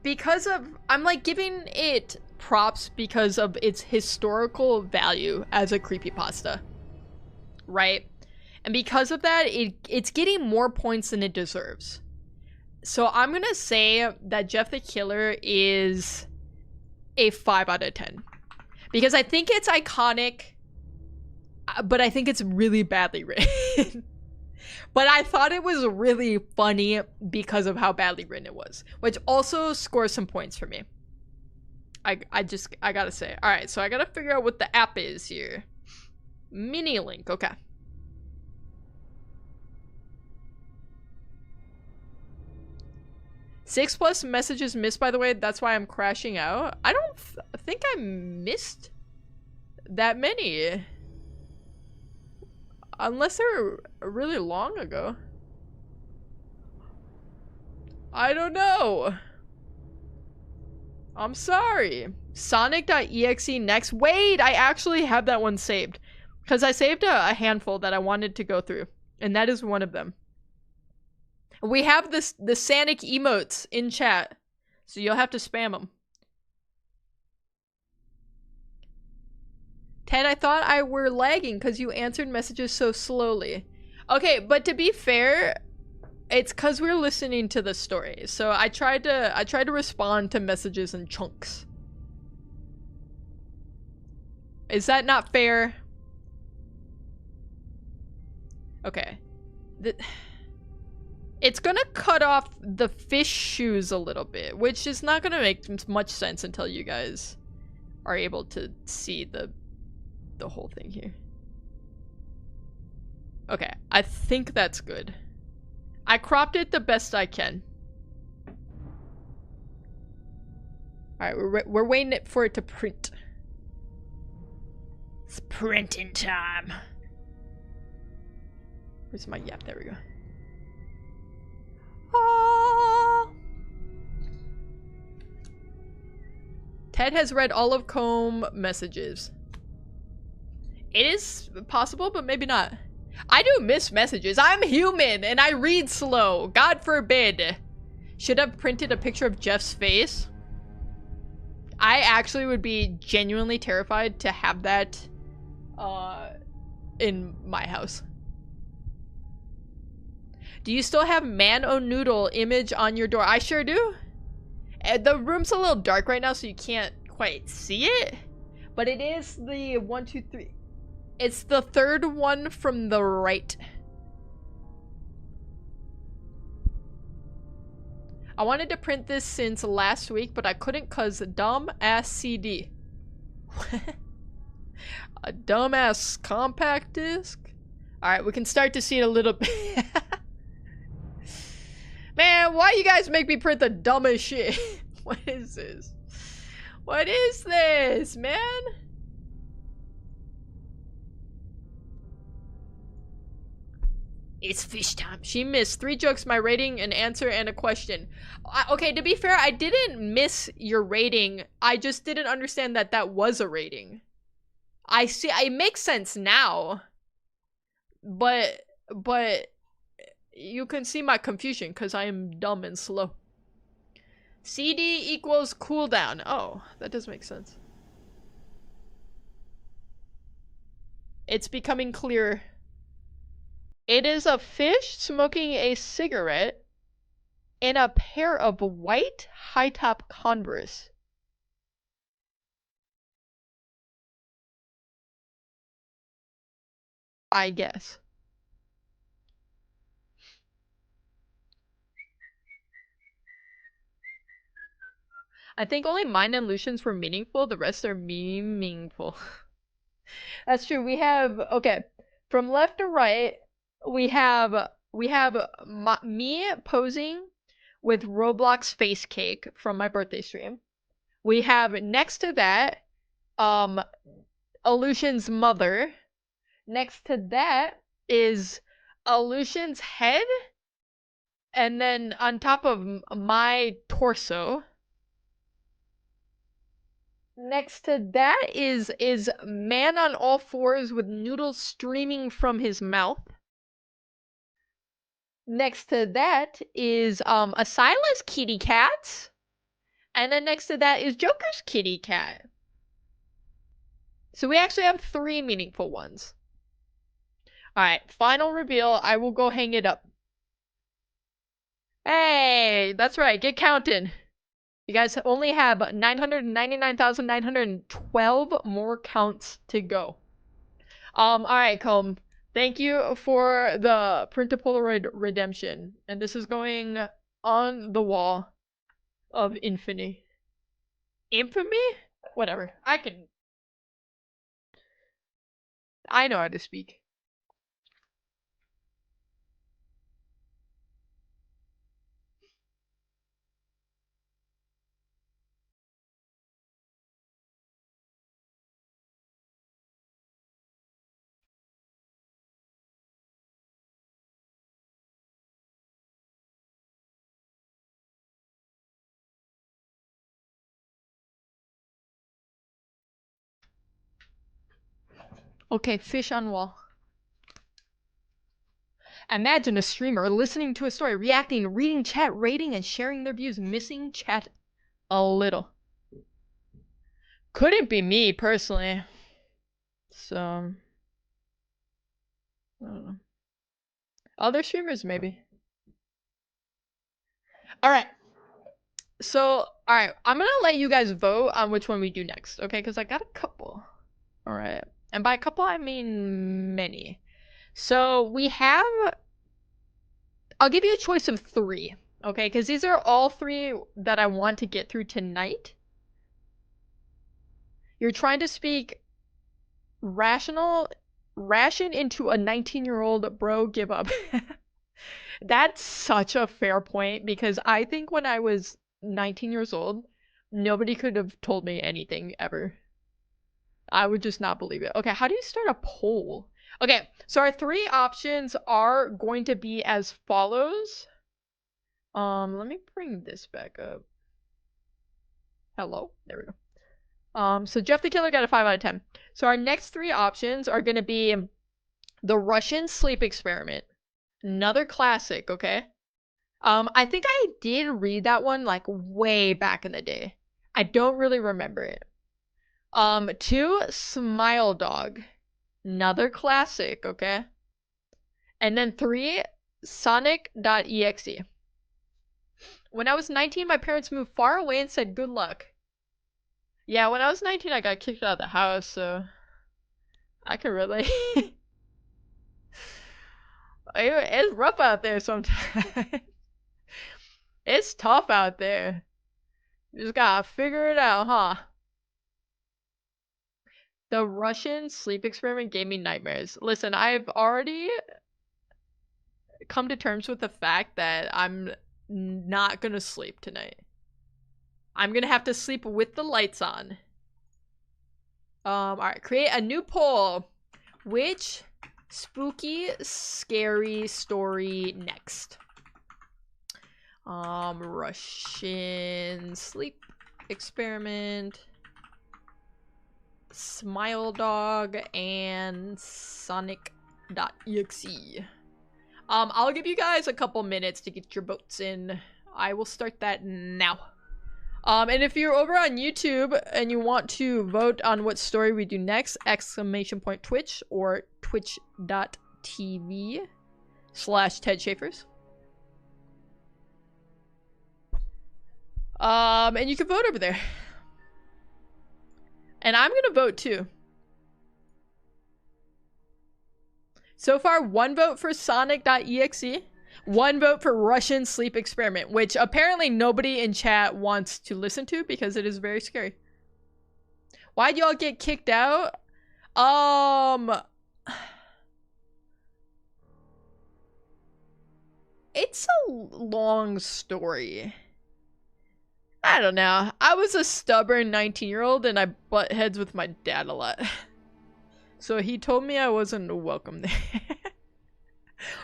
because of, I'm like giving it props because of its historical value as a creepypasta, right? And because of that, it's getting more points than it deserves. So I'm gonna say that Jeff the Killer is a 5 out of 10. Because I think it's iconic, but I think it's really badly written. But I thought it was really funny because of how badly written it was, which also scores some points for me. I gotta say. Alright, so I gotta figure out what the app is here. Mini link, okay. Six plus messages missed, by the way. That's why I'm crashing out. I don't think I missed that many. Unless they're really long ago. I don't know. I'm sorry. Sonic.exe next. Wait, I actually have that one saved. Because I saved a handful that I wanted to go through. And that is one of them. We have the Sonic emotes in chat. So you'll have to spam them. Ted, I thought I were lagging because you answered messages so slowly. Okay, but to be fair, it's because we're listening to the story. So I tried to respond to messages in chunks. Is that not fair? Okay. It's gonna cut off the fish shoes a little bit, which is not gonna make much sense until you guys are able to see the whole thing here. Okay, I think that's good. I cropped it the best I can. Alright, we're waiting for it to print. It's printing time. Where's my yap? There we go. Ah. Ted has read all of Comb messages. It is possible, but maybe not. I do miss messages. I'm human and I read slow. God forbid. Should have printed a picture of Jeff's face. I actually would be genuinely terrified to have that in my house. Do you still have Man-O-Noodle image on your door? I sure do. The room's a little dark right now, so you can't quite see it. But it is the 1, 2, 3. It's the third one from the right. I wanted to print this since last week, but I couldn't cause dumb-ass CD. A dumbass compact disc? Alright, we can start to see it a little bit. Man, why you guys make me print the dumbest shit? What is this? What is this, man? It's fish time. She missed 3 jokes, my rating, an answer, and a question. Okay, to be fair, I didn't miss your rating. I just didn't understand that that was a rating. I see. It makes sense now. But you can see my confusion because I am dumb and slow. CD equals cooldown. Oh, that does make sense. It's becoming clearer. It is a fish smoking a cigarette in a pair of white high-top Converse. I guess. I think only mine and Lucian's were meaningful, the rest are meaningful. That's true. We have, okay, from left to right, we have me posing with Roblox face cake from my birthday stream. We have next to that, Aleutian's mother. Next to that is Aleutian's head, and then on top of my torso. Next to that is man on all fours with noodles streaming from his mouth. Next to that is Asila's kitty cat. And then next to that is Joker's kitty cat. So we actually have 3 meaningful ones. Alright, final reveal. I will go hang it up. Hey, that's right, get counting. You guys only have 999,912 more counts to go. Alright, Comb. Thank you for the print a Polaroid redemption. And this is going on the wall of infamy. Infamy? Whatever. I know how to speak. Okay, fish on wall. Imagine a streamer listening to a story, reacting, reading chat, rating, and sharing their views, missing chat a little. Couldn't be me, personally. So, I don't know. Other streamers, maybe. Alright. So, alright, I'm gonna let you guys vote on which one we do next, okay? Because I got a couple. Alright. And by a couple, I mean many. So, we have... I'll give you a choice of 3, okay? Because these are all 3 that I want to get through tonight. You're trying to speak ration into a 19-year-old, bro, give up. That's such a fair point, because I think when I was 19 years old, nobody could have told me anything ever. I would just not believe it. Okay, how do you start a poll? Okay, so our 3 options are going to be as follows. Let me bring this back up. Hello, there we go. So Jeff the Killer got a 5 out of 10. So our next 3 options are going to be the Russian sleep experiment. Another classic, okay? I think I did read that one like way back in the day. I don't really remember it. 2, Smile Dog. Another classic, okay? And then 3, Sonic.exe. When I was 19, my parents moved far away and said good luck. Yeah, when I was 19, I got kicked out of the house, so I can relate. It's rough out there sometimes. It's tough out there. You just gotta figure it out, huh? The Russian sleep experiment gave me nightmares. Listen, I've already come to terms with the fact that I'm not gonna sleep tonight. I'm gonna have to sleep with the lights on. Alright, create a new poll. Which spooky, scary story next? Russian sleep experiment, Smile Dog, and Sonic.exe. I'll give you guys a couple minutes to get your votes in. I will start that now. And if you're over on YouTube and you want to vote on what story we do next, !Twitch or twitch.tv/TedSchaefers. And you can vote over there. And I'm gonna vote too. So far, 1 vote for Sonic.exe, 1 vote for Russian sleep experiment, which apparently nobody in chat wants to listen to because it is very scary. Why'd y'all get kicked out? It's a long story. I don't know. I was a stubborn 19-year-old and I butt heads with my dad a lot. So he told me I wasn't welcome there.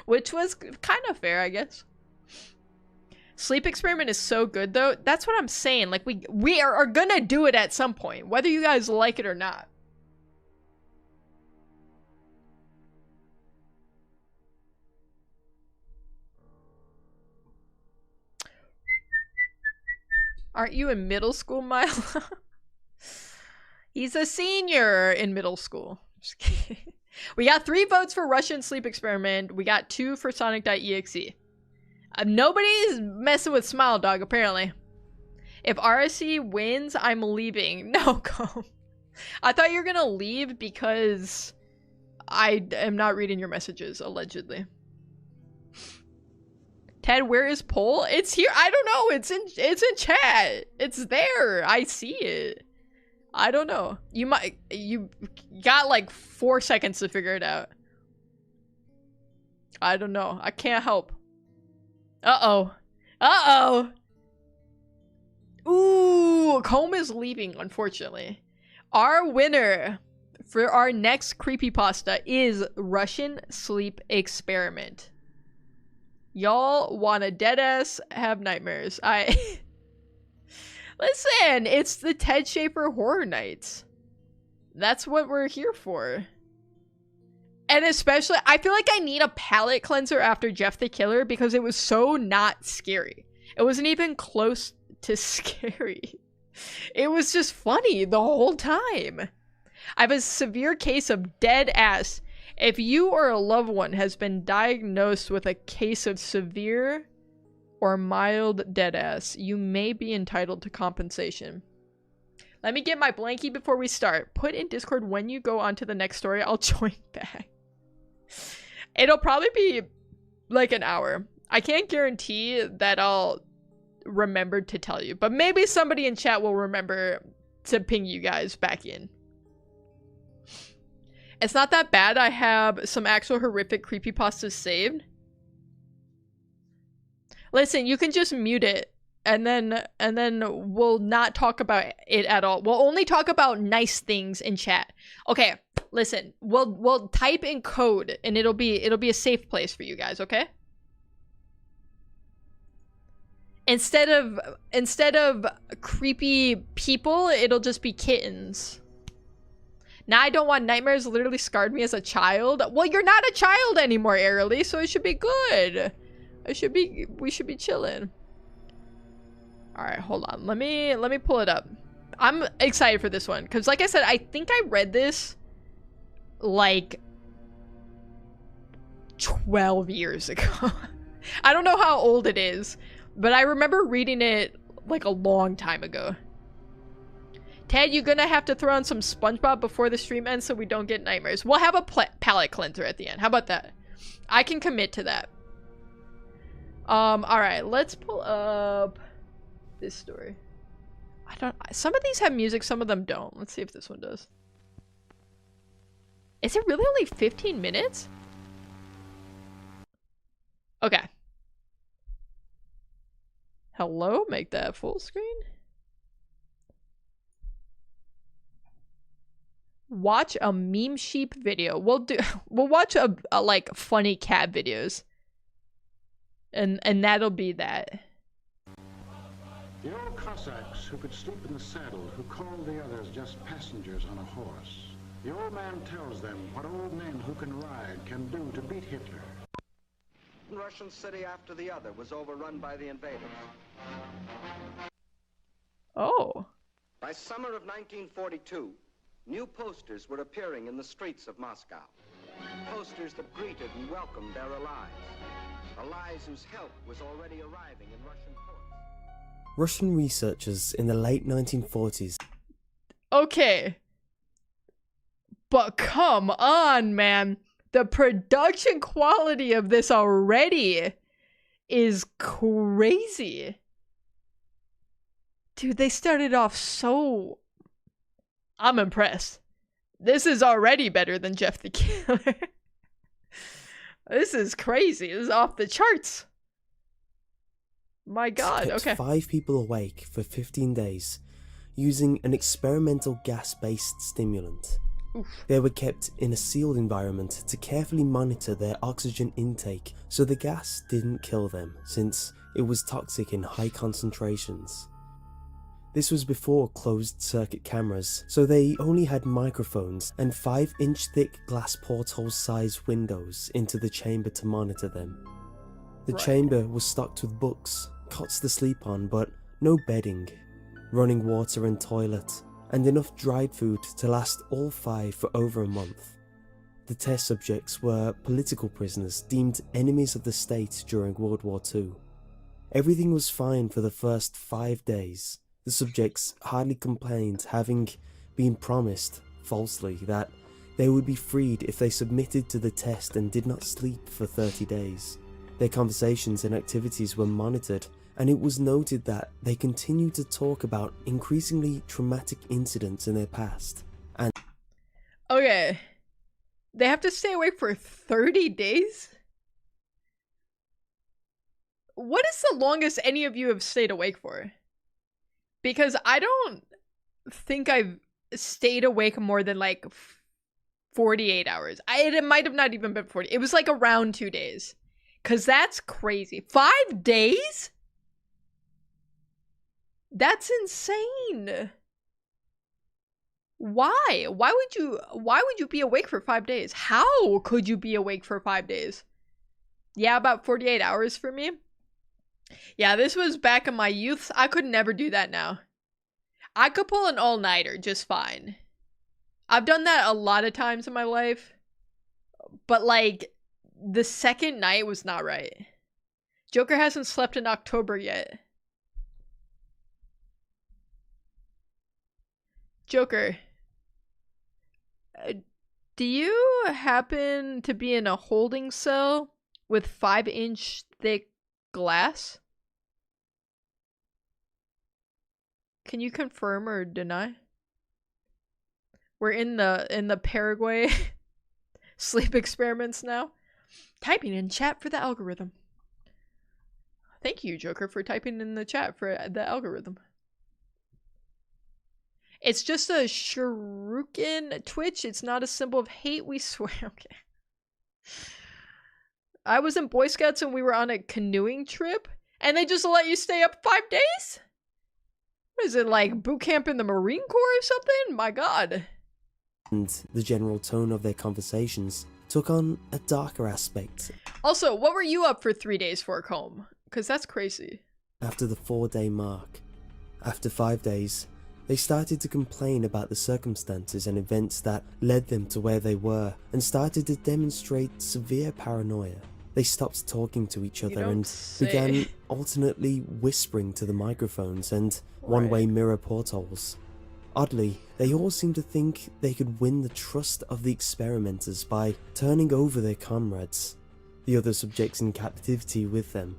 Which was kind of fair, I guess. Sleep experiment is so good though. That's what I'm saying. Like we are gonna do it at some point, whether you guys like it or not. Aren't you in middle school, Milo? He's a senior in middle school. Just kidding. We got 3 votes for Russian sleep experiment. We got 2 for Sonic.exe. Nobody's messing with Smile Dog, apparently. If RSC wins, I'm leaving. No, go. I thought you were gonna leave because I am not reading your messages, allegedly. Ted, where is poll? It's here. I don't know. It's in chat. It's there. I see it. I don't know. You got like 4 seconds to figure it out. I don't know. I can't help. Uh-oh. Uh-oh. Ooh, Comb is leaving, unfortunately. Our winner for our next creepypasta is Russian sleep experiment. Y'all wanna deadass have nightmares. Listen, it's the Ted Schaefer Horror Nights. That's what we're here for. And especially, I feel like I need a palate cleanser after Jeff the Killer because it was so not scary. It wasn't even close to scary. It was just funny the whole time. I have a severe case of dead ass. If you or a loved one has been diagnosed with a case of severe or mild dead ass, you may be entitled to compensation. Let me get my blankie before we start. Put in Discord when you go on to the next story. I'll join back. It'll probably be like an hour. I can't guarantee that I'll remember to tell you, but maybe somebody in chat will remember to ping you guys back in. It's not that bad. I have some actual horrific creepypastas saved. Listen, you can just mute it and then we'll not talk about it at all. We'll only talk about nice things in chat. Okay, listen. We'll type in code and it'll be a safe place for you guys, okay? Instead of creepy people, it'll just be kittens. Now I don't want nightmares literally scarred me as a child. Well, you're not a child anymore, Airly, so it should be good. We should be chilling. All right, hold on. Let me pull it up. I'm excited for this one because, like I said, I think I read this like 12 years ago. I don't know how old it is, but I remember reading it like a long time ago. Ted, you're gonna have to throw on some SpongeBob before the stream ends so we don't get nightmares. We'll have a palate cleanser at the end. How about that? I can commit to that. Alright, let's pull up this story. Some of these have music, some of them don't. Let's see if this one does. Is it really only 15 minutes? Okay. Hello? Make that full screen? Watch a meme sheep video. We'll watch a like funny cat videos. And that'll be that. The old Cossacks who could sleep in the saddle, who called the others just passengers on a horse. The old man tells them what old men who can ride can do to beat Hitler. One Russian city after the other was overrun by the invaders. Oh. By summer of 1942, new posters were appearing in the streets of Moscow. Posters that greeted and welcomed their allies. Allies whose help was already arriving in Russian ports. Russian researchers in the late 1940s. Okay. But come on, man. The production quality of this already is crazy. Dude, they started off so... I'm impressed. This is already better than Jeff the Killer. This is crazy. This is off the charts. My god, Kept okay. 5 people awake for 15 days using an experimental gas-based stimulant. Oof. They were kept in a sealed environment to carefully monitor their oxygen intake so the gas didn't kill them, since it was toxic in high concentrations. This was before closed circuit cameras, so they only had microphones and 5-inch thick glass porthole sized windows into the chamber to monitor them. The chamber was stocked with books, cots to sleep on, but no bedding, running water and toilet, and enough dried food to last all 5 for over a month. The test subjects were political prisoners deemed enemies of the state during World War II. Everything was fine for the first 5 days. The subjects hardly complained, having been promised, falsely, that they would be freed if they submitted to the test and did not sleep for 30 days. Their conversations and activities were monitored, and it was noted that they continued to talk about increasingly traumatic incidents in their past. And Okay. They have to stay awake for 30 days? What is the longest any of you have stayed awake for? Because I don't think I've stayed awake more than like 48 hours. It might have not even been 40. It was like around 2 days. Because that's crazy. 5 days? That's insane. Why? Why would you be awake for 5 days? How could you be awake for 5 days? Yeah, about 48 hours for me. Yeah, this was back in my youth. I could never do that now. I could pull an all-nighter just fine. I've done that a lot of times in my life. But like, the second night was not right. Joker hasn't slept in October yet. Joker, do you happen to be in a holding cell with 5-inch thick glass? Can you confirm or deny? We're in the Paraguay sleep experiments now. Typing in chat for the algorithm. Thank you, Joker, for typing in the chat for the algorithm. It's just a shuriken Twitch. It's not a symbol of hate, we swear. Okay. I was in Boy Scouts and we were on a canoeing trip, and they just let you stay up 5 days? What is it, like boot camp in the Marine Corps or something? My god. And the general tone of their conversations took on a darker aspect. Also, what were you up for 3 days for, Comb? Because that's crazy. After the 4-day mark. After 5 days, they started to complain about the circumstances and events that led them to where they were, and started to demonstrate severe paranoia. They stopped talking to each other and began alternately whispering to the microphones and one-way mirror portholes. Oddly, they all seemed to think they could win the trust of the experimenters by turning over their comrades, the other subjects in captivity with them.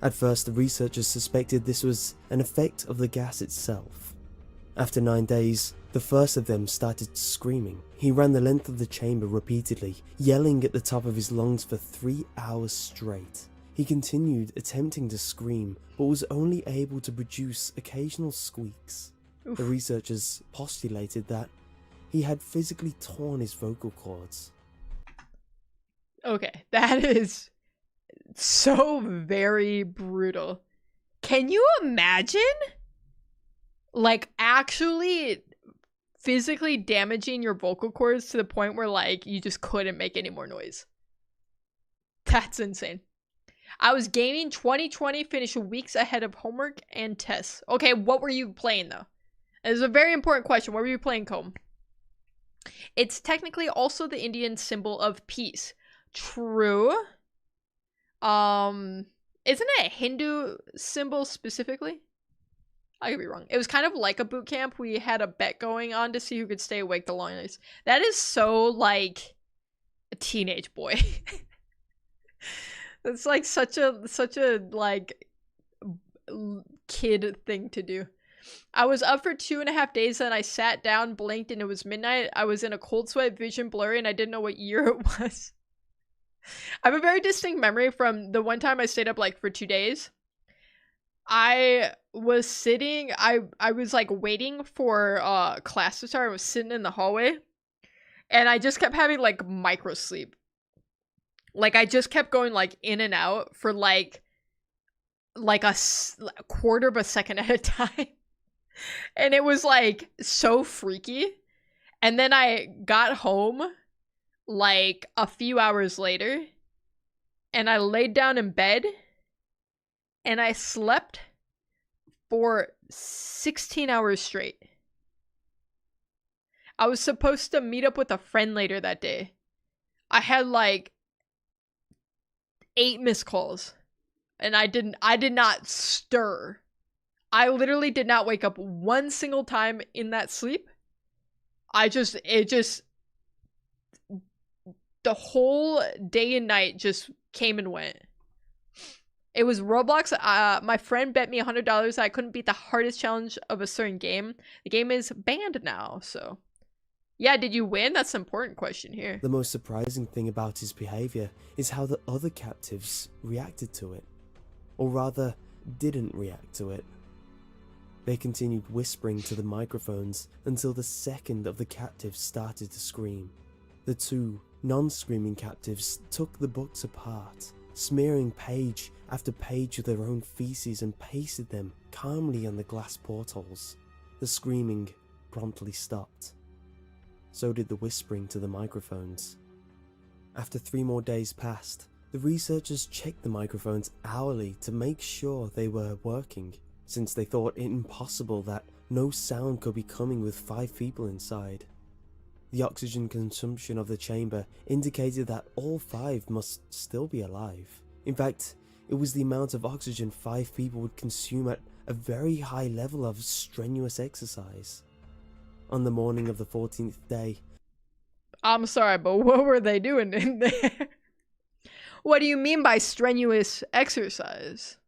At first, the researchers suspected this was an effect of the gas itself. After 9 days, the first of them started screaming. He ran the length of the chamber repeatedly, yelling at the top of his lungs for 3 hours straight. He continued attempting to scream, but was only able to produce occasional squeaks. Oof. The researchers postulated that he had physically torn his vocal cords. Okay, that is so very brutal. Can you imagine? Like, actually physically damaging your vocal cords to the point where, like, you just couldn't make any more noise. That's insane. I was gaming 2020, finished weeks ahead of homework and tests. Okay, what were you playing, though? It's a very important question. What were you playing, Comb? It's technically also the Indian symbol of peace. True. Isn't it a Hindu symbol specifically? I could be wrong. It was kind of like a boot camp. We had a bet going on to see who could stay awake the longest. That is so, like, a teenage boy. It's like such a like kid thing to do. I was up for 2.5 days and I sat down, blinked, and it was midnight. I was in a cold sweat, vision blurry, and I didn't know what year it was. I have a very distinct memory from the one time I stayed up like for 2 days. I was sitting, I was like waiting for class to start. I was sitting in the hallway and I just kept having like micro sleep. Like I just kept going like in and out for like a quarter of a second at a time. And it was like so freaky. And then I got home like a few hours later and I laid down in bed and I slept for 16 hours straight. I was supposed to meet up with a friend later that day. I had like 8 missed calls and I did not stir. I literally did not wake up one single time in that sleep. The whole day and night just came and went. It was Roblox. My friend bet me $100 I couldn't beat the hardest challenge of a certain game. The game is banned now, so. Yeah, did you win? That's an important question here. The most surprising thing about his behavior is how the other captives reacted to it. Or rather, didn't react to it. They continued whispering to the microphones until the second of the captives started to scream. The 2 non-screaming captives took the books apart, smearing page after page with their own feces and pasted them calmly on the glass portholes. The screaming promptly stopped. So did the whispering to the microphones. After 3 more days passed, the researchers checked the microphones hourly to make sure they were working, since they thought it impossible that no sound could be coming with 5 people inside. The oxygen consumption of the chamber indicated that all 5 must still be alive. In fact, it was the amount of oxygen 5 people would consume at a very high level of strenuous exercise. On the morning of the 14th day... I'm sorry, but what were they doing in there? What do you mean by strenuous exercise?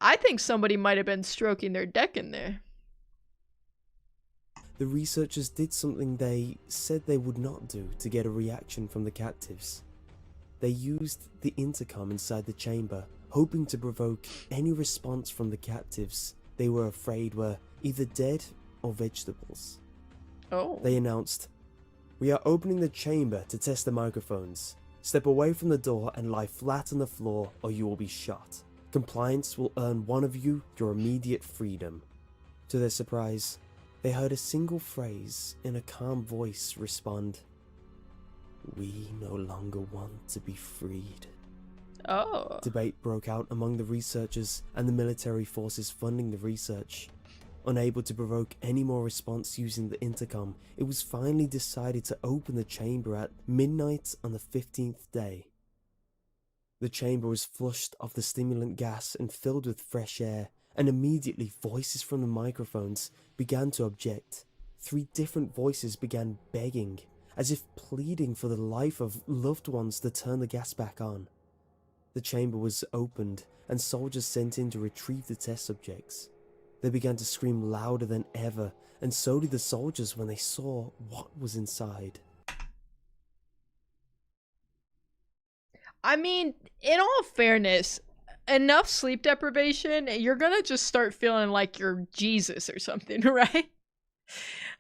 I think somebody might have been stroking their deck in there. The researchers did something they said they would not do to get a reaction from the captives. They used the intercom inside the chamber, hoping to provoke any response from the captives they were afraid were either dead or vegetables. Oh. They announced, "We are opening the chamber to test the microphones. Step away from the door and lie flat on the floor or you will be shot. Compliance will earn one of you your immediate freedom." To their surprise, they heard a single phrase in a calm voice respond, "We no longer want to be freed." Oh. Debate broke out among the researchers and the military forces funding the research. Unable to provoke any more response using the intercom, it was finally decided to open the chamber at midnight on the 15th day. The chamber was flushed of the stimulant gas and filled with fresh air, and immediately voices from the microphones began to object. 3 different voices began begging, as if pleading for the life of loved ones to turn the gas back on. The chamber was opened and soldiers sent in to retrieve the test subjects. They began to scream louder than ever, and so did the soldiers when they saw what was inside. I mean, in all fairness, enough sleep deprivation, you're gonna just start feeling like you're Jesus or something, right?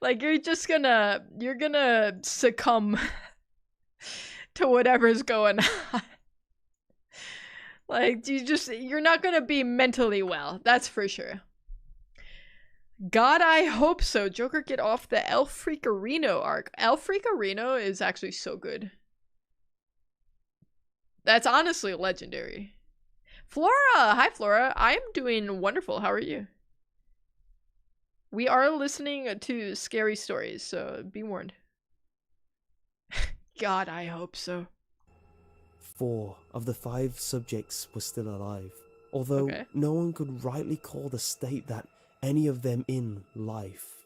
Like you're gonna succumb to whatever's going on. Like you're not gonna be mentally well, that's for sure. God, I hope so. Joker, get off the El Freakerino arc. El Freakerino is actually so good. That's honestly legendary. Flora! Hi, Flora. I'm doing wonderful. How are you? We are listening to scary stories, so be warned. God, I hope so. 4 of the 5 subjects were still alive, although Okay. no one could rightly call the state that any of them in life.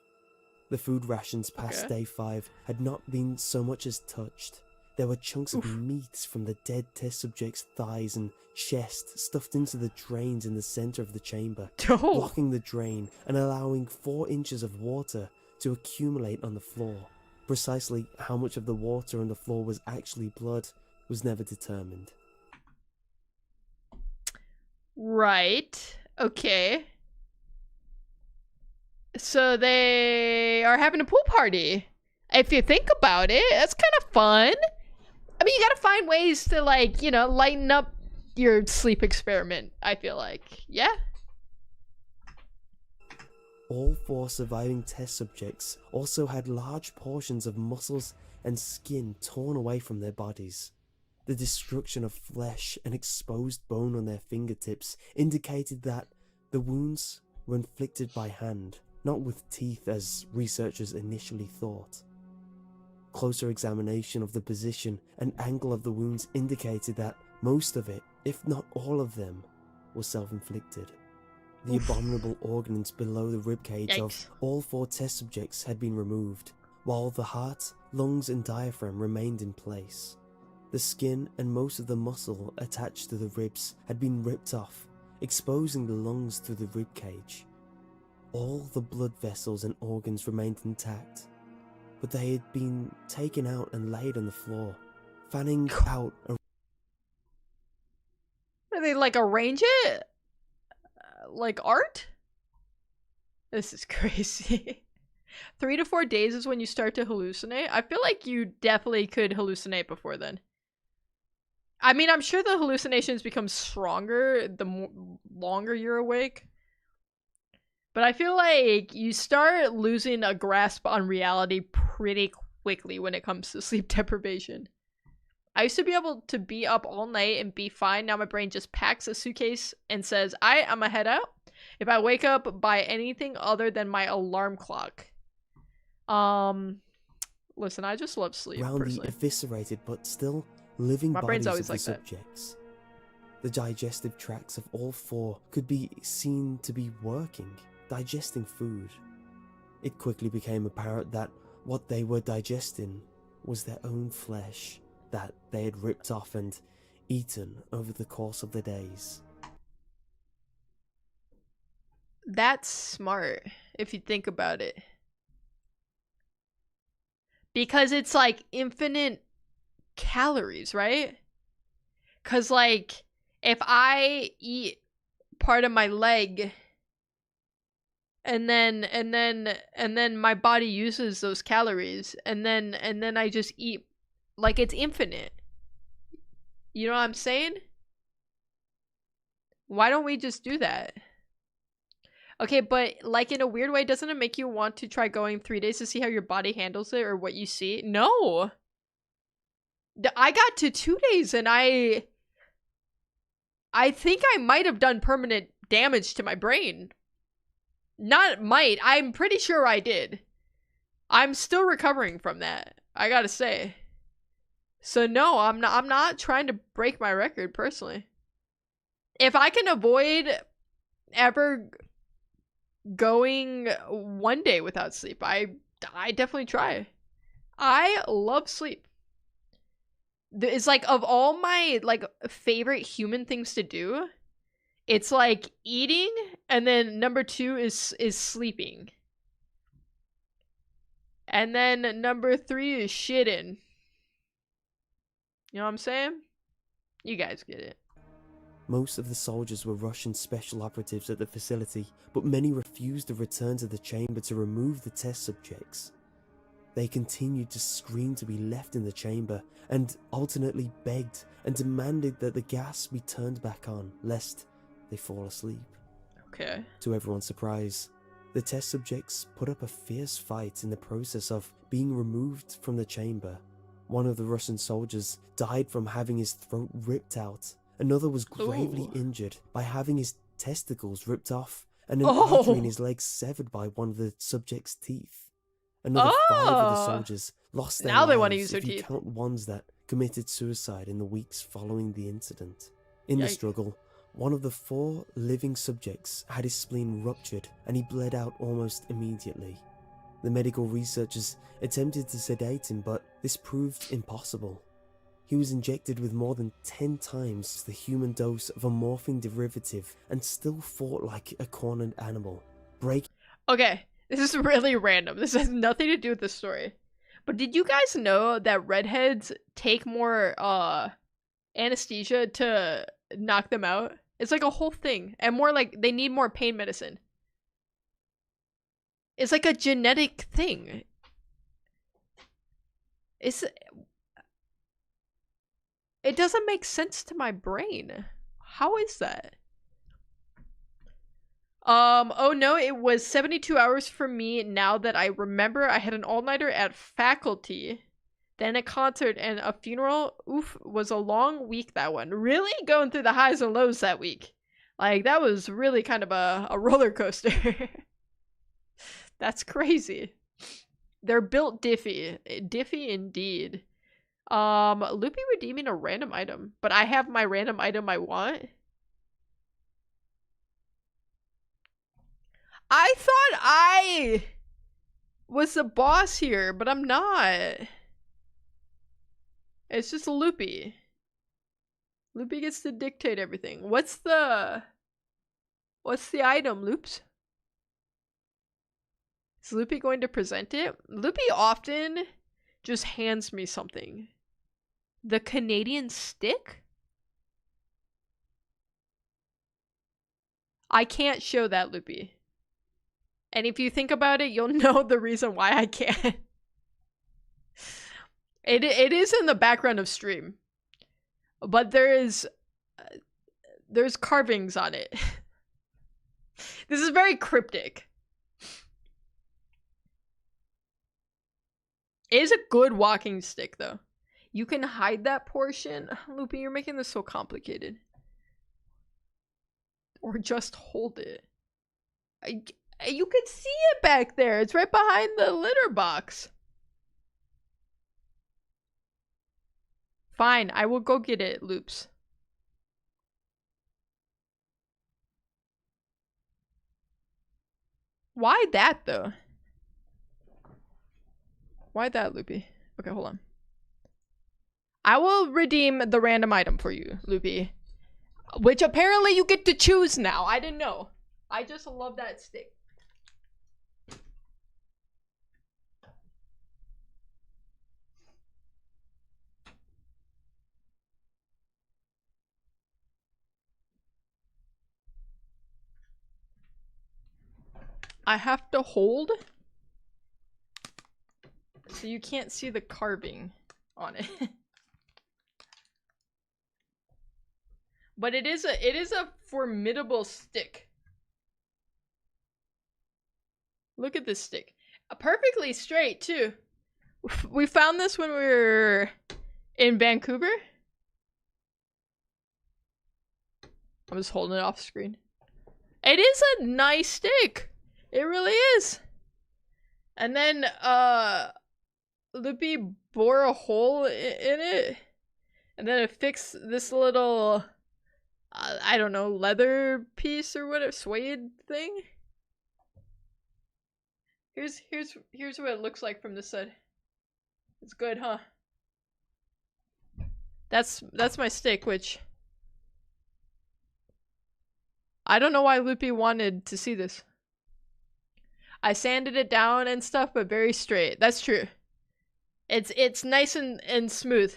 The food rations past Okay. day 5 had not been so much as touched. There were chunks of meat from the dead test subjects' thighs and chest stuffed into the drains in the center of the chamber, Oh. blocking the drain and allowing 4 inches of water to accumulate on the floor. Precisely how much of the water on the floor was actually blood was never determined. Right. Okay. So they are having a pool party. If you think about it, that's kind of fun. I mean, you gotta find ways to, like, you know, lighten up your sleep experiment, I feel like. Yeah? All 4 surviving test subjects also had large portions of muscles and skin torn away from their bodies. The destruction of flesh and exposed bone on their fingertips indicated that the wounds were inflicted by hand, not with teeth as researchers initially thought. Closer examination of the position and angle of the wounds indicated that most of it, if not all of them, was self-inflicted. The abominable organs below the ribcage of Yikes. all 4 test subjects had been removed, while the heart, lungs and diaphragm remained in place. The skin and most of the muscle attached to the ribs had been ripped off, exposing the lungs through the ribcage. All the blood vessels and organs remained intact, but they had been taken out and laid on the floor, fanning out a Are they, like, arrange it? Like art? This is crazy. 3 to 4 days is when you start to hallucinate. I feel like you definitely could hallucinate before then. I mean, I'm sure the hallucinations become stronger the longer you're awake. But I feel like you start losing a grasp on reality pretty quickly when it comes to sleep deprivation. I used to be able to be up all night and be fine. Now my brain just packs a suitcase and says, I'm gonna head out if I wake up by anything other than my alarm clock. Listen, I just love sleep, around the personally. eviscerated but still living My brain's bodies always of the like that. subjects. The digestive tracts of all 4 could be seen to be working, digesting food. It quickly became apparent that what they were digesting was their own flesh that they had ripped off and eaten over the course of the days. That's smart, if you think about it. Because it's like infinite calories, right? Because, like, if I eat part of my leg and then my body uses those calories and then I just eat, like, it's infinite. You know what I'm saying? Why don't we just do that? Okay, but, like, in a weird way, doesn't it make you want to try going 3 days to see how your body handles it or what you see? No. I got to 2 days and I think I might have done permanent damage to my brain. Not might, I'm pretty sure I did. I'm still recovering from that, I gotta say. So no, I'm not trying to break my record personally. If I can avoid ever going 1 day without sleep, I definitely try. I love sleep. It's like, of all my, like, favorite human things to do, it's like eating, and then number 2 is sleeping. And then number 3 is shitting. You know what I'm saying? You guys get it. Most of the soldiers were Russian special operatives at the facility, but many refused to return to the chamber to remove the test subjects. They continued to scream to be left in the chamber, and alternately begged and demanded that the gas be turned back on, lest they fall asleep. Okay. To everyone's surprise, the test subjects put up a fierce fight in the process of being removed from the chamber. One of the Russian soldiers died from having his throat ripped out. Another was gravely injured by having his testicles ripped off and an artery in his leg severed by one of the subject's teeth. Another 5 of the soldiers lost their now lives they want to use their if you teeth. count ones that committed suicide in the weeks following the incident. In the struggle, one of the 4 living subjects had his spleen ruptured and he bled out almost immediately. The medical researchers attempted to sedate him, but this proved impossible. He was injected with more than 10 times the human dose of a morphine derivative and still fought like a cornered animal. Okay, this is really random. This has nothing to do with the story. But did you guys know that redheads take more anesthesia to knock them out? It's like a whole thing. And more like they need more pain medicine. It's like a genetic thing. It doesn't make sense to my brain. How is that? Oh no, it was 72 hours for me now that I remember. I had an all-nighter at faculty, then a concert and a funeral. Oof, was a long week, that one. Really going through the highs and lows that week. Like, that was really kind of a roller coaster. That's crazy. They're built diffy. Diffy indeed. Loopy redeeming a random item, but I have my random item I want. I thought I was the boss here, but I'm not. It's just Loopy. Loopy gets to dictate everything. What's the item, Loops? Is Loopy going to present it? Loopy often just hands me something. The Canadian stick? I can't show that, Loopy. And if you think about it, you'll know the reason why I can't. It is in the background of stream. But there's carvings on it. This is very cryptic. It is a good walking stick, though. You can hide that portion. Loopy, you're making this so complicated. Or just hold it. You can see it back there. It's right behind the litter box. Fine, I will go get it, Loops. Why that, though? Why that, Loopy? Okay, hold on. I will redeem the random item for you, Loopy. Which apparently you get to choose now. I didn't know. I just love that stick. I have to hold, so you can't see the carving on it. But it is a formidable stick. Look at this stick. Perfectly straight, too. We found this when we were in Vancouver. I'm just holding it off screen. It is a nice stick. It really is. And then, Loopy bore a hole in it. And then it fixed this little, I don't know, leather piece or whatever, suede thing. Here's what it looks like from this side. It's good, huh? That's my stick, which I don't know why Loopy wanted to see this. I sanded it down and stuff, but very straight. That's true. It's nice and smooth.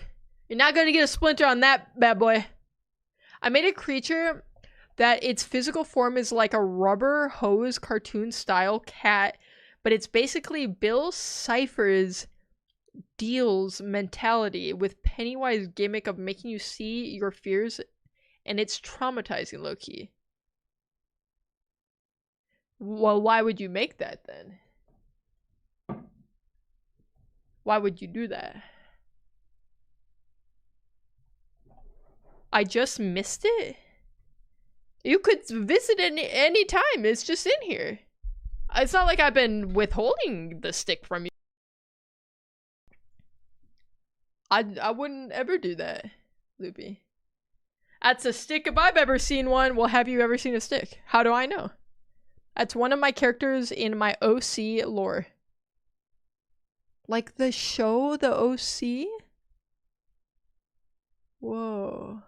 You're not gonna get a splinter on that bad boy. I made a creature that its physical form is like a rubber hose cartoon style cat, but it's basically Bill Cipher's deals mentality with Pennywise gimmick of making you see your fears, and it's traumatizing low-key. Well, why would you make that then? Why would you do that? I just missed it? You could visit any time. It's just in here. It's not like I've been withholding the stick from you. I wouldn't ever do that, Loopy. That's a stick if I've ever seen one. Well, have you ever seen a stick? How do I know? That's one of my characters in my OC lore. Like the show, the OC? Whoa.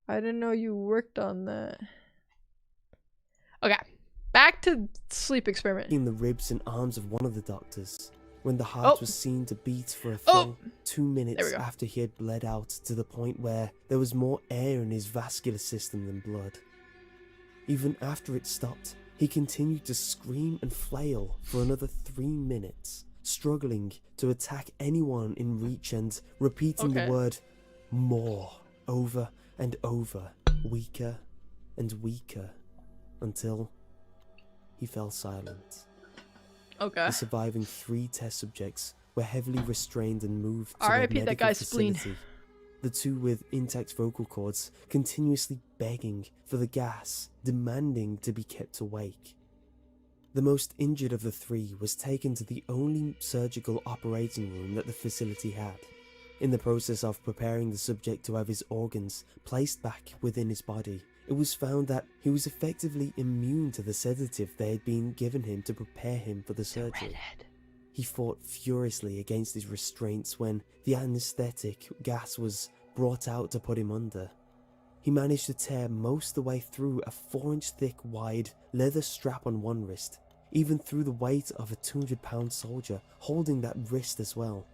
I didn't know you worked on that. Okay, back to sleep experiment. In the ribs and arms of one of the doctors, when the heart was seen to beat for a full 2 minutes after he had bled out to the point where there was more air in his vascular system than blood. Even after it stopped, he continued to scream and flail for another 3 minutes, struggling to attack anyone in reach and repeating the word more over and over, weaker and weaker, until he fell silent. Okay. The surviving 3 test subjects were heavily restrained and moved to R.I.P. a that medical guy's spleen. facility. The 2 with intact vocal cords continuously begging for the gas, demanding to be kept awake. The most injured of the 3 was taken to the only surgical operating room that the facility had. In the process of preparing the subject to have his organs placed back within his body, it was found that he was effectively immune to the sedative they had been given him to prepare him for the surgery. He fought furiously against his restraints when the anesthetic gas was brought out to put him under. He managed to tear most of the way through a 4-inch thick wide leather strap on one wrist, even through the weight of a 200-pound soldier holding that wrist as well.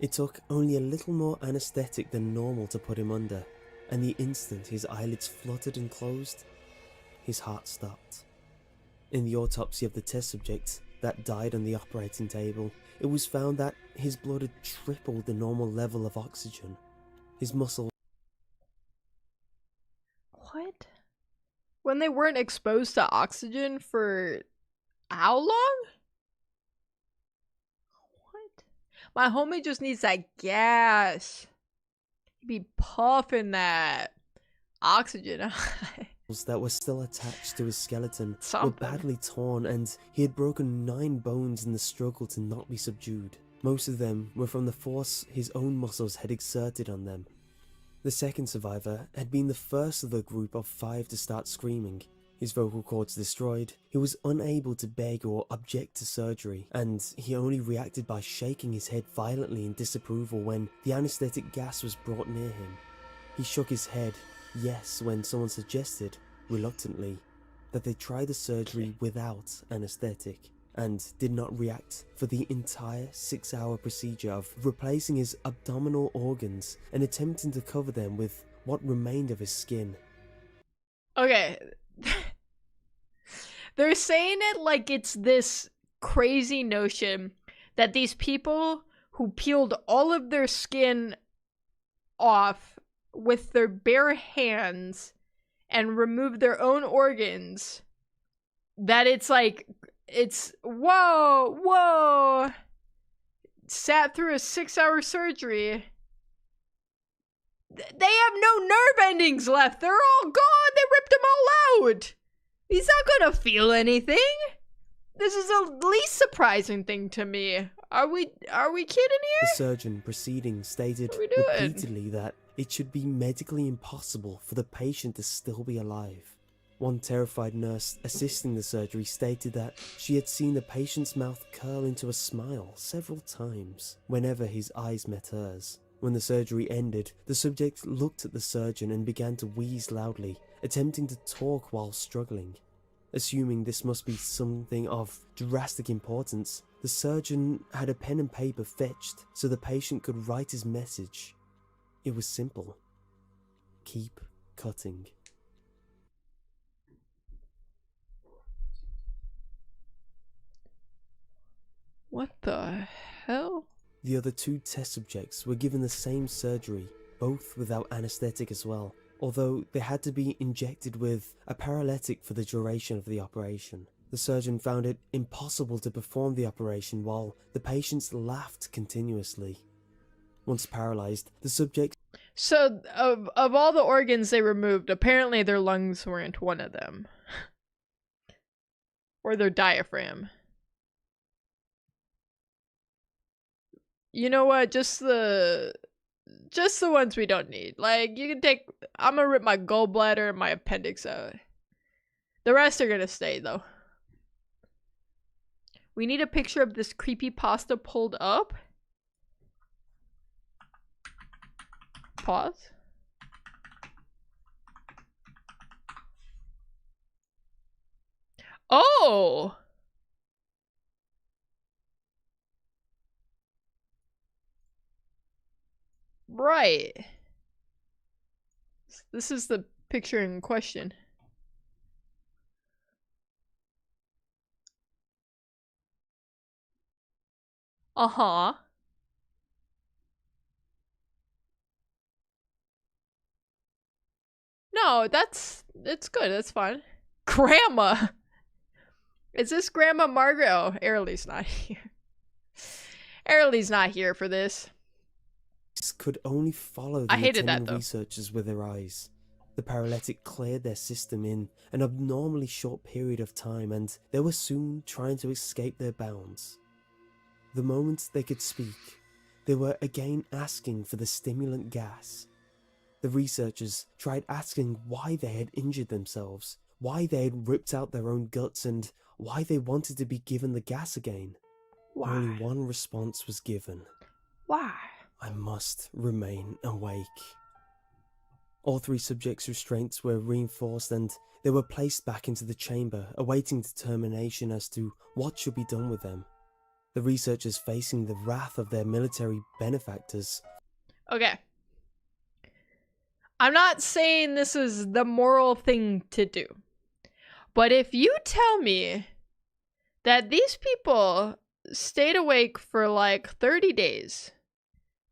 It took only a little more anesthetic than normal to put him under, and the instant his eyelids fluttered and closed, his heart stopped. In the autopsy of the test subject that died on the operating table, it was found that his blood had tripled the normal level of oxygen. His muscles... What? When they weren't exposed to oxygen for how long? What? My homie just needs that gas. He'd be puffing that oxygen. that were still attached to his skeleton Something. were badly torn, and he had broken 9 bones in the struggle to not be subdued. Most of them were from the force his own muscles had exerted on them. The second survivor had been the first of the group of 5 to start screaming. His vocal cords destroyed, he was unable to beg or object to surgery, and he only reacted by shaking his head violently in disapproval when the anesthetic gas was brought near him. He shook his head, yes, when someone suggested, reluctantly, that they try the surgery without anesthetic, and did not react for the entire 6-hour procedure of replacing his abdominal organs and attempting to cover them with what remained of his skin. Okay. They're saying it like it's this crazy notion that these people who peeled all of their skin off with their bare hands and removed their own organs, that it's like, it's, whoa, sat through a 6-hour surgery. They have no nerve endings left. They're all gone. They ripped them all out. He's not gonna feel anything. This is the least surprising thing to me. Are we kidding here? The surgeon proceeding stated What are we doing? repeatedly that it should be medically impossible for the patient to still be alive. One terrified nurse assisting the surgery stated that she had seen the patient's mouth curl into a smile several times whenever his eyes met hers. When the surgery ended, the subject looked at the surgeon and began to wheeze loudly, attempting to talk while struggling. Assuming this must be something of drastic importance, the surgeon had a pen and paper fetched so the patient could write his message. It was simple. Keep cutting. What the hell? The other 2 test subjects were given the same surgery, both without anesthetic as well, although they had to be injected with a paralytic for the duration of the operation. The surgeon found it impossible to perform the operation while the patients laughed continuously. Once paralyzed, the subjects So, of all the organs they removed, apparently their lungs weren't one of them. Or their diaphragm. You know what? Just the ones we don't need. Like, you can take... I'm gonna rip my gallbladder and my appendix out. The rest are gonna stay, though. We need a picture of this creepypasta pulled up. Pause. Oh! Right. This is the picture in question. Uh-huh. No, it's good. That's fine. Grandma! Is this Grandma Margaret? Oh, Airly's not here. Airly's not here for this. could only follow the I hated that, attending though. researchers with their eyes. The paralytic cleared their system in an abnormally short period of time, and they were soon trying to escape their bounds. The moment they could speak, they were again asking for the stimulant gas. The researchers tried asking why they had injured themselves, why they had ripped out their own guts, and why they wanted to be given the gas again. Why? Only one response was given. Why? I must remain awake. All three subjects' restraints were reinforced and they were placed back into the chamber, awaiting determination as to what should be done with them. The researchers, facing the wrath of their military benefactors. Okay. I'm not saying this is the moral thing to do. But if you tell me that these people stayed awake for like 30 days,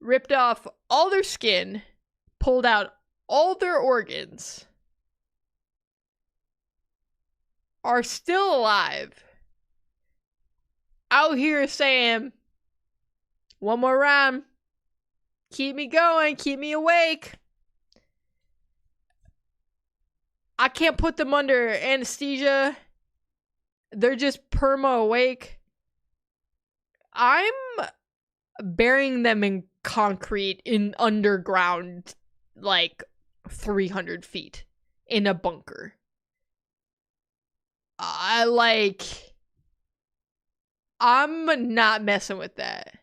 ripped off all their skin, pulled out all their organs, are still alive, out here saying, one more round, keep me going, keep me awake. I can't put them under anesthesia. They're just perma awake. I'm burying them in concrete in underground, like 300 feet in a bunker. I'm not messing with that.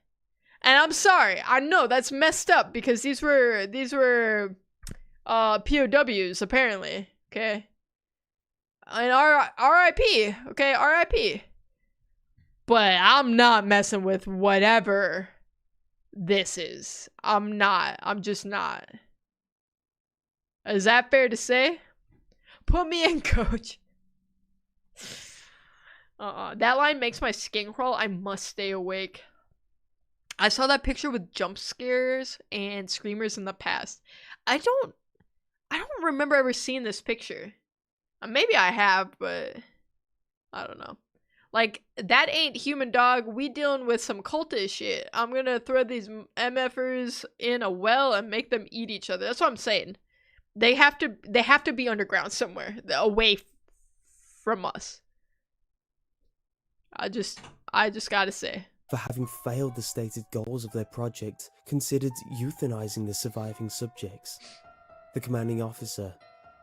And I'm sorry. I know that's messed up because these were POWs apparently. Okay. And RIP. Okay, RIP. But I'm not messing with whatever this is. I'm not. I'm just not. Is that fair to say? Put me in, coach. That line makes my skin crawl. I must stay awake. I saw that picture with jump scares and screamers in the past. I don't remember ever seeing this picture. Maybe I have, but I don't know. Like, that ain't human, dog. We dealing with some cultist shit. I'm gonna throw these MFers in a well and make them eat each other. That's what I'm saying. They have to be underground somewhere, away from us. I just gotta say. For having failed the stated goals of their project, considered euthanizing the surviving subjects. The commanding officer,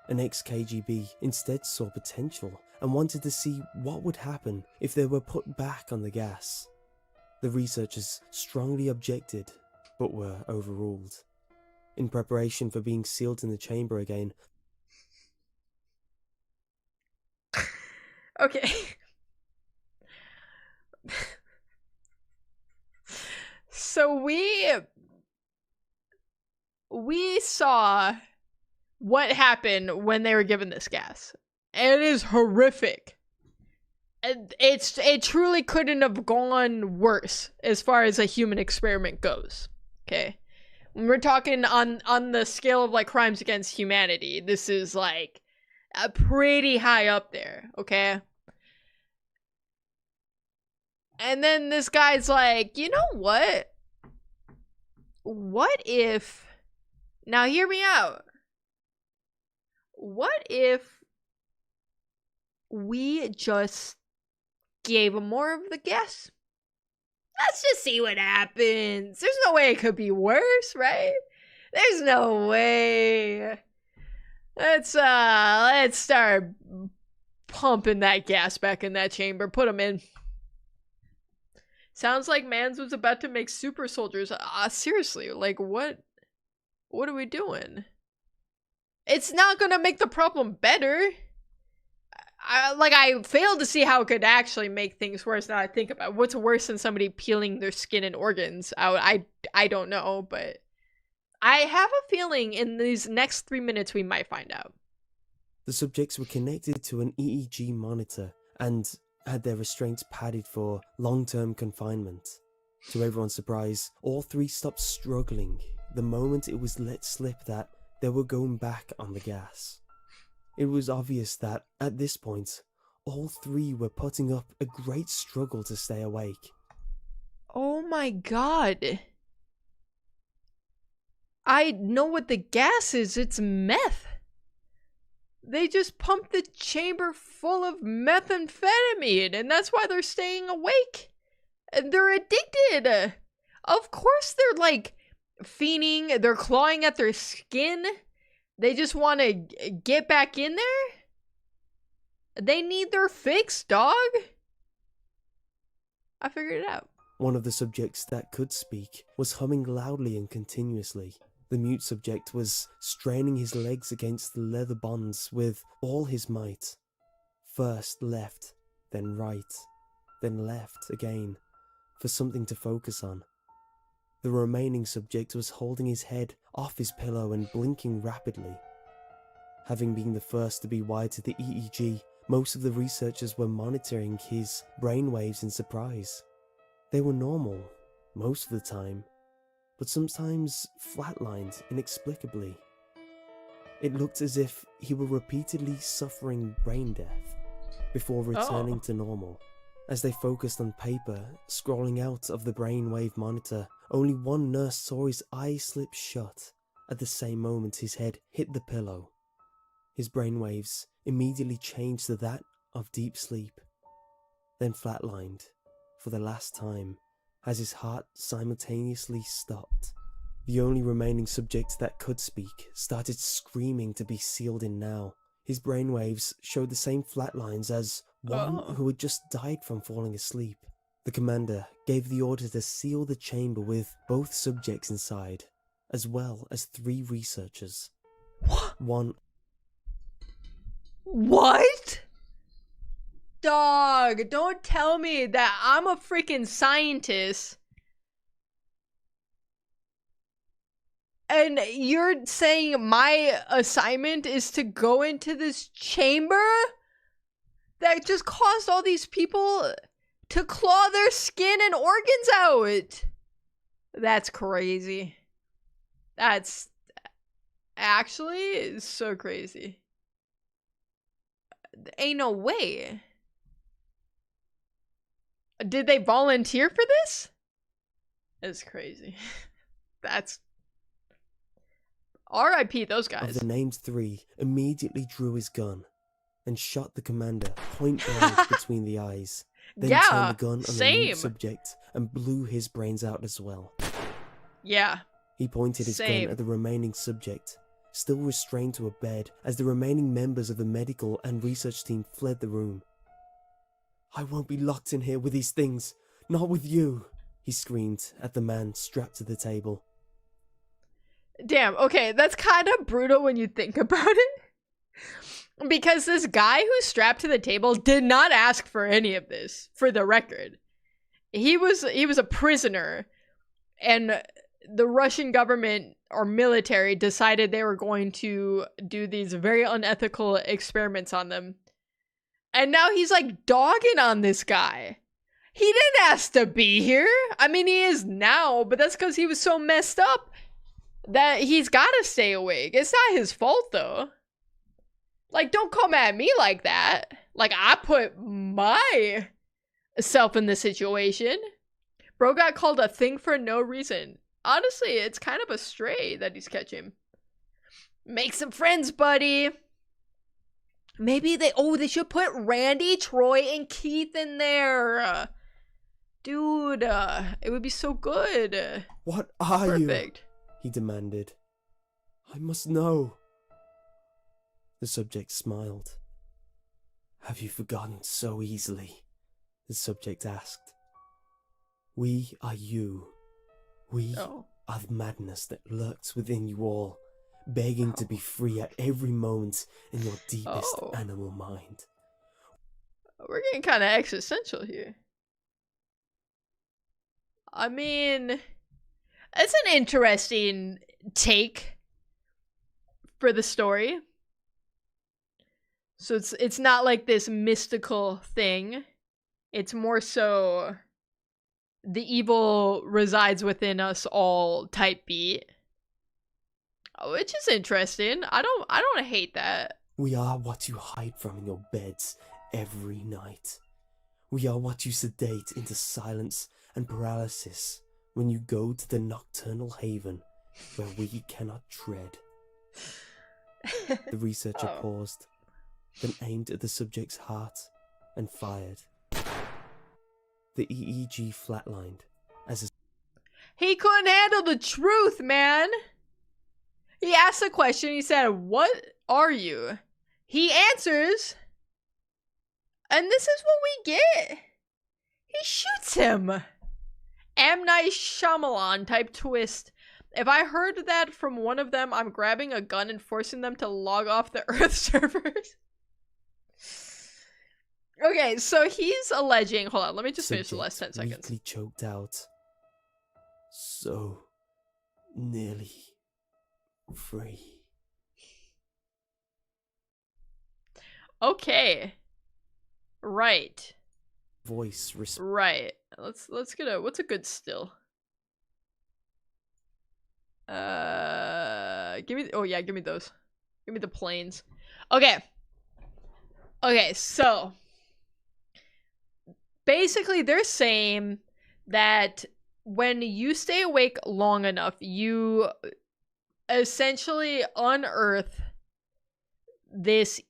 an ex-KGB, instead saw potential and wanted to see what would happen if they were put back on the gas. The researchers strongly objected, but were overruled. In preparation for being sealed in the chamber again. Okay. So we saw what happened when they were given this gas. It is horrific. It truly couldn't have gone worse as far as a human experiment goes. Okay, when we're talking on the scale of like crimes against humanity, this is like pretty high up there. Okay, and then this guy's like, you know what? What if? Now hear me out. What if we just gave him more of the gas? Let's just see what happens. There's no way it could be worse, right? There's no way. Let's start pumping that gas back in that chamber. Put him in. Sounds like Mans was about to make super soldiers. Seriously, like what are we doing? It's not gonna make the problem better. I fail to see how it could actually make things worse. Now I think about it. What's worse than somebody peeling their skin and organs out. I don't know, but I have a feeling in these next 3 minutes we might find out. The subjects were connected to an EEG monitor and had their restraints padded for long-term confinement. To everyone's surprise, all three stopped struggling the moment it was let slip that they were going back on the gas. It was obvious that, at this point, all three were putting up a great struggle to stay awake. Oh my god. I know what the gas is. It's meth. They just pumped the chamber full of methamphetamine, and that's why they're staying awake. They're addicted. Of course they're like fiending, they're clawing at their skin. They just want to get back in there. They need their fix, dog. I figured it out. One of the subjects that could speak was humming loudly and continuously. The mute subject was straining his legs against the leather bonds with all his might. First left, then right, then left again, for something to focus on. The remaining subject was holding his head off his pillow and blinking rapidly. Having been the first to be wired to the EEG, most of the researchers were monitoring his brainwaves in surprise. They were normal, most of the time, but sometimes flatlined inexplicably. It looked as if he were repeatedly suffering brain death before returning to normal. As they focused on paper, scrolling out of the brainwave monitor, only one nurse saw his eyes slip shut at the same moment his head hit the pillow. His brainwaves immediately changed to that of deep sleep, then flatlined for the last time as his heart simultaneously stopped. The only remaining subject that could speak started screaming to be sealed in now. His brainwaves showed the same flatlines as one who had just died from falling asleep. The commander gave the order to seal the chamber with both subjects inside, as well as 3 researchers. What? Dog, don't tell me that I'm a freaking scientist and you're saying my assignment is to go into this chamber that just caused all these people to claw their skin and organs out. That's crazy. That's actually so crazy. Ain't no way. Did they volunteer for this? That's crazy. That's R.I.P. those guys. Of the named 3 immediately drew his gun and shot the commander point blank between the eyes. Then turned the gun on the mute subject and blew his brains out as well. Yeah. He pointed his gun at the remaining subject, still restrained to a bed, as the remaining members of the medical and research team fled the room. "I won't be locked in here with these things, not with you," he screamed at the man strapped to the table. Damn, okay, that's kind of brutal when you think about it. Because this guy who's strapped to the table did not ask for any of this, for the record. He was a prisoner, and the Russian government or military decided they were going to do these very unethical experiments on them. And now he's like dogging on this guy. He didn't ask to be here. I mean, he is now, but that's because he was so messed up that he's got to stay awake. It's not his fault, though. Like, don't come at me like that. Like, I put myself in this situation. Bro got called a thing for no reason. Honestly, it's kind of a stray that he's catching. Make some friends, buddy. Maybe they should put Randy, Troy, and Keith in there. Dude, it would be so good. What are you? Perfect. He demanded. I must know. The subject smiled. Have you forgotten so easily? The subject asked. We are you. We are the madness that lurks within you all, begging to be free at every moment in your deepest animal mind. We're getting kind of existential here. I mean, it's an interesting take for the story. So it's not like this mystical thing. It's more so the evil resides within us all type beat. Which is interesting. I don't hate that. We are what you hide from in your beds every night. We are what you sedate into silence and paralysis when you go to the nocturnal haven where we cannot tread. The researcher paused, then aimed at the subject's heart and fired. The EEG flatlined as he couldn't handle the truth, man. He asked a question. He said, "What are you?" He answers, and this is what we get. He shoots him. M. Night Shyamalan type twist. If I heard that from one of them, I'm grabbing a gun and forcing them to log off the Earth servers. Okay, so he's alleging. Hold on, let me just finish the last 10 seconds. Weakly choked out. So nearly free. Okay. Right. Voice Right. Let's get what's a good still? Give me those. Give me the planes. Okay. Okay, so basically they're saying that when you stay awake long enough, you essentially unearth this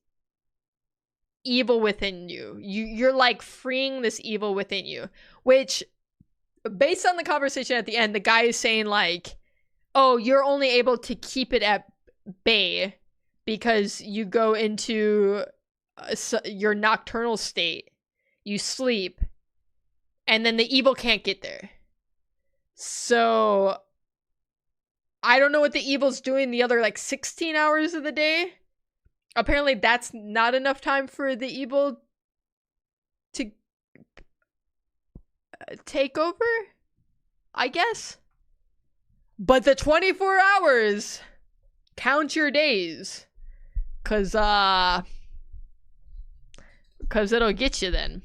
evil within you. You're like freeing this evil within you, which based on the conversation at the end, the guy is saying like, oh, you're only able to keep it at bay because you go into your nocturnal state, you sleep, and then the evil can't get there. So I don't know what the evil's doing the other like 16 hours of the day. Apparently that's not enough time for the evil to take over, I guess. But the 24 hours, count your days, cause it'll get you then.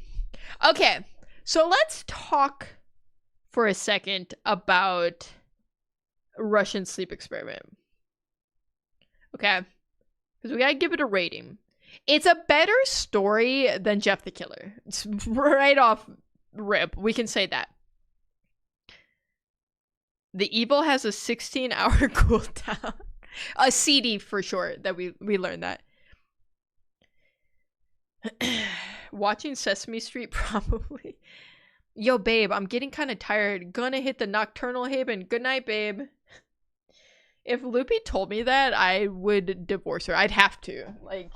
Okay, so let's talk for a second about Russian sleep experiment. Okay, because we gotta give it a rating. It's a better story than Jeff the Killer. It's right off rip. We can say that. The evil has a 16-hour cooldown. A CD for short, that we learned that. Watching Sesame Street, probably. Yo, babe, I'm getting kind of tired. Gonna hit the nocturnal haven. Good night, babe. If Loopy told me that, I would divorce her. I'd have to. Like,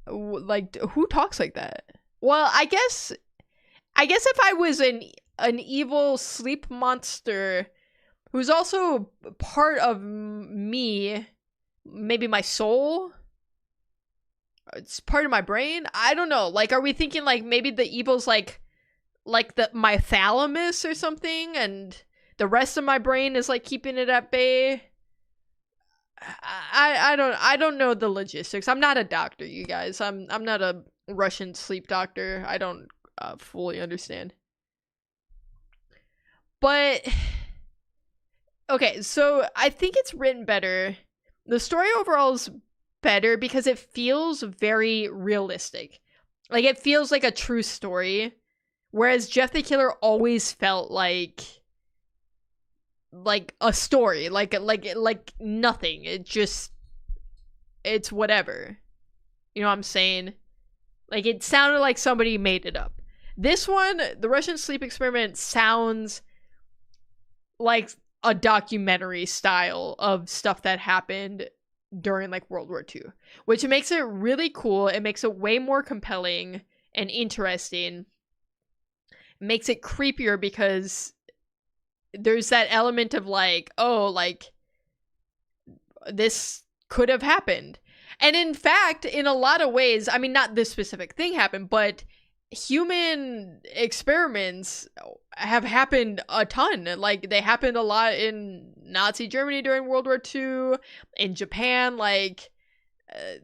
who talks like that? Well, I guess if I was an evil sleep monster who's also part of me, maybe my soul, it's part of my brain. I don't know. Like, are we thinking like maybe the evil's like my thalamus or something, and The rest of my brain is like keeping it at bay. I don't know the logistics. I'm not a doctor, you guys. I'm not a Russian sleep doctor. I don't fully understand. But okay, so I think it's written better. The story overall is better because it feels very realistic. Like, it feels like a true story. Whereas Jeff the Killer always felt like a story. Like nothing. It's whatever. You know what I'm saying? Like, it sounded like somebody made it up. This one, the Russian sleep experiment, sounds like a documentary style of stuff that happened during like World War II, which makes it really cool. It makes it way more compelling and interesting. It makes it creepier because there's that element of like, oh, like this could have happened. And in fact, in a lot of ways, I mean, not this specific thing happened, but human experiments have happened a ton. Like, they happened a lot in Nazi Germany during World War II, in Japan, like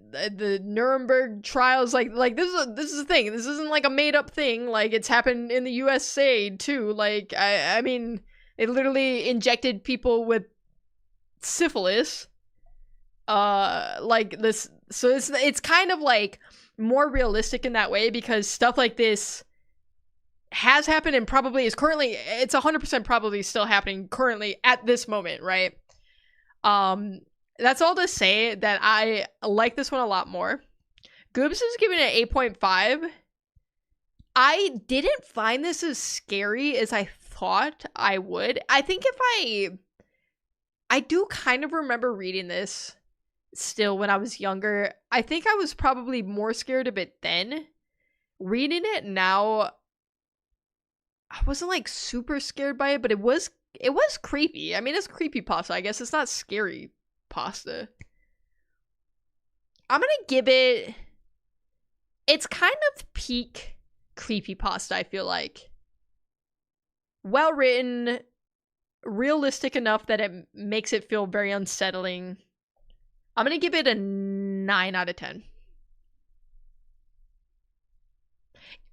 the Nuremberg trials. Like this is a thing. This isn't like a made up thing. Like, it's happened in the USA too. Like, I mean, they literally injected people with syphilis. Like this. So it's kind of like more realistic in that way because stuff like this has happened and probably is currently, it's 100% probably still happening currently at this moment, right? That's all to say that I like this one a lot more. Goobs is giving it 8.5. I didn't find this as scary as I thought I would. I think if I do kind of remember reading this still when I was younger. I think I was probably more scared of it then. Reading it now, I wasn't like super scared by it, but it was creepy. I mean, it's creepypasta. I guess it's not scary pasta. I'm gonna give it, it's kind of peak creepypasta, I feel like. Well written, realistic enough that it makes it feel very unsettling. I'm gonna give it a 9 out of 10.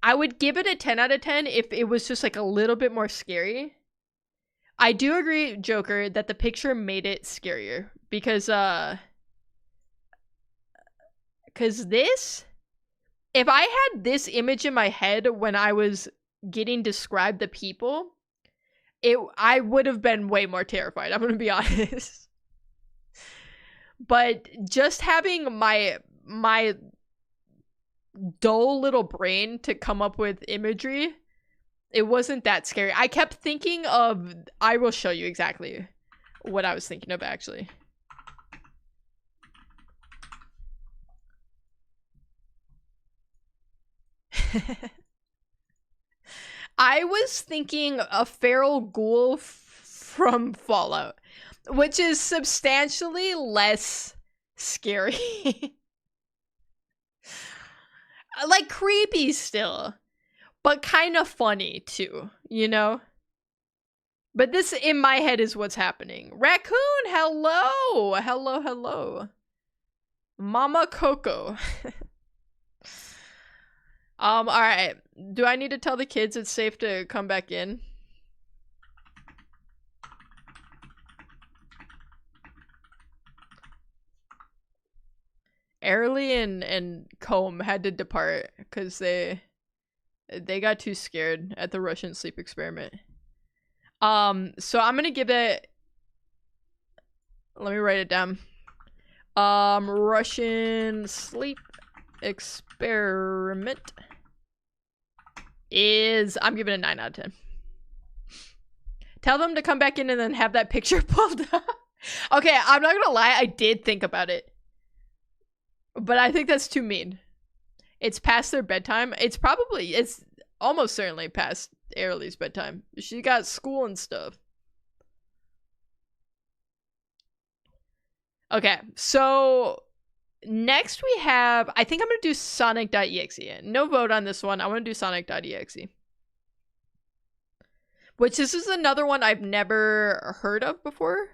I would give it a 10 out of 10 if it was just like a little bit more scary. I do agree, Joker, that the picture made it scarier because this, if I had this image in my head when I was getting described the people, I would have been way more terrified. I'm gonna be honest. But just having my dull little brain to come up with imagery, it wasn't that scary. I kept thinking of, I will show you exactly what I was thinking of actually. I was thinking a feral ghoul from Fallout, which is substantially less scary. Like, creepy still, but kind of funny too, you know? But this, in my head, is what's happening. Raccoon, hello! Hello, hello. Mama Coco. Alright. Do I need to tell the kids it's safe to come back in? Airly and Combe had to depart because they got too scared at the Russian sleep experiment. So I'm gonna give it, let me write it down. Russian sleep experiment is, I'm giving it a 9 out of 10. Tell them to come back in and then have that picture pulled up. Okay, I'm not gonna lie, I did think about it. But I think that's too mean. It's past their bedtime. It's almost certainly past Airly's bedtime. She got school and stuff. Okay, so next we have, I think I'm going to do Sonic.exe. No vote on this one. I want to do Sonic.exe. Which this is another one I've never heard of before.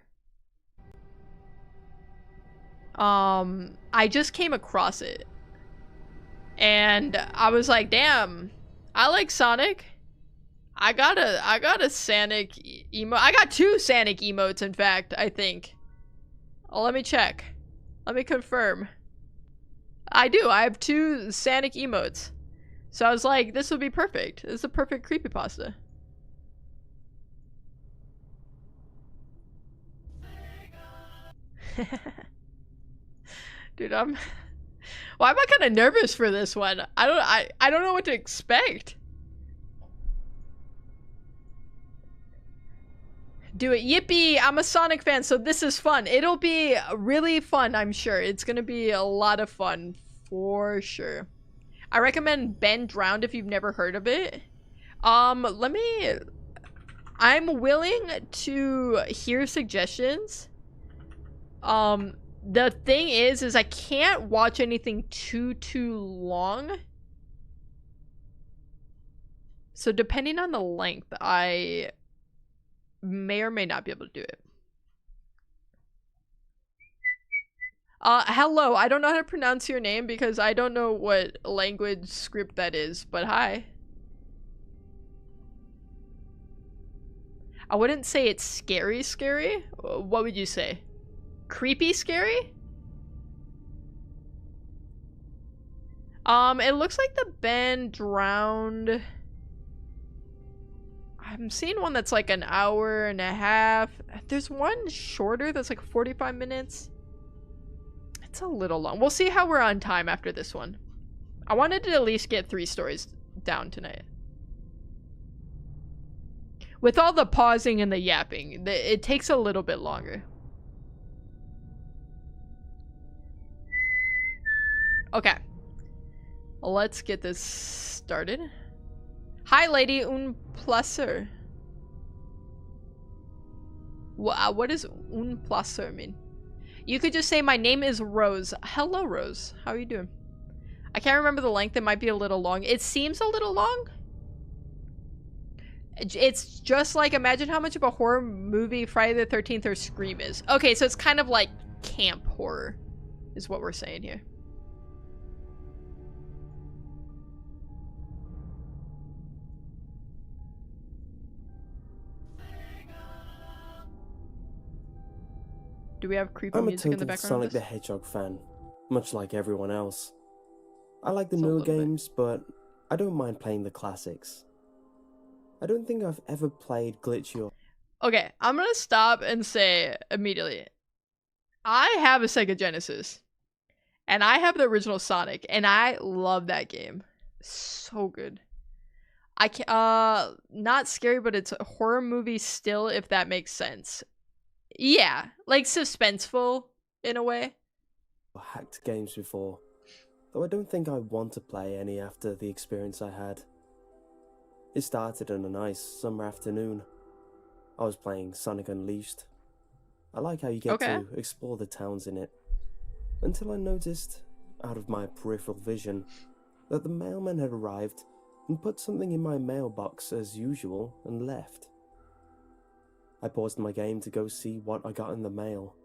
I just came across it. And I was like, damn, I like Sonic. I got a Sonic emote. I got 2 Sonic emotes, in fact, I think. Oh, let me check. Let me confirm. I do. I have 2 Sonic emotes. So I was like, this would be perfect. This is a perfect creepypasta. Dude, why am I kind of nervous for this one? I don't know what to expect. Do it. Yippee! I'm a Sonic fan, so this is fun. It'll be really fun, I'm sure. It's gonna be a lot of fun, for sure. I recommend Ben Drowned if you've never heard of it. I'm willing to hear suggestions. The thing is I can't watch anything too long. So depending on the length, I may or may not be able to do it. Hello, I don't know how to pronounce your name because I don't know what language script that is, but hi. I wouldn't say it's scary. What would you say? Creepy scary? It looks like the Ben Drowned. I'm seeing one that's like an hour and a half. There's one shorter that's like 45 minutes. It's a little long. We'll see how we're on time after this one. I wanted to at least get 3 stories down tonight. With all the pausing and the yapping, it takes a little bit longer. Okay. Let's get this started. Hi, lady. Un placer. What does un placer mean? You could just say, my name is Rose. Hello, Rose. How are you doing? I can't remember the length. It might be a little long. It seems a little long. It's just like, imagine how much of a horror movie Friday the 13th or Scream is. Okay, so it's kind of like camp horror is what we're saying here. Do we have creepy I'm a music in the total background? Sonic the Hedgehog fan, much like everyone else. I like the It's a newer little bit. games, but I don't mind playing the classics. I don't think I've ever played Glitchy or... Okay, I'm gonna stop and say immediately. I have a Sega Genesis. And I have the original Sonic, and I love that game. So good. I can not scary, but it's a horror movie still, if that makes sense. Yeah, like suspenseful in a way. hacked games before, though I don't think I want to play any after the experience I had. It started on a nice summer afternoon. I was playing Sonic Unleashed. I like how you get to explore the towns in it, until I noticed, out of my peripheral vision, that the mailman had arrived and put something in my mailbox as usual and left. I paused my game to go see what I got in the mail.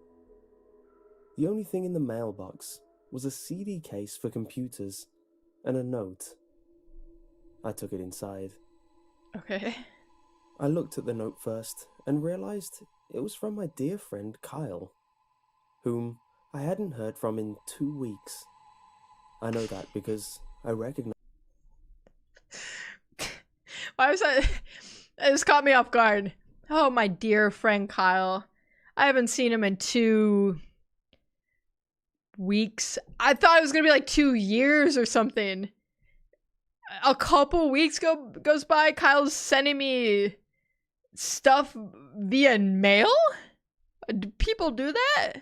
The only thing in the mailbox was a CD case for computers and a note. I took it inside. Okay. I looked at the note first and realized it was from my dear friend Kyle, whom I hadn't heard from in 2 weeks. I know that because I recognized... Why was that? It just caught me off guard. Oh, my dear friend Kyle. I haven't seen him in 2 weeks. I thought it was gonna be like 2 years or something. A couple weeks goes by. Kyle's sending me stuff via mail? Do people do that?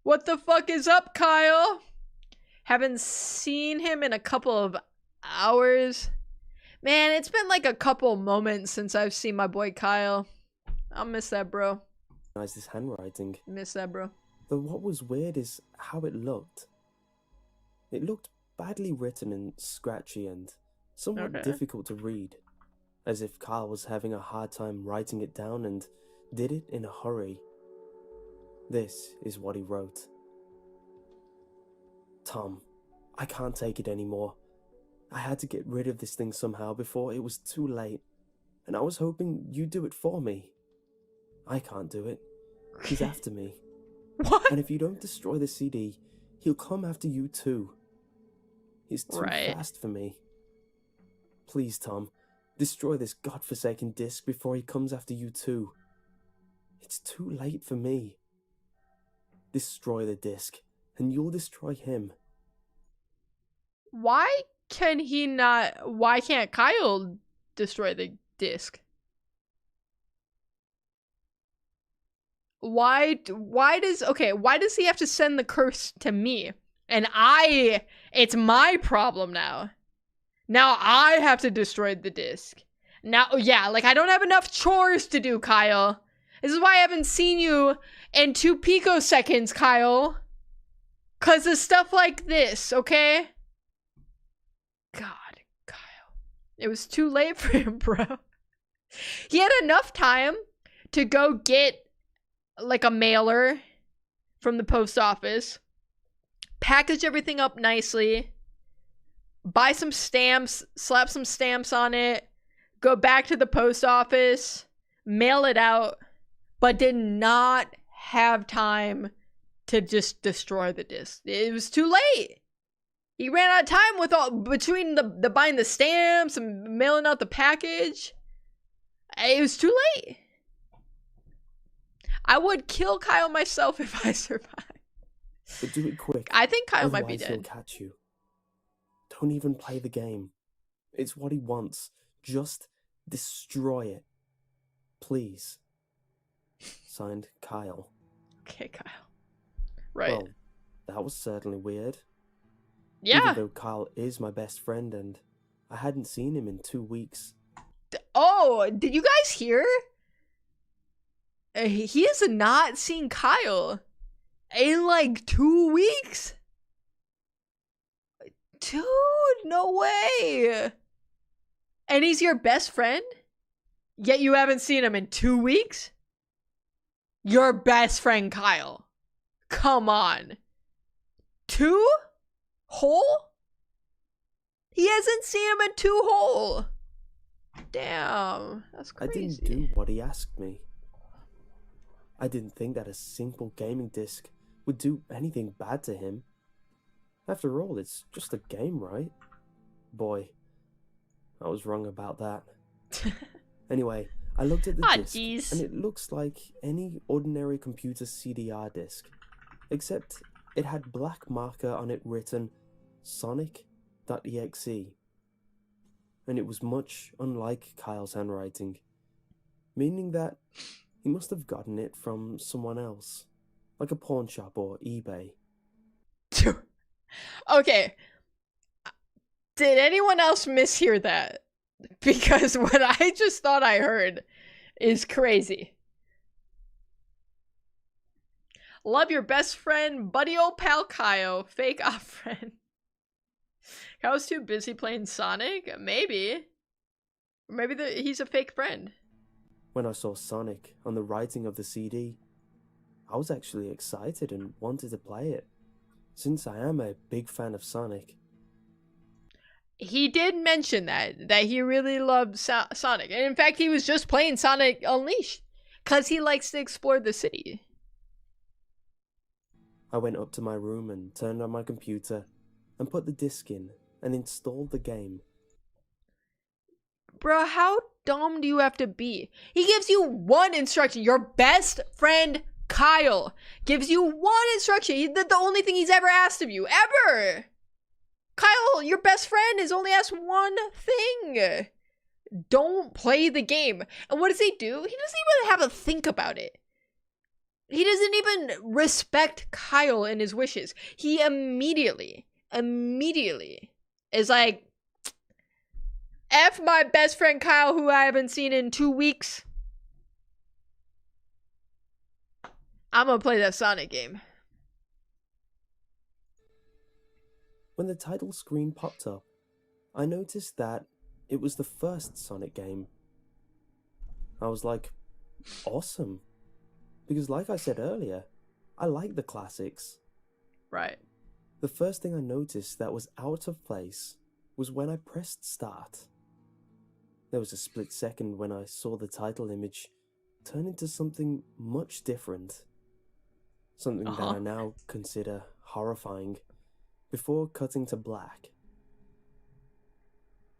What the fuck is up, Kyle? Haven't seen him in a couple of hours. Man, it's been like a couple moments since I've seen my boy Kyle. I'll miss that, bro. his handwriting. Miss that, bro. Though what was weird is how it looked. It looked badly written and scratchy and somewhat difficult to read. as if Kyle was having a hard time writing it down and did it in a hurry. This is what he wrote. Tom, I can't take it anymore. I had to get rid of this thing somehow before it was too late, and I was hoping you'd do it for me. I can't do it. He's after me. What? And if you don't destroy the CD, he'll come after you too. He's too fast for me. Please, Tom, destroy this godforsaken disc before he comes after you too. It's too late for me. Destroy the disc, and you'll destroy him. Why can't Kyle destroy the disc? Why does he have to send the curse to me? And it's my problem now. Now I have to destroy the disc. Now, yeah, like I don't have enough chores to do, Kyle. This is why I haven't seen you in 2 picoseconds, Kyle. 'Cause of stuff like this, okay? God, Kyle. It was too late for him, bro. He had enough time to go get like a mailer from the post office, package everything up nicely, buy some stamps, slap some stamps on it, go back to the post office, mail it out, but did not have time to just destroy the disc. It was too late. He ran out of time with between the buying the stamps and mailing out the package. It was too late. I would kill Kyle myself if I survived. But do it quick. I think Kyle might be otherwise dead. he'll catch you. Don't even play the game. It's what he wants. Just destroy it. Please. Signed, Kyle. Okay, Kyle. Right. Well, that was certainly weird. Yeah. Even though Kyle is my best friend and I hadn't seen him in 2 weeks. Oh, did you guys hear? He has not seen Kyle in like 2 weeks. Dude, no way. And he's your best friend? Yet you haven't seen him in 2 weeks? Your best friend, Kyle. Come on. 2 whole? He hasn't seen him in 2 whole. Damn, that's crazy. I didn't do what he asked me. I didn't think that a simple gaming disc would do anything bad to him. After all, it's just a game, right? Boy, I was wrong about that. Anyway, I looked at the disc, geez. and it looks like any ordinary computer CDR disc, except it had black marker on it written Sonic.exe. And it was much unlike Kyle's handwriting, meaning that he must have gotten it from someone else, like a pawn shop or eBay. Okay. Did anyone else mishear that? Because what I just thought I heard is crazy. Love your best friend, buddy old pal Kyle, fake off friend. Kyle's too busy playing Sonic? Maybe. Or maybe he's a fake friend. When I saw Sonic on the writing of the CD, I was actually excited and wanted to play it, since I am a big fan of Sonic. He did mention that he really loved Sonic. And in fact, he was just playing Sonic Unleashed, because he likes to explore the city. I went up to my room and turned on my computer and put the disc in and installed the game. Bro, how dumb do you have to be? He gives you one instruction. Your best friend, Kyle, gives you one instruction. The only thing he's ever asked of you. Ever! Kyle, your best friend has only asked one thing. Don't play the game. And what does he do? He doesn't even have a think about it. He doesn't even respect Kyle and his wishes. He immediately is like, F my best friend Kyle, who I haven't seen in 2 weeks. I'm gonna play that Sonic game. When the title screen popped up, I noticed that it was the first Sonic game. I was like, awesome. Because like I said earlier, I like the classics. Right. The first thing I noticed that was out of place was when I pressed start. There was a split second when I saw the title image turn into something much different. Something that I now consider horrifying, before cutting to black.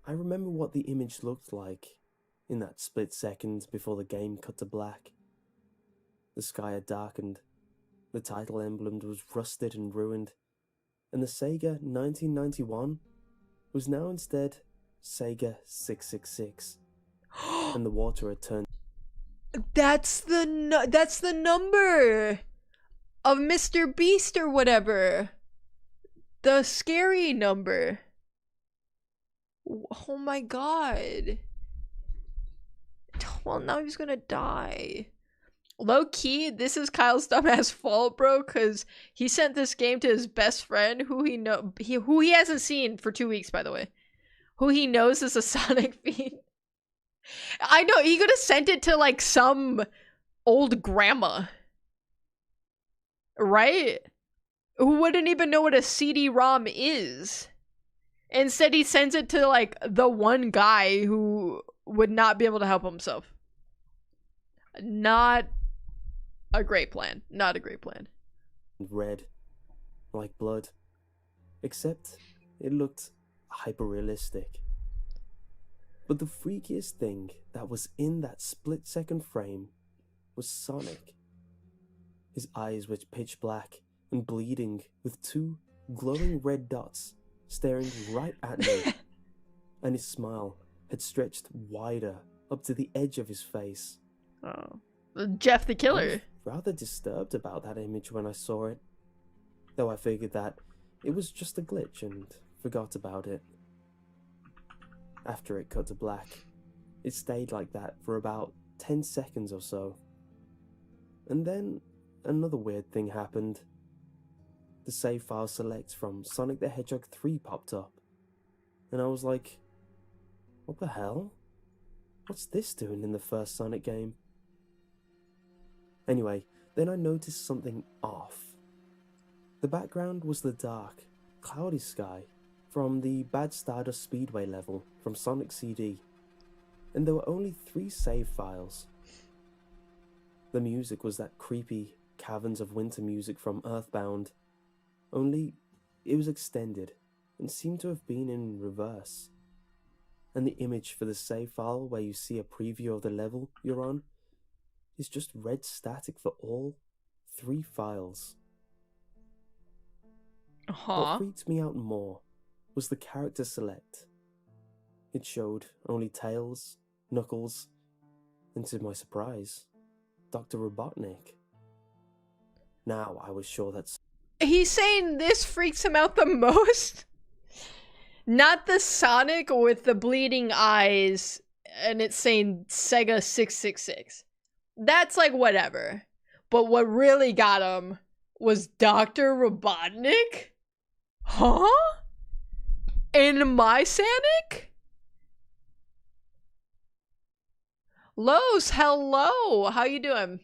I remember what the image looked like in that split second before the game cut to black. The sky had darkened, the title emblem was rusted and ruined, and the Sega 1991 was now instead Sega 666, and the water had turned. That's the number of Mr. Beast or whatever. The scary number. Oh my god. Well, now he's gonna die. Low key, this is Kyle's dumbass fault, bro, because he sent this game to his best friend, who he hasn't seen for 2 weeks, by the way, who he knows is a Sonic fiend. I know, he could have sent it to like some old grandma, right? Who wouldn't even know what a CD-ROM is. Instead, he sends it to like the one guy who would not be able to help himself. Not a great plan. Not a great plan. Red, like blood, except it looked hyper-realistic. But the freakiest thing that was in that split-second frame was Sonic. His eyes were pitch black and bleeding, with 2 glowing red dots staring right at me, and his smile had stretched wider up to the edge of his face. Oh, Jeff the I Killer. was rather disturbed about that image when I saw it, though I figured that it was just a glitch and forgot about it. After it cut to black, it stayed like that for about 10 seconds or so. And then another weird thing happened. The save file select from Sonic the Hedgehog 3 popped up, and I was like, what the hell? What's this doing in the first Sonic game? Anyway, then I noticed something off. The background was the dark, cloudy sky from the Bad Stardust Speedway level from Sonic CD, and there were only 3 save files. The music was that creepy Caverns of Winter music from Earthbound, only it was extended and seemed to have been in reverse. And the image for the save file where you see a preview of the level you're on is just red static for all 3 files. What freaked me out more was the character select. It showed only Tails, Knuckles, and to my surprise, Dr. Robotnik. Now I was sure that... He's saying this freaks him out the most? Not the Sonic with the bleeding eyes and it's saying Sega 666. That's like whatever. But what really got him was Dr. Robotnik? Huh? In my Sonic? Los, hello. How you doing?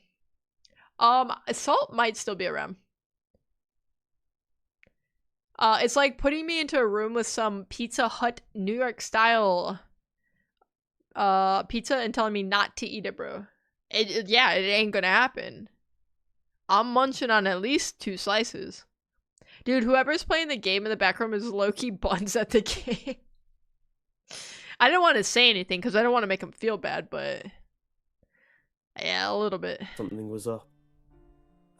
Salt might still be around. It's like putting me into a room with some Pizza Hut New York style pizza and telling me not to eat it, bro. Yeah, it ain't gonna happen. I'm munching on at least 2 slices. Dude, whoever's playing the game in the back room is low-key buns at the game. I didn't want to say anything because I don't want to make him feel bad, but... yeah, a little bit. Something was up.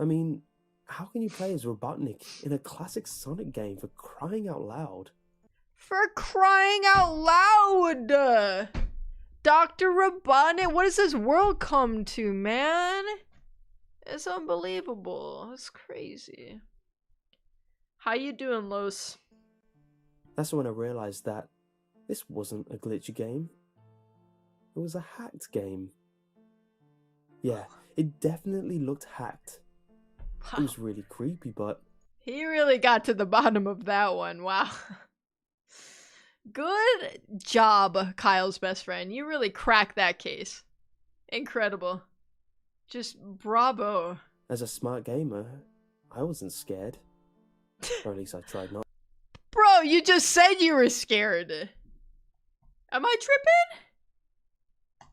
I mean, how can you play as Robotnik in a classic Sonic game, for crying out loud? For crying out loud! Dr. Robotnik, what does this world come to, man? It's unbelievable. It's crazy. How you doing, Los? That's when I realized that this wasn't a glitchy game. It was a hacked game. Yeah, it definitely looked hacked. It was really creepy, but... he really got to the bottom of that one, wow. Good job, Kyle's best friend. You really cracked that case. Incredible. Just bravo. As a smart gamer, I wasn't scared. Or at least I tried not Bro, you just said you were scared. Am I tripping?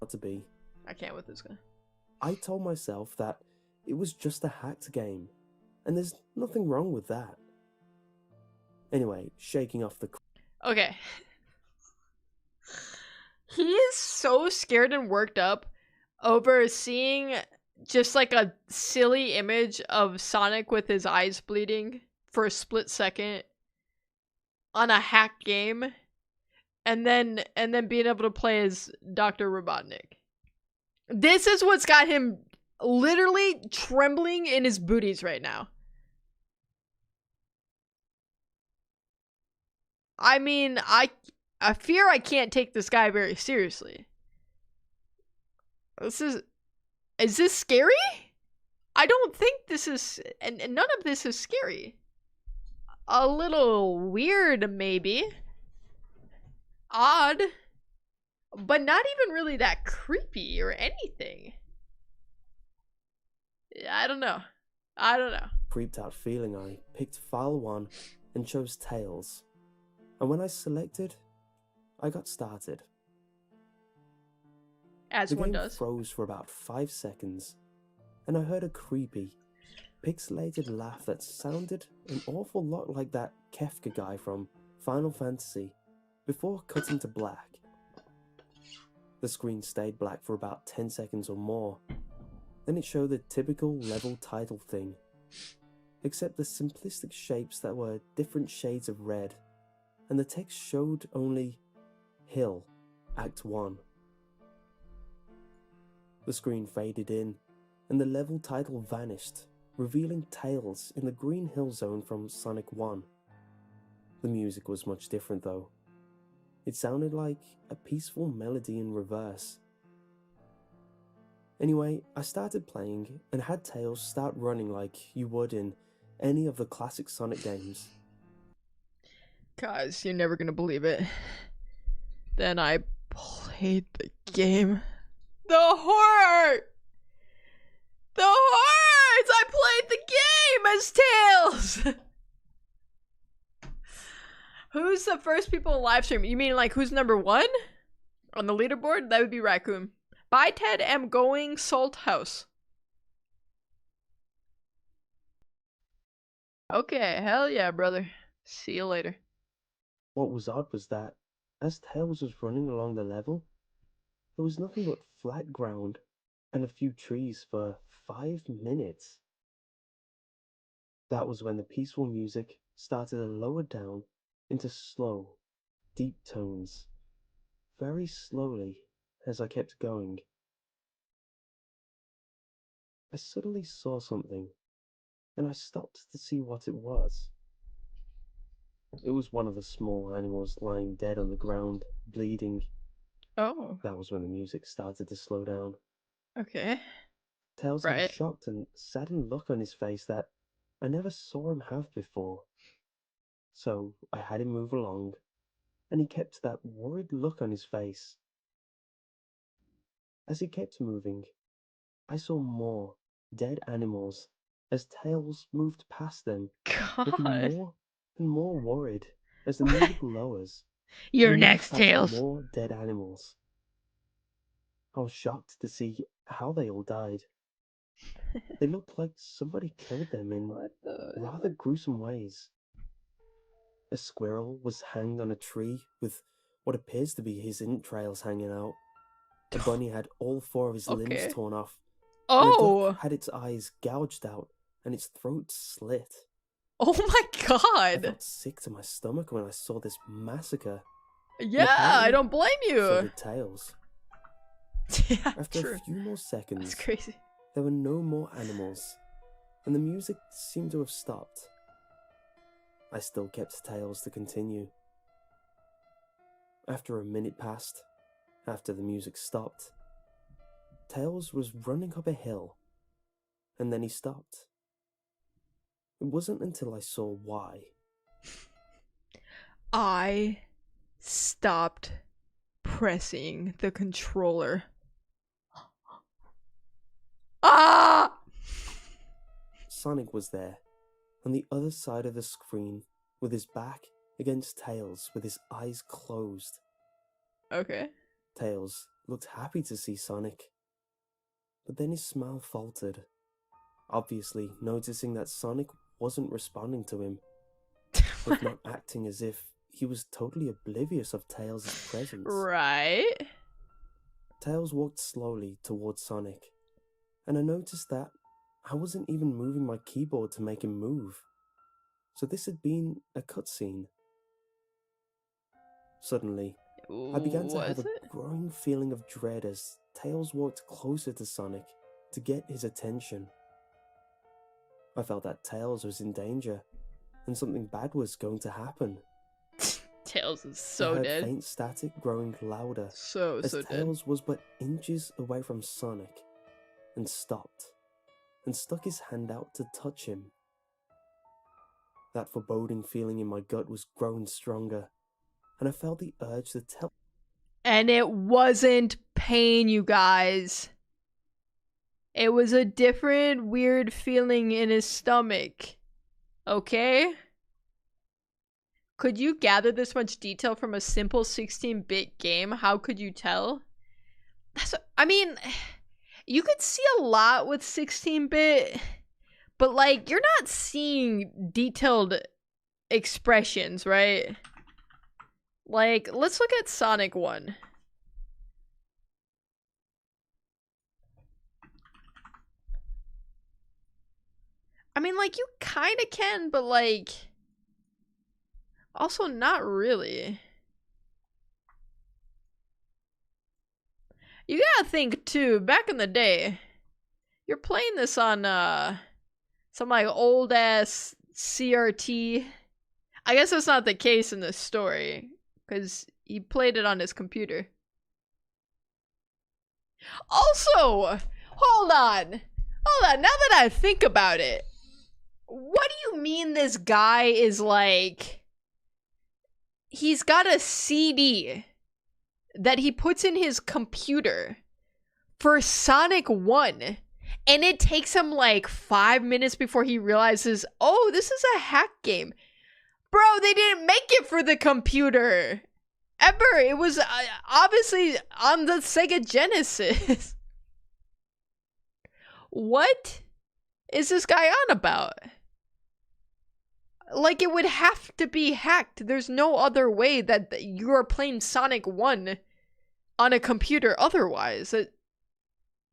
to be. I can't with this guy. I told myself that it was just a hacked game, and there's nothing wrong with that. Anyway, shaking off the Okay. He is so scared and worked up over seeing just like a silly image of Sonic with his eyes bleeding for a split second on a hack game, and then being able to play as Dr. Robotnik. This is what's got him literally trembling in his booties right now. I mean, I fear I can't take this guy very seriously. Is this scary? I don't think this is, and none of this is scary. A little weird, maybe. Odd. But not even really that creepy or anything. I don't know. creeped out feeling, I picked file 1 and chose Tails. And when I selected, I got started. As The one game does. froze for about 5 seconds, and I heard a creepy, pixelated laugh that sounded an awful lot like that Kefka guy from Final Fantasy, before cutting to black. The screen stayed black for about 10 seconds or more, then it showed the typical level title thing, except the simplistic shapes that were different shades of red, and the text showed only Hill, Act 1. The screen faded in, and the level title vanished, revealing Tails in the Green Hill Zone from Sonic 1. The music was much different though. It sounded like a peaceful melody in reverse. Anyway, I started playing and had Tails start running like you would in any of the classic Sonic games. Guys, you're never gonna believe it. Then I played the game. The horror! The horrors! I played the game as Tails! Who's the first people in live stream? You mean like who's number 1? On the leaderboard? That would be Raccoon. Bye, Ted. Am going Salt House. Okay, hell yeah, brother. See you later. What was odd was that, as Tails was running along the level, there was nothing but flat ground and a few trees for 5 minutes. That was when the peaceful music started to lower down into slow, deep tones, very slowly as I kept going. I suddenly saw something, and I stopped to see what it was. It was one of the small animals lying dead on the ground, bleeding. Oh, That was when the music started to slow down. okay. Tails had a Right. shocked and saddened look on his face that I never saw him have before. So I had him move along, and he kept that worried look on his face. As he kept moving, I saw more dead animals as Tails moved past them, looking God. more and more worried as the music lowers. You're He moves next, past Tails. more dead animals. I was shocked to see how they all died. They looked like somebody killed them in rather gruesome ways. A squirrel was hanged on a tree with what appears to be his entrails hanging out. A bunny had all 4 of his Okay. limbs torn off. And a Oh! duck had its eyes gouged out and its throat slit. Oh my I god! felt sick to my stomach when I saw this massacre. Yeah, apparently, I don't blame So you! did Tails. Yeah, After true. a few more That's seconds, crazy. there were no more animals, and the music seemed to have stopped. I still kept Tails to continue. After a minute passed, after the music stopped, Tails was running up a hill, and then he stopped. It wasn't until I saw why. I stopped pressing the controller. Ah! Sonic was there, on the other side of the screen, with his back against Tails, with his eyes closed. Okay. Tails looked happy to see Sonic, but then his smile faltered, obviously noticing that Sonic wasn't responding to him, if not acting as if he was totally oblivious of Tails' presence. Right. Tails walked slowly towards Sonic, and I noticed that I wasn't even moving my keyboard to make him move. So this had been a cutscene. Suddenly, I began to have a growing feeling of dread as Tails walked closer to Sonic to get his attention. I felt that Tails was in danger, and something bad was going to happen. Tails is I so heard dead. faint static growing louder So as dead. Tails was but inches away from Sonic, and stopped, and stuck his hand out to touch him. That foreboding feeling in my gut was growing stronger, and I felt the urge to tell. And it wasn't pain, you guys. It was a different weird feeling in his stomach. Okay? Could you gather this much detail from a simple 16-bit game? How could you tell? I mean, you could see a lot with 16-bit, but like, you're not seeing detailed expressions, right? Like, let's look at Sonic 1. I mean, like, you kind of can, but like, also not really. You gotta think, too, back in the day, you're playing this on, some, like, old-ass CRT. I guess that's not the case in this story, because he played it on his computer. Also, hold on, now that I think about it, what do you mean this guy is like, he's got a CD that he puts in his computer for Sonic 1, and it takes him like 5 minutes before he realizes, oh, this is a hack game. Bro, they didn't make it for the computer. Ever. It was obviously on the Sega Genesis. What is this guy on about? Like, it would have to be hacked. There's no other way that you are playing Sonic 1 on a computer otherwise.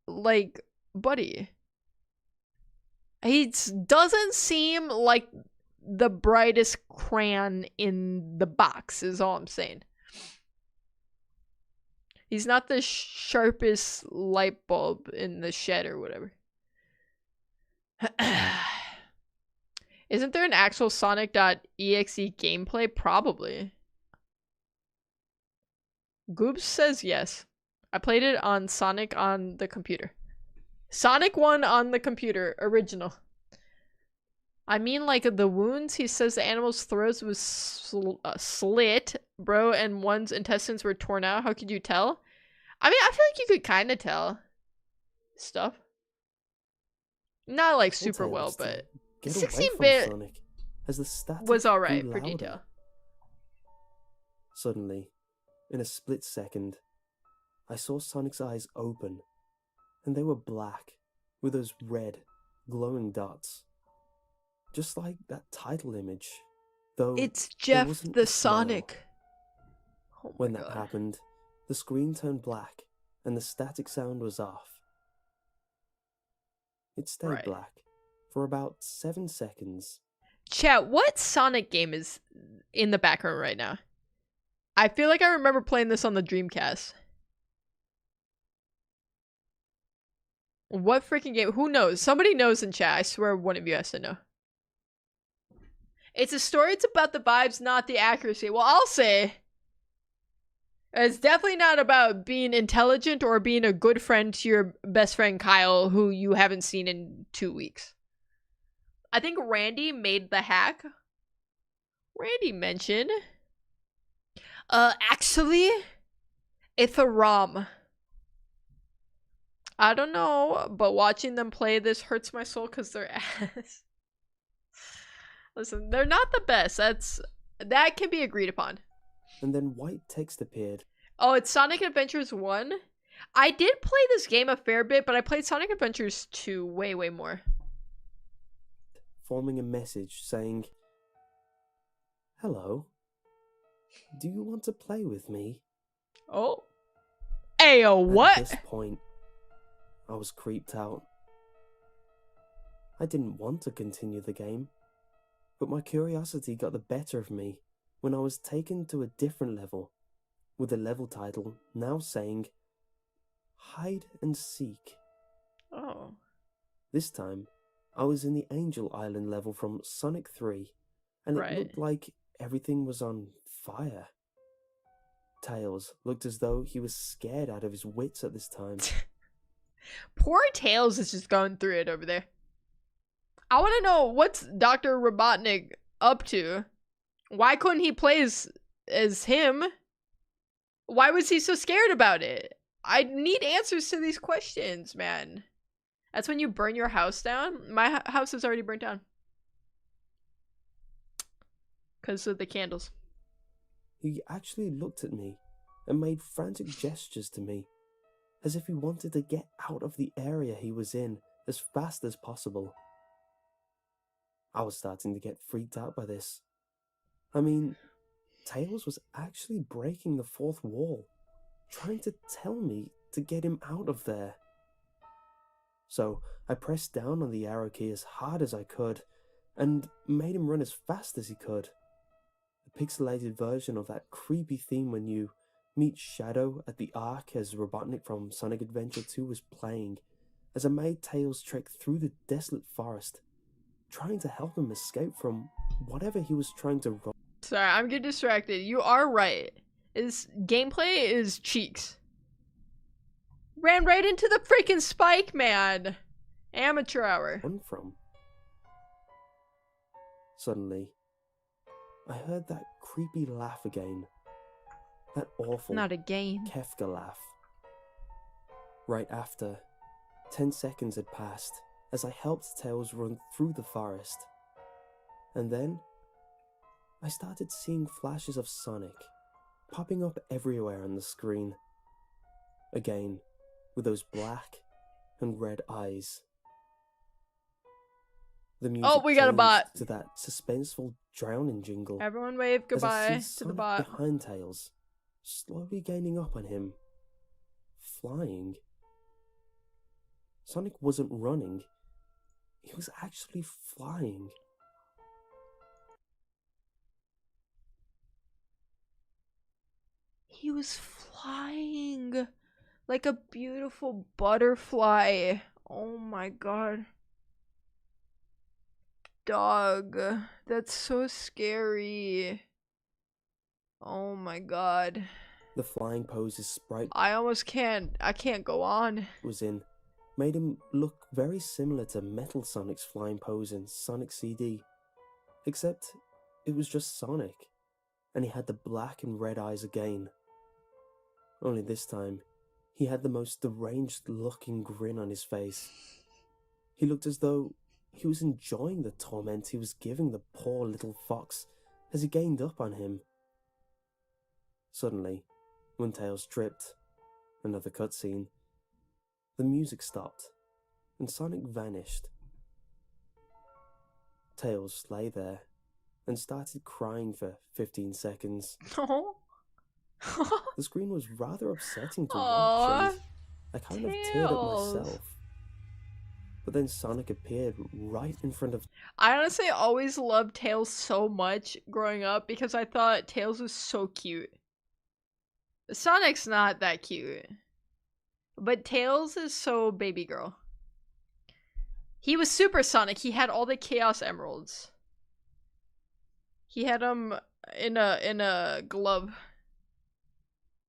Like, buddy. He doesn't seem like the brightest crayon in the box, is all I'm saying. He's not the sharpest light bulb in the shed or whatever. Isn't there an actual Sonic.exe gameplay? Probably. Goobs says yes. I played it on Sonic on the computer. Sonic 1 on the computer. Original. I mean, like, the wounds, he says the animal's throat was slit, bro, and one's intestines were torn out. How could you tell? I mean, I feel like you could kind of tell stuff. Not, like, super well, but 16-bit was alright for detail. Suddenly, in a split second, I saw Sonic's eyes open, and they were black, with those red, glowing dots. Just like that title image, though it's Jeff the Sonic. Oh when that happened, the screen turned black and the static sound was off. It stayed black for about 7 seconds. Chat, what Sonic game is in the background right now? I feel like I remember playing this on the Dreamcast. What freaking game? Who knows? Somebody knows in chat. I swear one of you has to know. It's a story, it's about the vibes, not the accuracy. Well, I'll say it's definitely not about being intelligent or being a good friend to your best friend Kyle, who you haven't seen in 2 weeks. I think Randy made the hack. Randy mentioned. Actually, it's a ROM. I don't know, but watching them play this hurts my soul because they're ass. Listen, they're not the best. That can be agreed upon. And then white text appeared. Oh, it's Sonic Adventures 1? I did play this game a fair bit, but I played Sonic Adventures 2 way, way more. Forming a message saying, "Hello. Do you want to play with me?" Oh. Ayo, what? At this point, I was creeped out. I didn't want to continue the game, but my curiosity got the better of me when I was taken to a different level, with the level title now saying, "Hide and Seek." Oh. This time, I was in the Angel Island level from Sonic 3, and it Right. looked like everything was on fire. Tails looked as though he was scared out of his wits at this time. Poor Tails is just going through it over there. I want to know what's Dr. Robotnik up to. Why couldn't he play as him? Why was he so scared about it? I need answers to these questions, man. That's when you burn your house down. My house is already burnt down. Because of the candles. He actually looked at me and made frantic gestures to me, as if he wanted to get out of the area he was in as fast as possible. I was starting to get freaked out by this. I mean, Tails was actually breaking the fourth wall, trying to tell me to get him out of there. So I pressed down on the arrow key as hard as I could, and made him run as fast as he could. The pixelated version of that creepy theme when you meet Shadow at the Ark as Robotnik from Sonic Adventure 2 was playing, as I made Tails trek through the desolate forest, trying to help him escape from whatever he was trying to run. Sorry, I'm getting distracted. You are right. His gameplay is cheeks. Ran right into the freaking spike, man. Amateur hour. From. Suddenly, I heard that creepy laugh again. That awful Not again. Kefka laugh. Right after, 10 seconds had passed as I helped Tails run through the forest. And then, I started seeing flashes of Sonic popping up everywhere on the screen. Again, with those black and red eyes. The music we got a changed bot. to that suspenseful drowning jingle. Everyone wave as I goodbye see to the Sonic bot. behind Tails, slowly gaining up on him, flying. Sonic wasn't running, he was actually flying. He was flying like a beautiful butterfly. Oh my god. Dog, that's so scary. Oh my god. The flying pose his sprite I can't go on. was in made him look very similar to Metal Sonic's flying pose in Sonic CD, except it was just Sonic, and he had the black and red eyes again. Only this time, he had the most deranged looking grin on his face. He looked as though he was enjoying the torment he was giving the poor little fox as he gained up on him. Suddenly, when Tails tripped, another cutscene, the music stopped, and Sonic vanished. Tails lay there and started crying for 15 seconds. Oh. The screen was rather upsetting to Aw, watch, and I kind of teared up Tails. myself. But then Sonic appeared right in front of I honestly always loved Tails so much growing up because I thought Tails was so cute. Sonic's not that cute. But Tails is so baby girl. He was Super Sonic. He had all the Chaos Emeralds. He had them in a glove.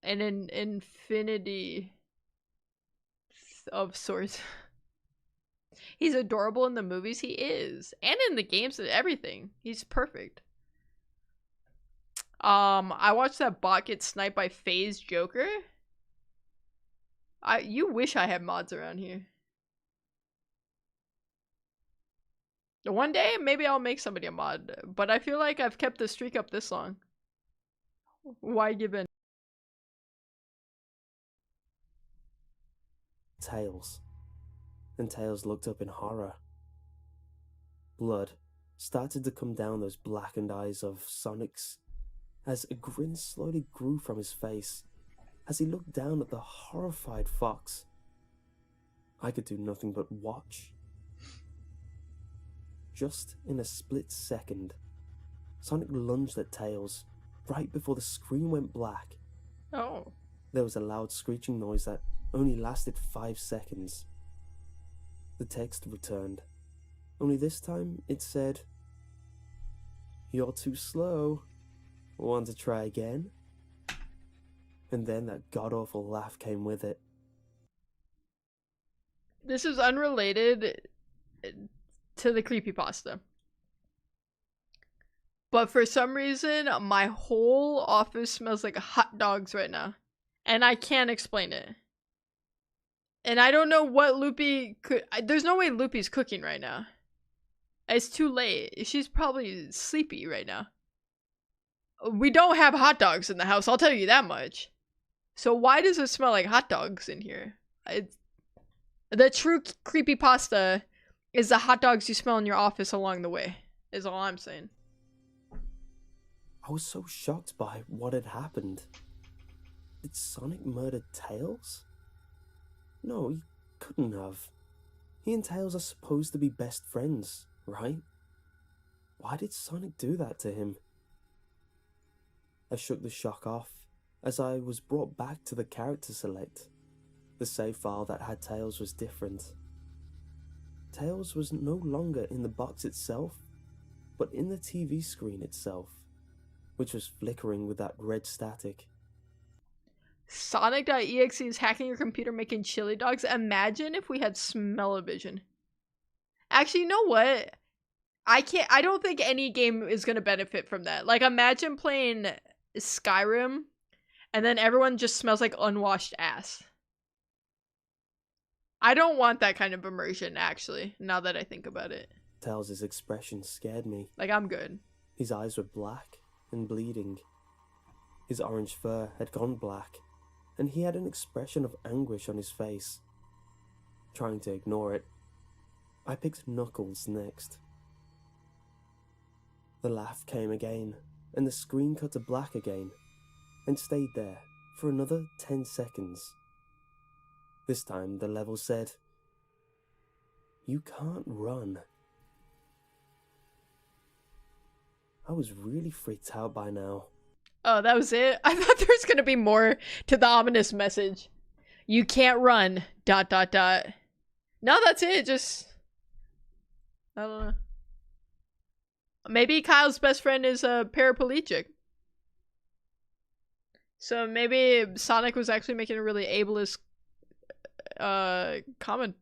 And an infinity of sorts. He's adorable in the movies, he is. And in the games and everything. He's perfect. I watched that bot get sniped by FaZe Joker. You wish I had mods around here. One day, maybe I'll make somebody a mod, but I feel like I've kept the streak up this long. Why give in? Tails. And Tails looked up in horror. Blood started to come down those blackened eyes of Sonic's as a grin slowly grew from his face as he looked down at the horrified fox. I could do nothing but watch. Just in a split second, Sonic lunged at Tails right before the screen went black. Oh. There was a loud screeching noise that only lasted 5 seconds. The text returned, only this time it said, "You're too slow. Want to try again?" And then that god-awful laugh came with it. This is unrelated to the creepypasta. But for some reason, my whole office smells like hot dogs right now. And I can't explain it. And I don't know what Loopy could... There's no way Loopy's cooking right now. It's too late. She's probably sleepy right now. We don't have hot dogs in the house, I'll tell you that much. So why does it smell like hot dogs in here? The true creepypasta is the hot dogs you smell in your office along the way, is all I'm saying. I was so shocked by what had happened. Did Sonic murder Tails? No, he couldn't have. He and Tails are supposed to be best friends, right? Why did Sonic do that to him? I shook the shock off as I was brought back to the character select. The save file that had Tails was different. Tails was no longer in the box itself, but in the TV screen itself, which was flickering with that red static. Sonic.exe is hacking your computer making chili dogs. Imagine if we had smell-o-vision. Actually, you know what? I don't think any game is gonna benefit from that. Like, imagine playing Skyrim and then everyone just smells like unwashed ass. I don't want that kind of immersion, actually, now that I think about it. Tails' expression scared me. Like, I'm good. His eyes were black and bleeding. His orange fur had gone black, and he had an expression of anguish on his face. Trying to ignore it, I picked Knuckles next. The laugh came again, and the screen cut to black again, and stayed there for another 10 seconds. This time the level said, "You can't run." I was really freaked out by now. Oh, that was it? I thought there was gonna be more to the ominous message. You can't run, ... No, that's it, just... I don't know. Maybe Kyle's best friend is a paraplegic. So maybe Sonic was actually making a really ableist comment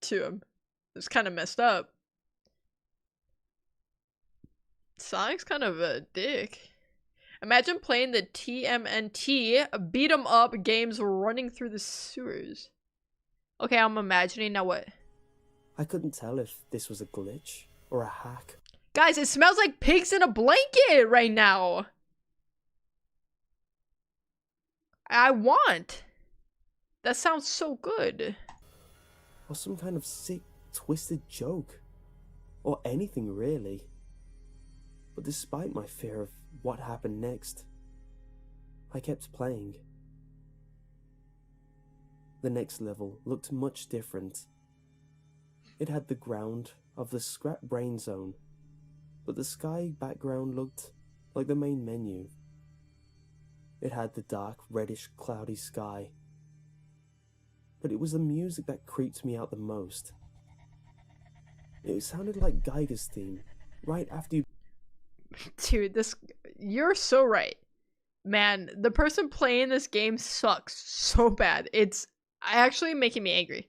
to him. It's kind of messed up. Sonic's kind of a dick. Imagine playing the TMNT beat 'em up games running through the sewers. Okay, I'm imagining. Now what? I couldn't tell if this was a glitch or a hack. Guys, it smells like pigs in a blanket right now. I want. That sounds so good. Or some kind of sick, twisted joke. Or anything, really. But despite my fear of what happened next, I kept playing. The next level looked much different. It had the ground of the Scrap Brain Zone, but the sky background looked like the main menu. It had the dark, reddish, cloudy sky. But it was the music that creeped me out the most. It sounded like Geiger's theme, right after you... Dude, you're so right. Man, the person playing this game sucks so bad. It's actually making me angry.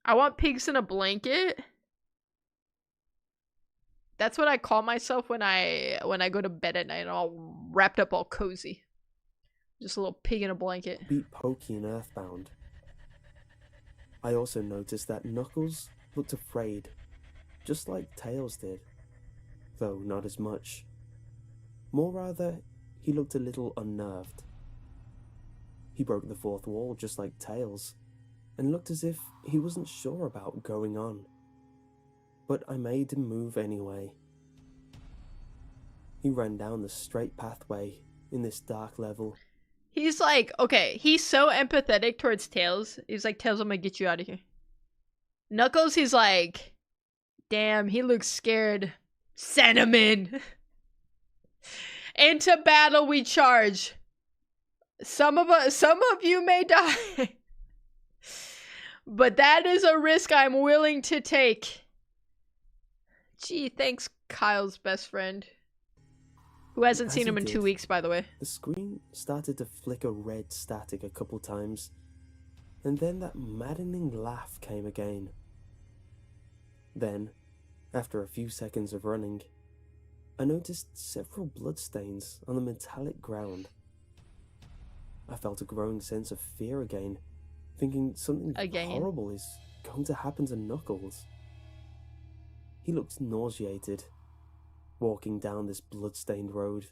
I want pigs in a blanket. That's what I call myself when I go to bed at night, all wrapped up all cozy. Just a little pig in a blanket. Beat Pokey and Earthbound. I also noticed that Knuckles looked afraid, just like Tails did, though not as much. More rather, he looked a little unnerved. He broke the fourth wall just like Tails, and looked as if he wasn't sure about going on. But I made him move anyway. He ran down the straight pathway in this dark level. He's like, okay, he's so empathetic towards Tails. He's like, Tails, I'm gonna get you out of here. Knuckles, he's like, damn, he looks scared. Send him in. Into battle we charge. Some of you may die. But that is a risk I'm willing to take. Gee, thanks, Kyle's best friend. Who hasn't seen him in 2 weeks, by the way. The screen started to flicker red static a couple times, and then that maddening laugh came again. Then, after a few seconds of running, I noticed several bloodstains on the metallic ground. I felt a growing sense of fear again, thinking something horrible is going to happen to Knuckles. He looked nauseated, walking down this blood-stained road,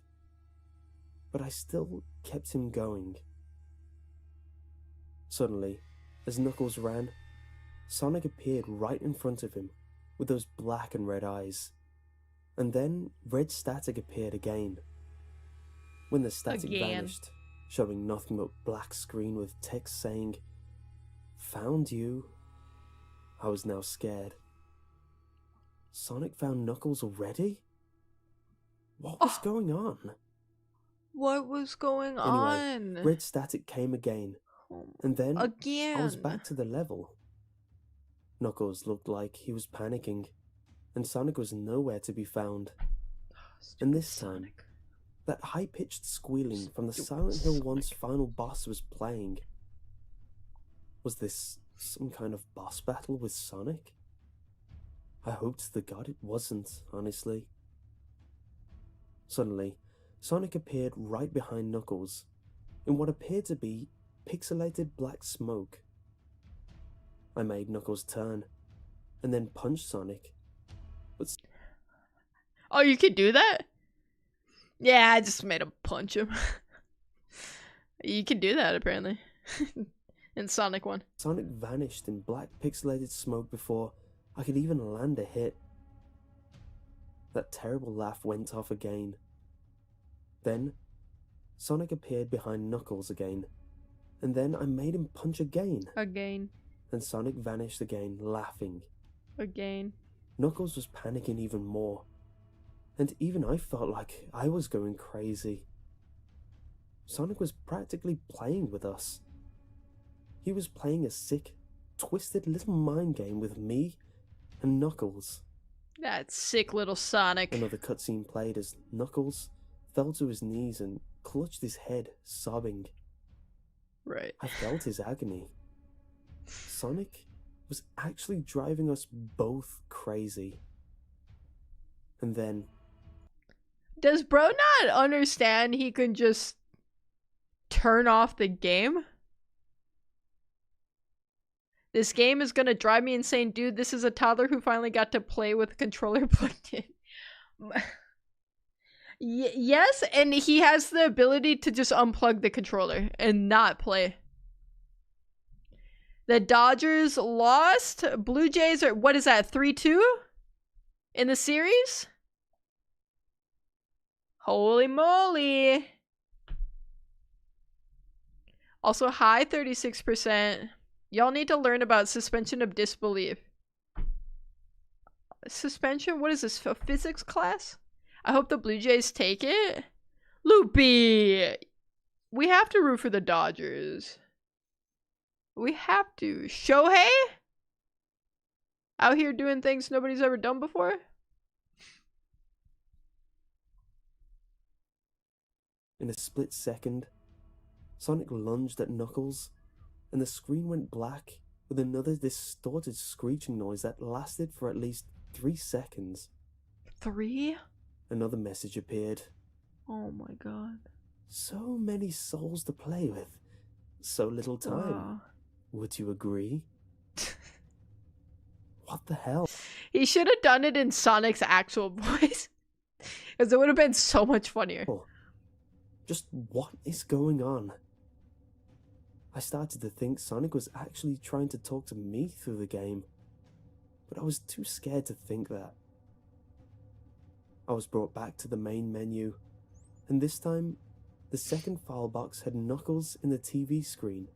but I still kept him going. Suddenly, as Knuckles ran, Sonic appeared right in front of him with those black and red eyes, and then red static appeared again. When the static vanished, showing nothing but black screen with text saying, "Found you," I was now scared. Sonic found Knuckles already? What was going on? What was going Anyway, on? red static came again, and then Again. I was back to the level. Knuckles looked like he was panicking, and Sonic was nowhere to be found. And this time, that high-pitched squealing from the Silent Hill 1's final boss was playing. Was this some kind of boss battle with Sonic? I hoped to God it wasn't, honestly. Suddenly, Sonic appeared right behind Knuckles, in what appeared to be pixelated black smoke. I made Knuckles turn, and then punched Sonic. But Oh, you could do that? Yeah, I just made him punch him. You can do that, apparently. In Sonic 1. Sonic vanished in black pixelated smoke before I could even land a hit. That terrible laugh went off again. Then, Sonic appeared behind Knuckles again, and then I made him punch again. Again. And Sonic vanished again, laughing. Again. Knuckles was panicking even more, and even I felt like I was going crazy. Sonic was practically playing with us. He was playing a sick, twisted little mind game with me and Knuckles. That sick little Sonic. Another cutscene played as Knuckles fell to his knees and clutched his head, sobbing. Right. I felt his agony. Sonic was actually driving us both crazy. And then... Does bro not understand he can just turn off the game? This game is gonna drive me insane. Dude, this is a toddler who finally got to play with a controller plugged in. Yes, and he has the ability to just unplug the controller and not play. The Dodgers lost. Blue Jays are, what is that, 3-2 in the series? Holy moly. Also, high 36%. Y'all need to learn about suspension of disbelief. Suspension? What is this, a physics class? I hope the Blue Jays take it. Loopy! We have to root for the Dodgers. We have to. Shohei? Out here doing things nobody's ever done before? In a split second, Sonic lunged at Knuckles, and the screen went black with another distorted screeching noise that lasted for at least 3 seconds. 3? Another message appeared. Oh my god. So many souls to play with. So little time. Wow. Would you agree? What the hell? He should have done it in Sonic's actual voice. Because it would have been so much funnier. Just what is going on? I started to think Sonic was actually trying to talk to me through the game, but I was too scared to think that. I was brought back to the main menu, and this time, the second file box had Knuckles in the TV screen.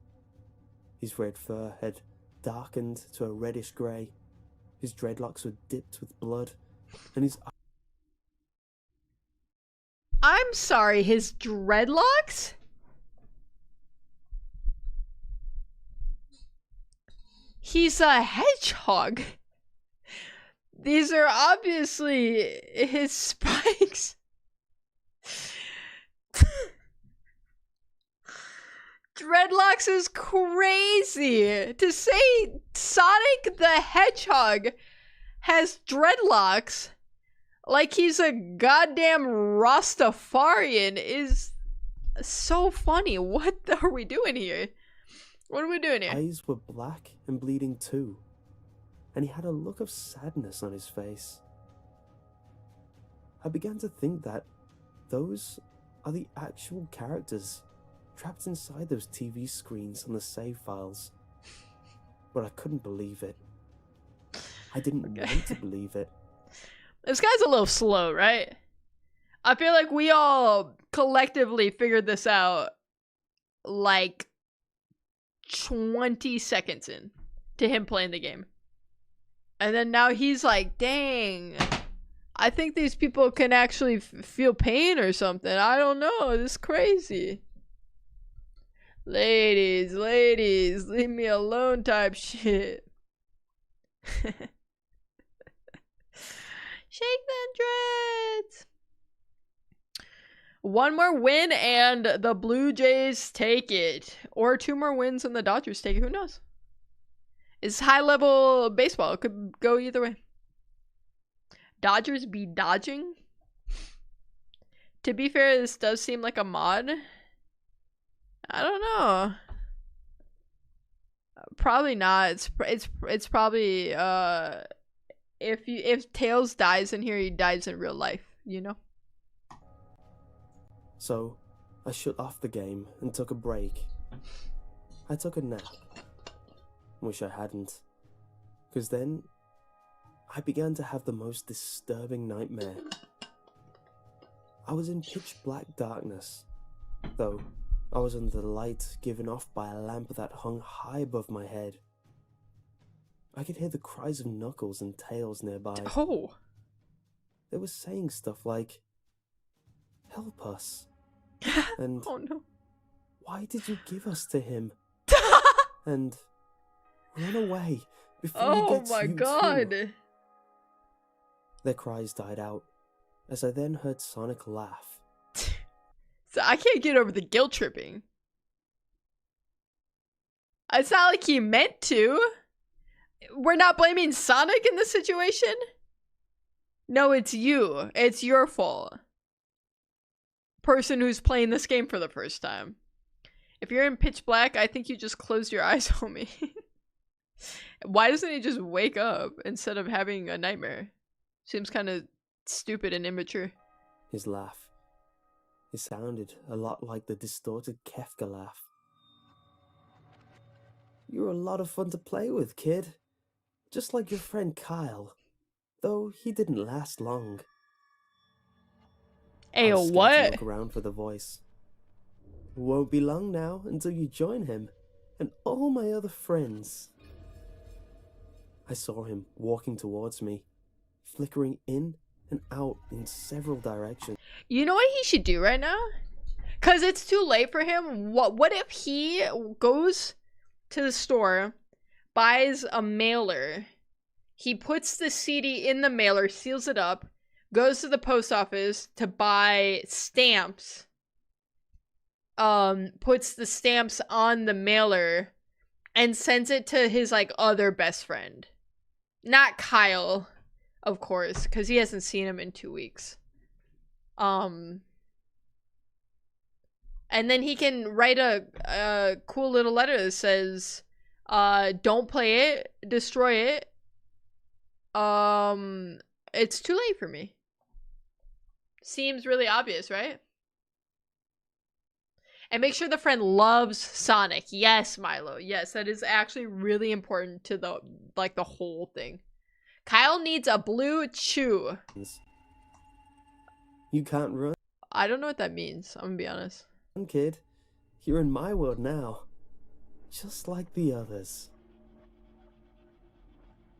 His red fur had darkened to a reddish grey, his dreadlocks were dipped with blood, and his I'm sorry, his dreadlocks? He's a hedgehog. These are obviously his spikes. Dreadlocks is crazy. To say Sonic the Hedgehog has dreadlocks like he's a goddamn Rastafarian is so funny. What are we doing here? What are we doing here? eyes were black and bleeding too, and he had a look of sadness on his face. I began to think that those are the actual characters trapped inside those TV screens on the save files. But I couldn't believe it. I didn't want to believe it. This guy's a little slow, right? I feel like we all collectively figured this out like 20 seconds in to him playing the game. And then now he's like, dang, I think these people can actually feel pain or something. I don't know. This is crazy. Ladies, leave me alone type shit. Shake them dreads. One more win and the Blue Jays take it. Or 2 more wins and the Dodgers take it. Who knows? It's high level baseball. It could go either way. Dodgers be dodging. To be fair, this does seem like a mod. I don't know. Probably not. It's probably if Tails dies in here, he dies in real life, you know? So, I shut off the game and took a break. I took a nap. Wish I hadn't. Because then, I began to have the most disturbing nightmare. I was in pitch black darkness, though I was under the light given off by a lamp that hung high above my head. I could hear the cries of Knuckles and Tails nearby. Oh. They were saying stuff like, "Help us," and Oh no. "Why did you give us to him?" and "Run away before he Oh gets my you god. too." Their cries died out, as I then heard Sonic laugh. So I can't get over the guilt tripping. It's not like he meant to. We're not blaming Sonic in this situation. No, it's you. It's your fault. Person who's playing this game for the first time. If you're in pitch black, I think you just closed your eyes, homie. Why doesn't he just wake up instead of having a nightmare? Seems kind of stupid and immature. His laugh. It sounded a lot like the distorted Kefka laugh. "You're a lot of fun to play with, kid. Just like your friend Kyle. Though he didn't last long." I was scared to what? look around for the voice. "Won't be long now until you join him and all my other friends." I saw him walking towards me, flickering in and out in several directions. You know what he should do right now? Cause it's too late for him. What if he goes to the store, buys a mailer, he puts the CD in the mailer, seals it up, goes to the post office to buy stamps, puts the stamps on the mailer, and sends it to his like other best friend. Not Kyle. of course, because he hasn't seen him in 2 weeks. And then he can write a cool little letter that says, don't play it, destroy it. It's too late for me. Seems really obvious, right? And make sure the friend loves Sonic. Yes, Milo. Yes, that is actually really important to the whole thing. Kyle needs a blue chew. You can't run, I don't know what that means. I'm gonna be honest. kid. You're in my world now. Just like the others.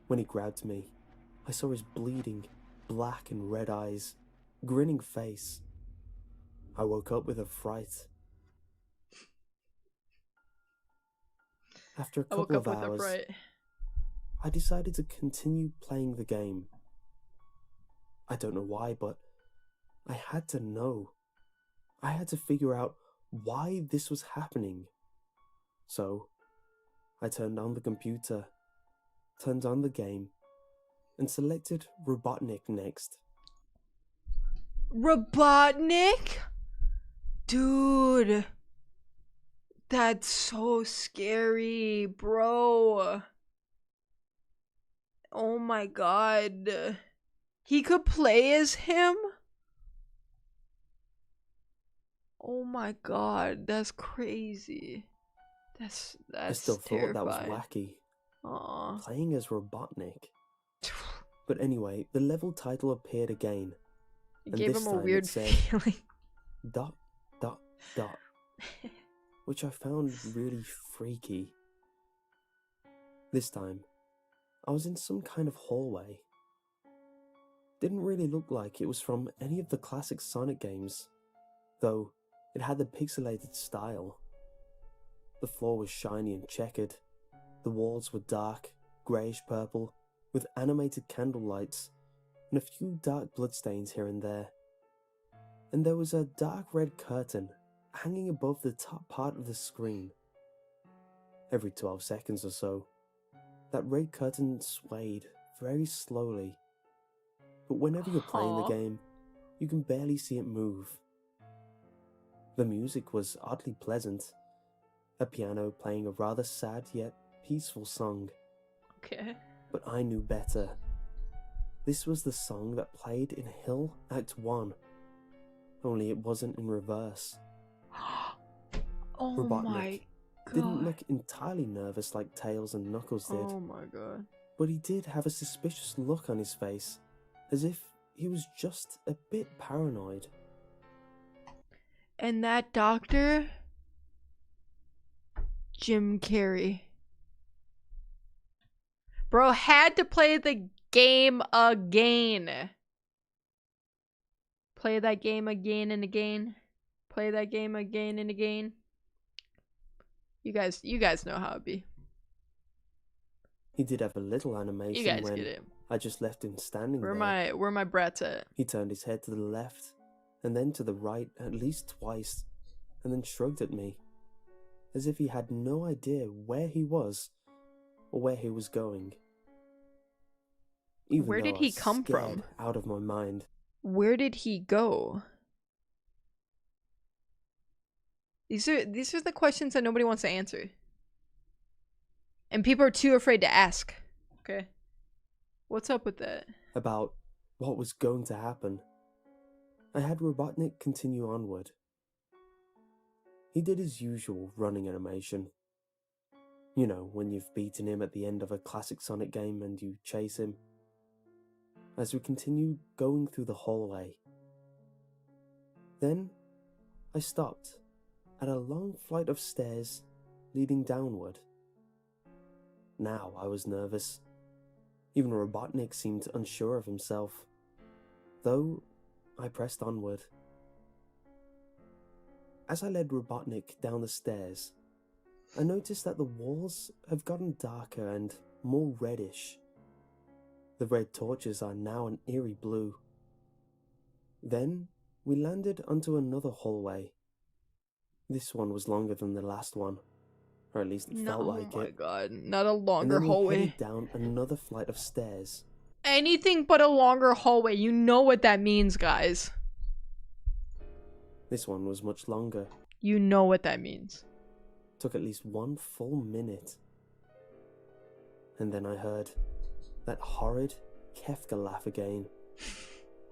When he grabbed me, I saw his bleeding, black and red eyes, grinning face. I woke up with a fright. After a I woke couple up of with a hours, fright. I decided to continue playing the game. I don't know why, but I had to know. I had to figure out why this was happening. So, I turned on the computer, turned on the game, and selected Robotnik next. Robotnik? Dude. That's so scary, bro. Oh my god. He could play as him? Oh my god, that's crazy. That's I still terrifying. thought that was wacky, Aw. playing as Robotnik. But anyway, the level title appeared again. It And gave this him a time it weird said, feeling. ... which I found really freaky. This time, I was in some kind of hallway. Didn't really look like it was from any of the classic Sonic games, though it had the pixelated style. The floor was shiny and checkered. The walls were dark, greyish purple, with animated candle lights, and a few dark bloodstains here and there. And there was a dark red curtain hanging above the top part of the screen. Every 12 seconds or so, that red curtain swayed very slowly. But whenever you're playing the game, you can barely see it move. The music was oddly pleasant, a piano playing a rather sad yet peaceful song. Okay. But I knew better. This was the song that played in Hill Act 1, only it wasn't in reverse. Oh Robotnik my god. didn't look entirely nervous like Tails and Knuckles did, Oh my god. but he did have a suspicious look on his face, as if he was just a bit paranoid. And that doctor? Jim Carrey. Bro had to play the game again. Play that game again and again. Play that game again and again. You guys know how it be. He did have a little animation You guys when get it. I just left him standing Where there. my brats at? He turned his head to the left, and then to the right at least twice, and then shrugged at me, as if he had no idea where he was, or where he was going. Even Where though did I he was come from? scared out of my mind. Where did he go? These are the questions that nobody wants to answer. And people are too afraid to ask. Okay. What's up with that? About what was going to happen. I had Robotnik continue onward. He did his usual running animation. You know, when you've beaten him at the end of a classic Sonic game and you chase him. As we continued going through the hallway. Then, I stopped at a long flight of stairs leading downward. Now I was nervous. Even Robotnik seemed unsure of himself, though I pressed onward. As I led Robotnik down the stairs, I noticed that the walls have gotten darker and more reddish. The red torches are now an eerie blue. Then we landed onto another hallway. This one was longer than the last one, or at least it felt like it. Oh my god, not a And longer then we hallway. headed down another flight of stairs. Anything but a longer hallway. You know what that means, guys. This one was much longer. You know what that means. Took at least 1 full minute. And then I heard that horrid Kefka laugh again.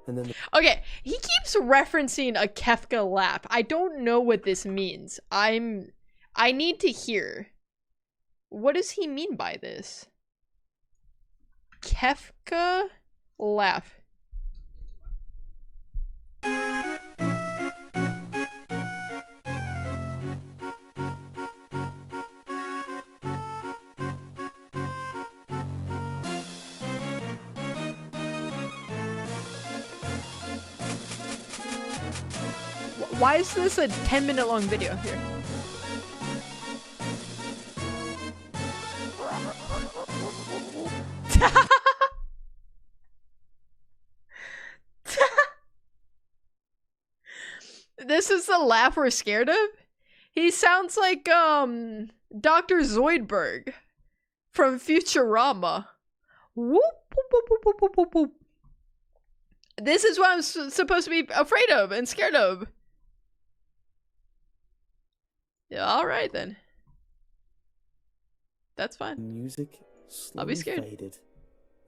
And then Okay, he keeps referencing a Kefka laugh. I don't know what this means. I need to hear. What does he mean by this? Kefka laugh. Why is this a 10-minute long video here? This is the laugh we're scared of? He sounds like Dr. Zoidberg from Futurama. Whoop, whoop, whoop, whoop, whoop, whoop, whoop. This is what I'm supposed to be afraid of and scared of. Yeah, alright then. That's the fine. music I'll be slowly scared. faded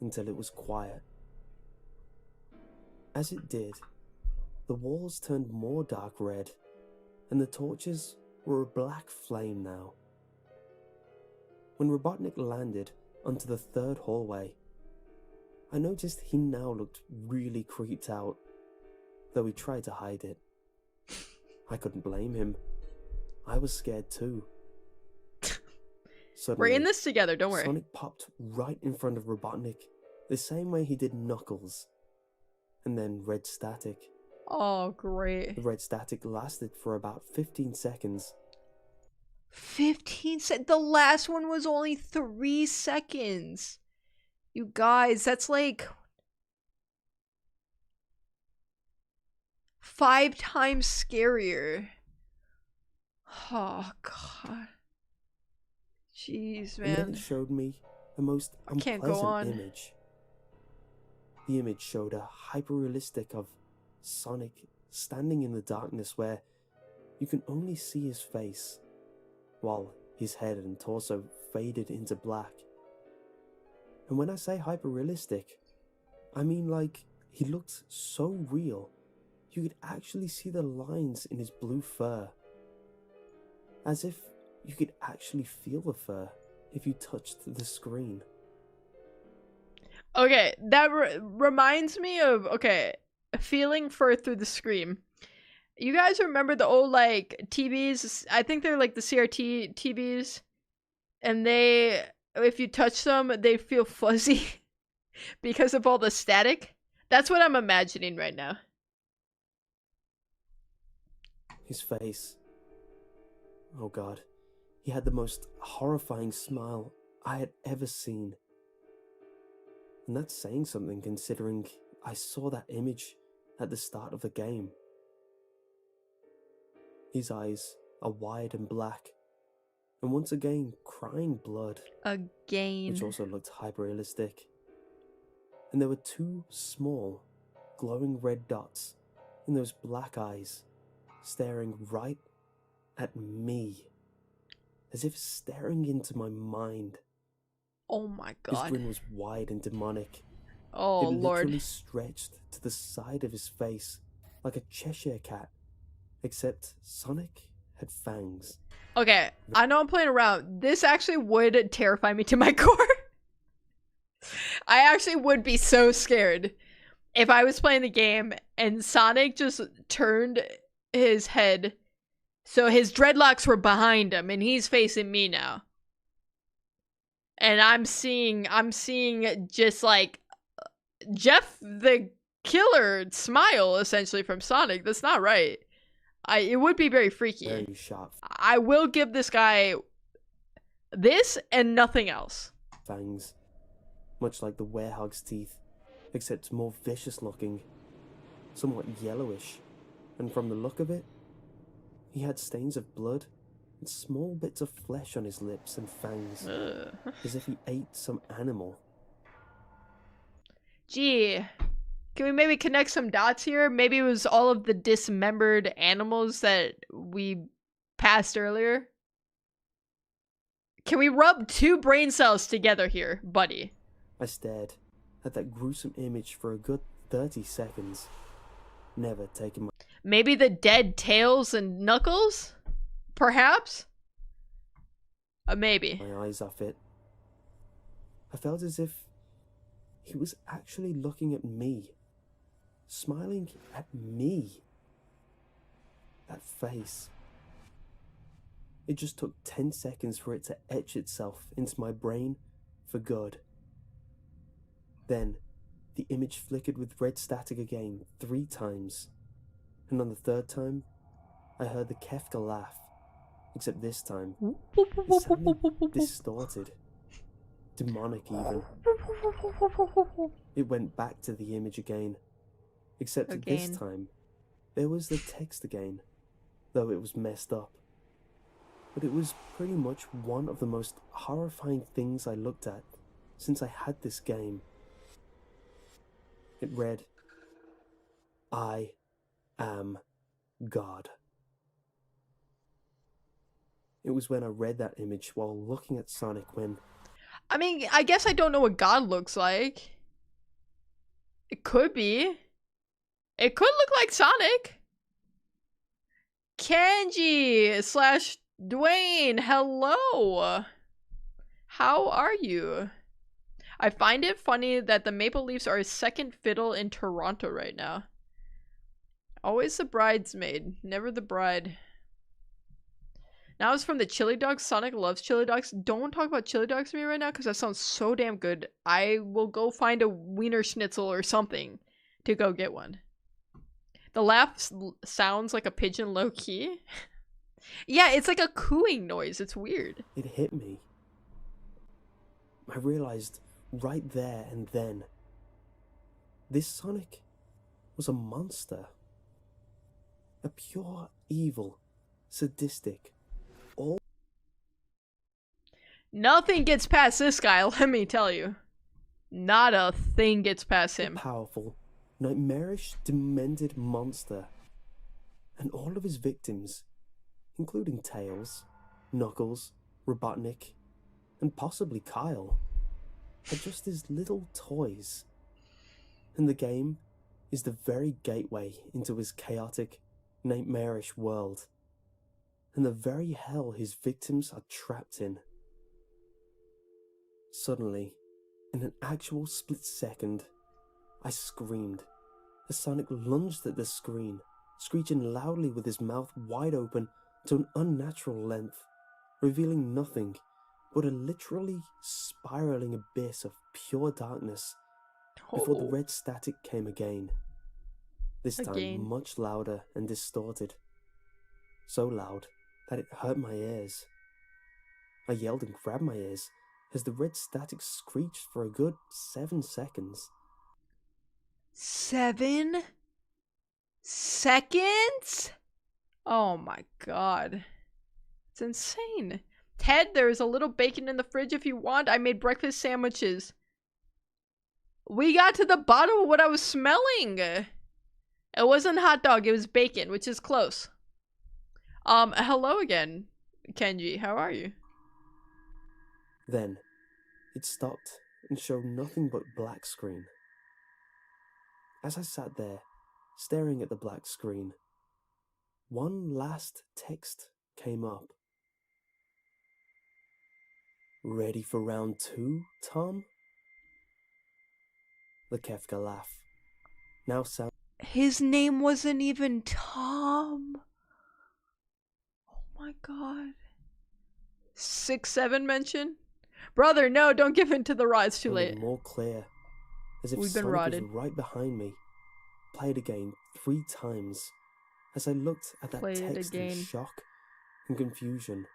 until it was quiet. As it did, the walls turned more dark red, and the torches were a black flame now. When Robotnik landed onto the third hallway, I noticed he now looked really creeped out, though he tried to hide it. I couldn't blame him. I was scared too. Suddenly, We're in this together, don't worry. Sonic popped right in front of Robotnik, the same way he did Knuckles. And then red static. Oh, great. The red static lasted for about 15 seconds. 15 seconds? The last one was only 3 seconds. You guys, that's like 5 times scarier. Oh, God. Jeez, And then man. it showed me a most can't go on. unpleasant image. The image showed a hyper-realistic of Sonic standing in the darkness where you can only see his face, while his head and torso faded into black. And when I say hyper-realistic, I mean like he looked so real, you could actually see the lines in his blue fur. As if you could actually feel the fur if you touched the screen. Okay, that reminds me of, okay, feeling fur through the screen. You guys remember the old, like, TVs? I think they're like the CRT TVs. And they, if you touch them, they feel fuzzy because of all the static. That's what I'm imagining right now. His face. Oh God. He had the most horrifying smile I had ever seen. And that's saying something considering I saw that image at the start of the game. His eyes are wide and black, and once again crying blood, Again. which also looked hyper-realistic. And there were 2 small, glowing red dots in those black eyes, staring right at me, as if staring into my mind. Oh my His God. grin was wide and demonic. Oh, It literally Lord. stretched to the side of his face like a Cheshire cat, except Sonic had fangs. Okay, I know I'm playing around. This actually would terrify me to my core. I actually would be so scared if I was playing the game and Sonic just turned his head so his dreadlocks were behind him and he's facing me now. And I'm seeing just like Jeff the Killer smile essentially from Sonic. That's not right. It would be very freaky. Very sharp I will give this guy this and nothing else. fangs, much like the werehog's teeth, except more vicious looking, somewhat yellowish, and from the look of it, he had stains of blood and small bits of flesh on his lips and fangs, Ugh. as if he ate some animal. Gee, can we maybe connect some dots here? Maybe it was all of the dismembered animals that we passed earlier. Can we rub 2 brain cells together here, buddy? I stared at that gruesome image for a good 30 seconds, never taking my Maybe the dead tails and knuckles? Perhaps? Maybe. eyes off it. I felt as if he was actually looking at me, smiling at me. That face. It just took 10 seconds for it to etch itself into my brain for good. Then, the image flickered with red static again 3 times, and on the 3rd time, I heard the Kefka laugh, except this time, it sounded distorted, demonic even. It went back to the image again, except this time, there was the text again, though it was messed up. But it was pretty much one of the most horrifying things I looked at since I had this game. It read, "I am God." It was when I read that image while looking at Sonic when... I mean, I guess I don't know what God looks like. It could be. It could look like Sonic. Kenji / Dwayne, hello. How are you? I find it funny that the Maple Leafs are a second fiddle in Toronto right now. Always the bridesmaid, never the bride. Now it's from the chili dogs. Sonic loves chili dogs. Don't talk about chili dogs to me right now because that sounds so damn good. I will go find a wiener schnitzel or something to go get one. The laugh sounds like a pigeon low key. Yeah, it's like a cooing noise. It's weird. It hit me. I realized right there and then, this Sonic was a monster. A pure evil, sadistic, all... Nothing gets past this guy, let me tell you. Not a thing gets past him. Powerful, nightmarish, demented monster. And all of his victims, including Tails, Knuckles, Robotnik, and possibly Kyle, are just his little toys. And the game is the very gateway into his chaotic, nightmarish world, and the very hell his victims are trapped in. Suddenly, in an actual split second, I screamed as Sonic lunged at the screen, screeching loudly with his mouth wide open to an unnatural length, revealing nothing but a literally spiraling abyss of pure darkness before the red static came again. This time much louder and distorted. So loud that it hurt my ears. I yelled and grabbed my ears as the red static screeched for a good 7 seconds. 7 seconds? Oh my god. It's insane. Ted, there's a little bacon in the fridge if you want. I made breakfast sandwiches. We got to the bottom of what I was smelling. It wasn't hot dog, it was bacon, which is close. Hello again, Kenji. How are you? Then, it stopped and showed nothing but black screen. As I sat there, staring at the black screen, one last text came up. "Ready for round 2, Tom?" The Kefka laugh. Now sound... His name wasn't even Tom. Oh my god. 6-7 mention? Brother, no, don't give in to the rot. It's too late. more clear, as if We've been Sonic rotted. was right behind me. Played again 3 times, as I looked at that Play it text again. in shock and confusion.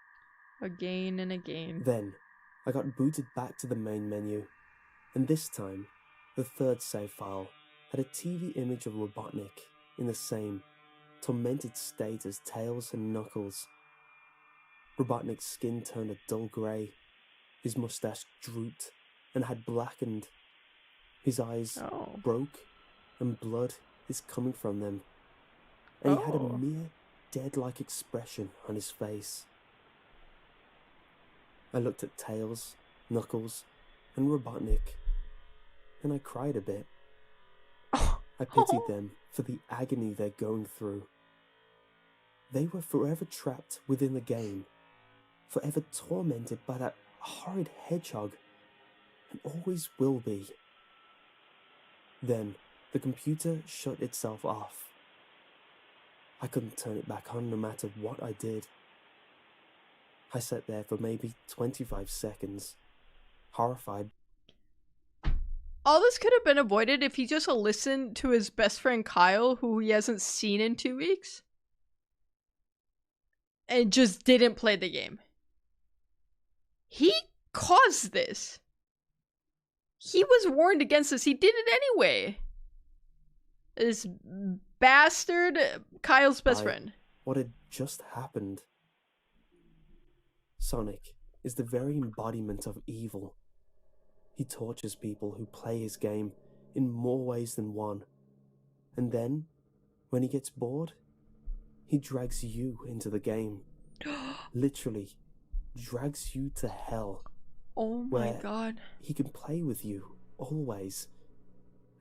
Again and again. Then, I got booted back to the main menu, and this time, the 3rd save file had a TV image of Robotnik in the same tormented state as Tails and Knuckles. Robotnik's skin turned a dull grey, his mustache drooped and had blackened, His eyes Oh. broke and blood is coming from them. And he had a Oh. mere dead-like expression on his face. I looked at Tails, Knuckles, and Robotnik, and I cried a bit. I pitied them for the agony they're going through. They were forever trapped within the game, forever tormented by that horrid hedgehog, and always will be. Then the computer shut itself off. I couldn't turn it back on no matter what I did. I sat there for maybe 25 seconds, horrified. All this could have been avoided if he just listened to his best friend Kyle, who he hasn't seen in 2 weeks, and just didn't play the game. He caused this. He was warned against this. He did it anyway. This bastard Kyle's best friend. What had just happened. Sonic is the very embodiment of evil. He tortures people who play his game in more ways than one. And then, when he gets bored, he drags you into the game. Literally, drags you to hell. Oh my where god. He can play with you, always,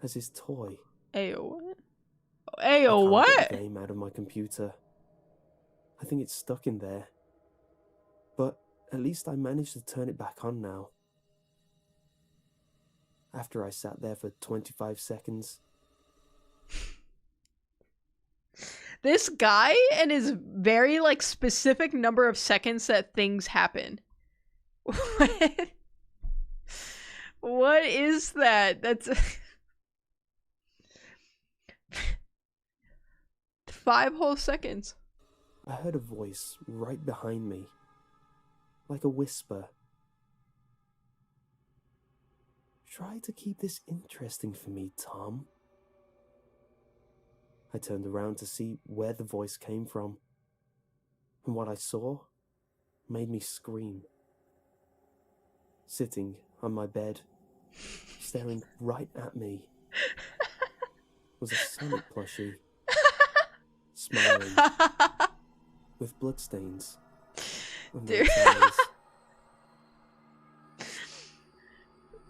as his toy. Ayo, what? I Ayo, can't what? get the game out of my computer. I think it's stuck in there. But at least I managed to turn it back on now. After I sat there for 25 seconds. This guy and his very, like, specific number of seconds that things happen. What? What is that? That's 5 whole seconds. I heard a voice right behind me, like a whisper. Try to keep this interesting for me, Tom. I turned around to see where the voice came from, and what I saw made me scream. Sitting on my bed, staring right at me, was a Sonic plushie, smiling, with bloodstains under its eyes.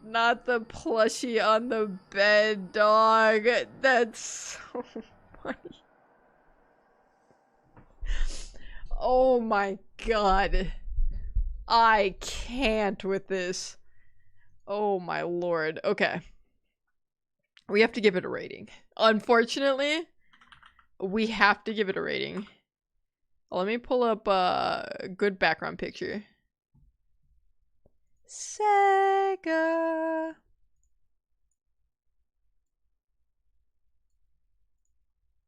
Not the plushie on the bed, dog. That's so funny. Oh my god. I can't with this. Oh my lord. Okay. We have to give it a rating. Unfortunately, we have to give it a rating. Let me pull up a good background picture. Sega.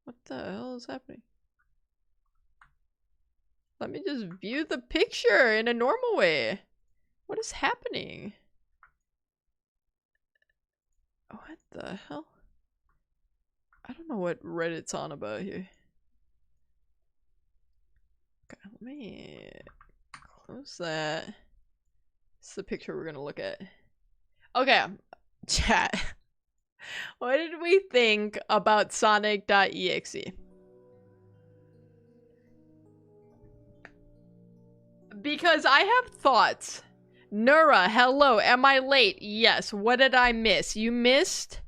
What the hell is happening? Let me just view the picture in a normal way. What is happening? What the hell? I don't know what Reddit's on about here. Okay, let me close that. This is the picture we're gonna look at. Okay, chat. What did we think about Sonic.exe? Because I have thoughts. Nura, hello. Am I late? Yes. What did I miss? You missed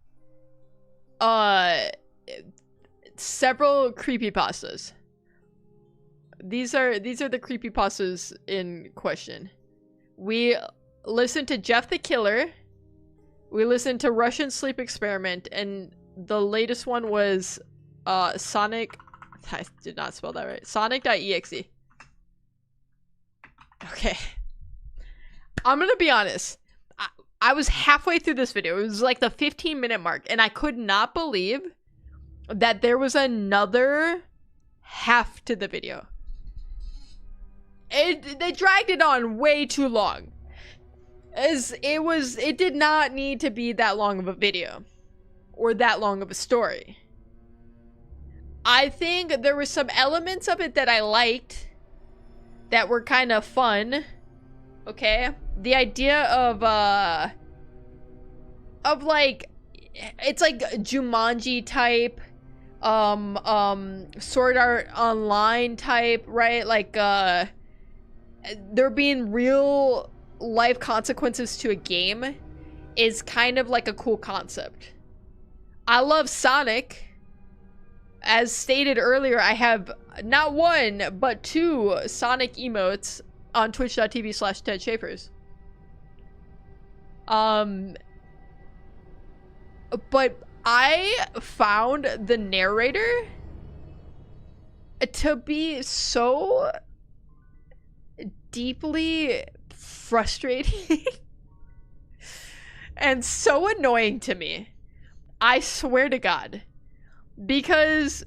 several creepypastas. These are the creepypastas in question. We listened to Jeff the Killer. We listened to Russian Sleep Experiment, and the latest one was Sonic. I did not spell that right. Sonic.exe. Okay. I'm gonna be honest. I was halfway through this video. It was like the 15-minute mark, and I could not believe that there was another half to the video. They dragged it on way too long. It did not need to be that long of a video or that long of a story. I think there were some elements of it that I liked that were kind of fun. Okay? The idea of like it's like Jumanji type, Sword Art Online type, right? Like there being real life consequences to a game is kind of like a cool concept. I love Sonic. As stated earlier, I have not one, but 2 Sonic emotes on twitch.tv/TedSchaefers. But I found the narrator to be so deeply frustrating and so annoying to me. I swear to God. Because,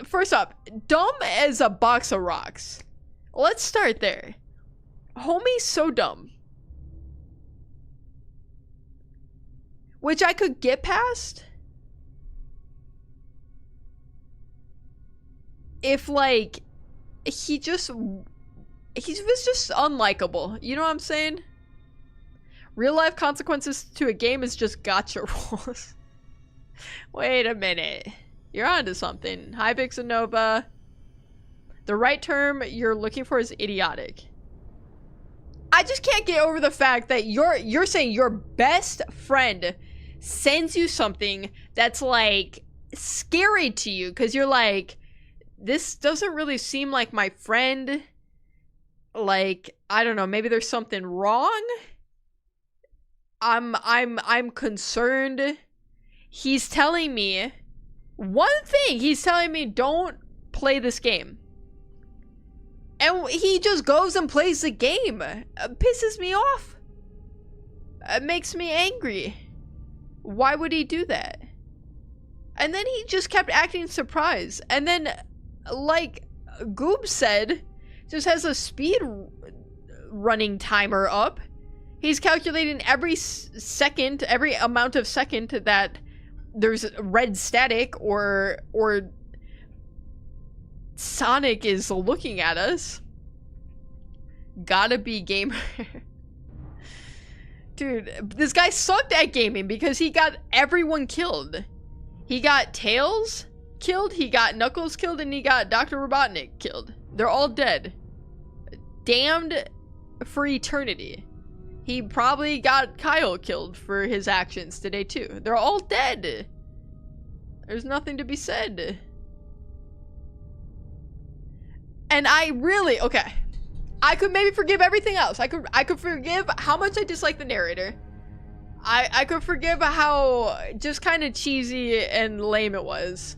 first off, dumb as a box of rocks. Let's start there. Homie's so dumb. Which I could get past if, like, he was just unlikable. You know what I'm saying? Real life consequences to a game is just gotcha rules. Wait a minute. You're onto something. Hi, Vixenova. The right term you're looking for is idiotic. I just can't get over the fact that you're saying your best friend sends you something that's like scary to you because you're like, this doesn't really seem like my friend. Like, I don't know, maybe there's something wrong. I'm concerned. He's telling me one thing. He's telling me don't play this game. And he just goes and plays the game. Pisses me off. It makes me angry. Why would he do that? And then he just kept acting surprised. And then, like Goob said, just has a speed running timer up. He's calculating every second, every amount of second that there's red static or Sonic is looking at us. Gotta be gamer. Dude, this guy sucked at gaming because he got everyone killed. He got Tails killed, he got Knuckles killed, and he got Dr. Robotnik killed. They're all dead. Damned for eternity. He probably got Kyle killed for his actions today too. They're all dead. There's nothing to be said. And I really, okay. I could maybe forgive everything else. I could forgive how much I dislike the narrator. I could forgive how just kind of cheesy and lame it was.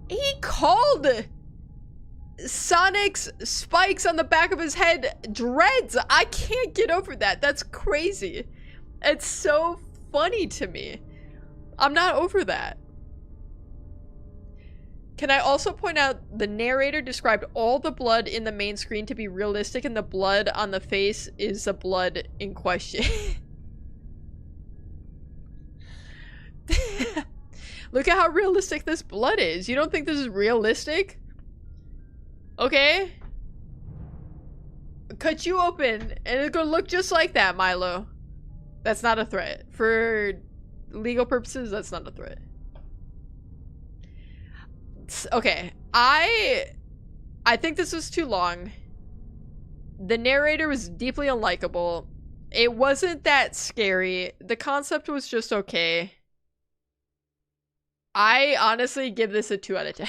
He called Sonic's spikes on the back of his head dreads. I can't get over that. That's crazy. It's so funny to me. I'm not over that. Can I also point out the narrator described all the blood in the main screen to be realistic, and the blood on the face is the blood in question. Look at how realistic this blood is. You don't think this is realistic? Okay. Cut you open and it's gonna look just like that, Milo. That's not a threat. For legal purposes, that's not a threat. Okay, I think this was too long. The narrator was deeply unlikable. It wasn't that scary. The concept was just okay. I honestly give this a 2 out of 10.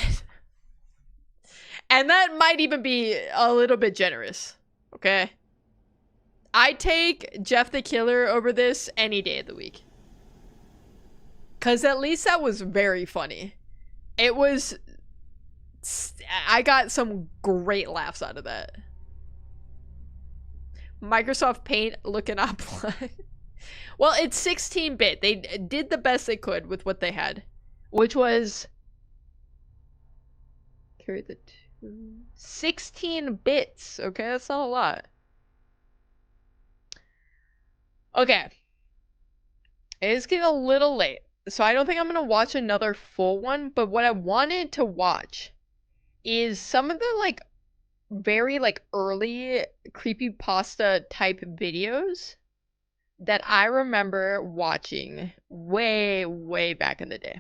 And that might even be a little bit generous. Okay? I take Jeff the Killer over this any day of the week. 'Cause at least that was very funny. It was... I got some great laughs out of that. Microsoft Paint looking up. Well, it's 16-bit. They did the best they could with what they had. Which was... Carry the 16 bits. Okay, that's not a lot. Okay. It is getting a little late. So I don't think I'm going to watch another full one. But what I wanted to watch is some of the, like, very, like, early creepypasta type videos that I remember watching way, way back in the day.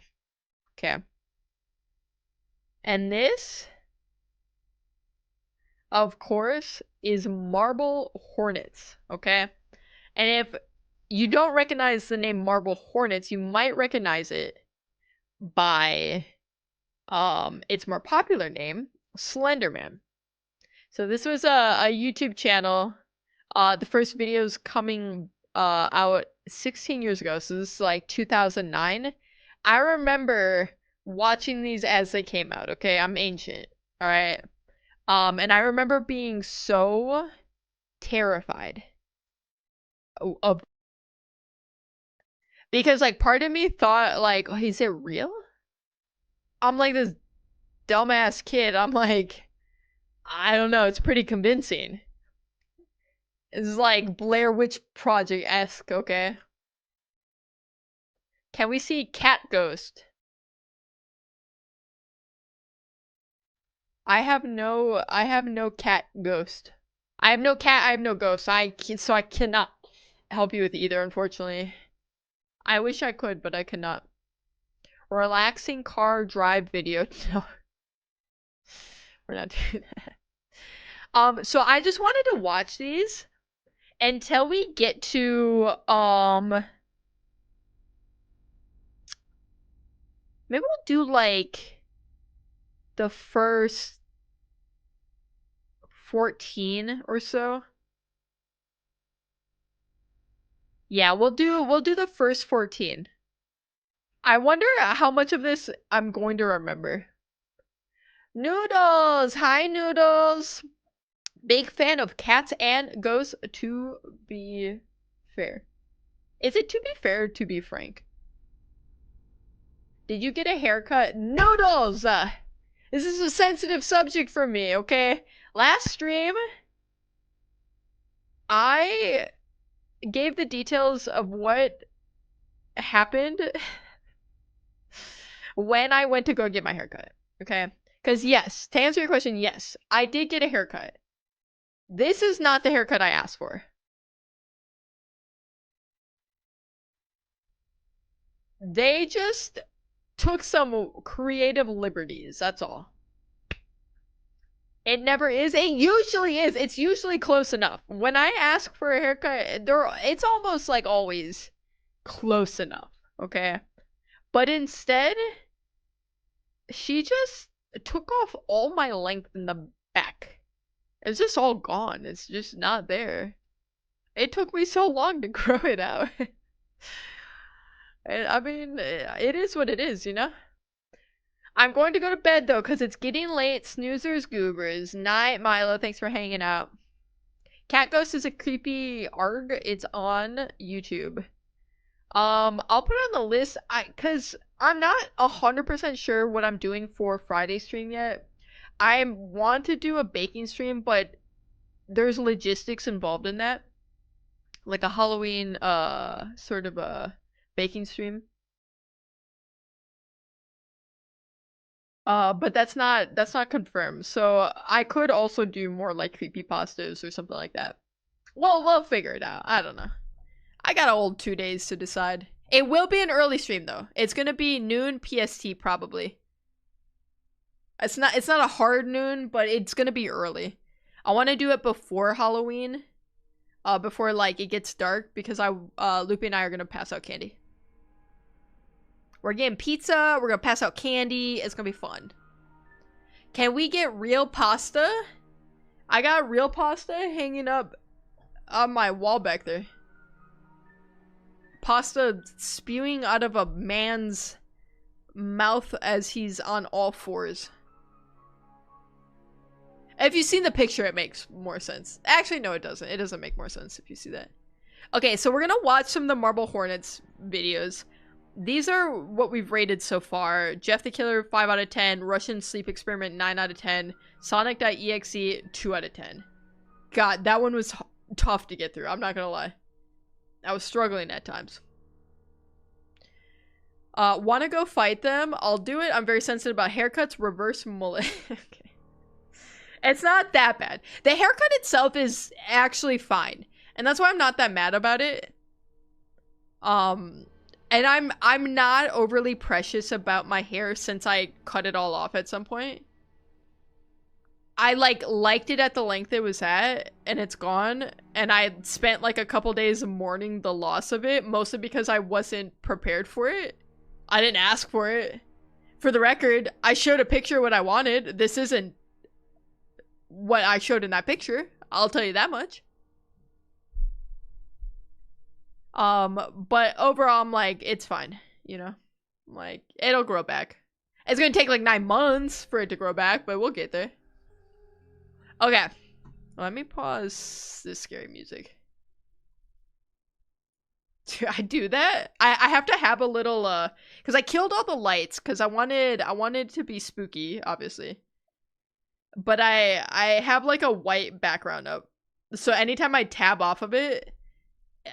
Okay. And this, of course, is Marble Hornets. Okay. And if you don't recognize the name Marble Hornets, you might recognize it by its more popular name, Slenderman. So this was a YouTube channel. The first videos coming out 16 years ago. So this is like 2009. I remember watching these as they came out. Okay, I'm ancient. All right. And I remember being so terrified of, because like part of me thought like, oh, is it real? I'm like this dumbass kid. I'm like, I don't know. It's pretty convincing. It's like Blair Witch Project-esque, okay? Can we see Cat Ghost? I have no cat ghost. I have no cat, I have no ghost. So I cannot help you with either, unfortunately. I wish I could, but I cannot. Relaxing car drive video. No. We're not doing that. So I just wanted to watch these until we get to maybe we'll do like the first 14 or so. Yeah, we'll do the first 14. I wonder how much of this I'm going to remember. Noodles! Hi, Noodles! Big fan of cats and ghosts, to be fair. Is it to be fair or to be frank? Did you get a haircut? Noodles! This is a sensitive subject for me, okay? Last stream, I gave the details of what happened when I went to go get my haircut, okay? Because yes, to answer your question, yes, I did get a haircut. This is not the haircut I asked for. They just took some creative liberties, that's all. It never is. It usually is. It's usually close enough. When I ask for a haircut, it's almost like always close enough, okay? But instead, she just took off all my length in the back. It's just all gone. It's just not there. It took me so long to grow it out. I mean, it is what it is, you know? I'm going to go to bed though, because it's getting late. Snoozers, goobers. Night, Milo. Thanks for hanging out. Cat Ghost is a creepy ARG. It's on YouTube. I'll put it on the list. Cause I'm not 100% sure what I'm doing for Friday stream yet. I want to do a baking stream, but there's logistics involved in that. Like a Halloween, sort of a baking stream. But that's not confirmed. So I could also do more like creepypastas or something like that. Well, we'll figure it out. I don't know. I got a old 2 days to decide. It will be an early stream though. It's gonna be noon PST probably. It's not a hard noon, but it's gonna be early. I want to do it before Halloween, before like it gets dark, because Loopy and I are gonna pass out candy. We're getting pizza. We're gonna pass out candy. It's gonna be fun. Can we get real pasta? I got real pasta hanging up on my wall back there. Pasta spewing out of a man's mouth as he's on all fours. If you've seen the picture, it makes more sense. Actually, no, it doesn't. It doesn't make more sense if you see that. Okay, so we're gonna watch some of the Marble Hornets videos. These are what we've rated so far. Jeff the Killer, 5 out of 10. Russian Sleep Experiment, 9 out of 10. Sonic.exe, 2 out of 10. God, that one was tough to get through. I'm not gonna lie. I was struggling at times. Wanna go fight them? I'll do it. I'm very sensitive about haircuts. Reverse mullet. Okay. It's not that bad. The haircut itself is actually fine. And that's why I'm not that mad about it. And I'm not overly precious about my hair since I cut it all off at some point. I liked it at the length it was at, and it's gone, and I spent like a couple days mourning the loss of it, mostly because I wasn't prepared for it. I didn't ask for it. For the record, I showed a picture of what I wanted. This isn't what I showed in that picture. I'll tell you that much. But overall, I'm like, it's fine, you know? Like, it'll grow back. It's gonna take like 9 months for it to grow back, but we'll get there. Okay. Let me pause this scary music. I do that? I have to have a little, because I killed all the lights, because I wanted it to be spooky, obviously. But I have like a white background up. So anytime I tab off of it,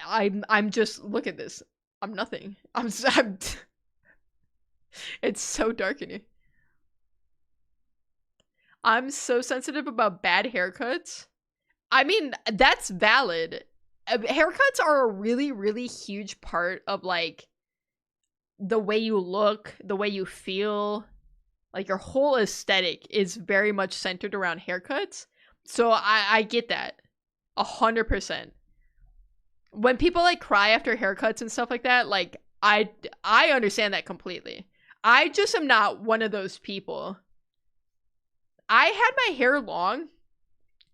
I'm just, look at this. I'm nothing. I'm it's so dark in here. I'm so sensitive about bad haircuts. I mean, that's valid. Haircuts are a really, really huge part of like the way you look, the way you feel. Like your whole aesthetic is very much centered around haircuts. So I get that 100%. When people like cry after haircuts and stuff like that, like I understand that completely. I just am not one of those people. I had my hair long,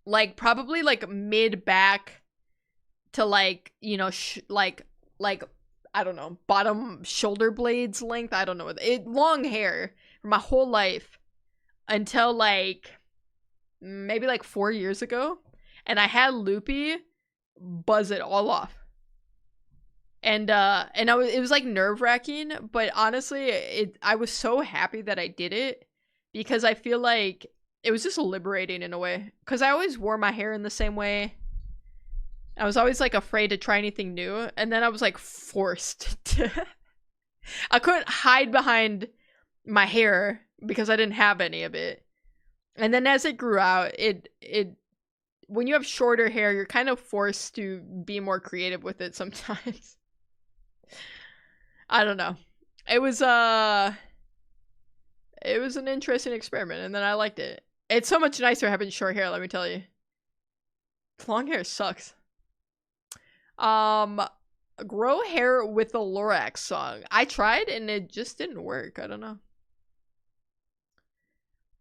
like probably like mid back to like, you know, like I don't know, bottom shoulder blades length. I don't know, long hair for my whole life until like maybe like 4 years ago, and I had Loopy buzz it all off. And it was like nerve-wracking, but honestly, I was so happy that I did it because I feel like it was just liberating in a way. Because I always wore my hair in the same way. I was always like afraid to try anything new, and then I was like forced to. I couldn't hide behind my hair because I didn't have any of it. And then as it grew out, it when you have shorter hair, you're kind of forced to be more creative with it sometimes. I don't know. It was an interesting experiment, and then I liked it. It's so much nicer having short hair, let me tell you. Long hair sucks. Grow hair with the Lorax song. I tried and it just didn't work. I don't know.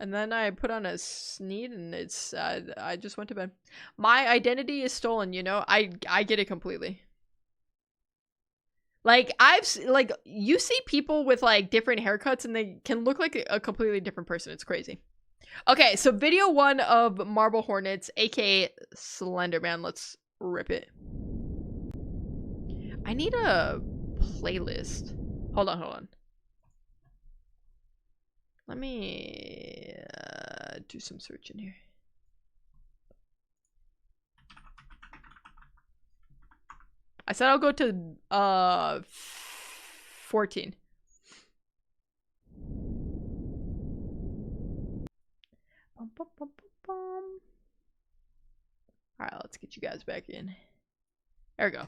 And then I put on a sneed and it's I just went to bed. My identity is stolen, you know? I get it completely. Like you see people with like different haircuts and they can look like a completely different person. It's crazy. Okay, so video 1 of Marble Hornets, aka Slenderman. Let's rip it. I need a playlist. Hold on. Let me do some searching here. I said I'll go to 14. Alright, let's get you guys back in. There we go.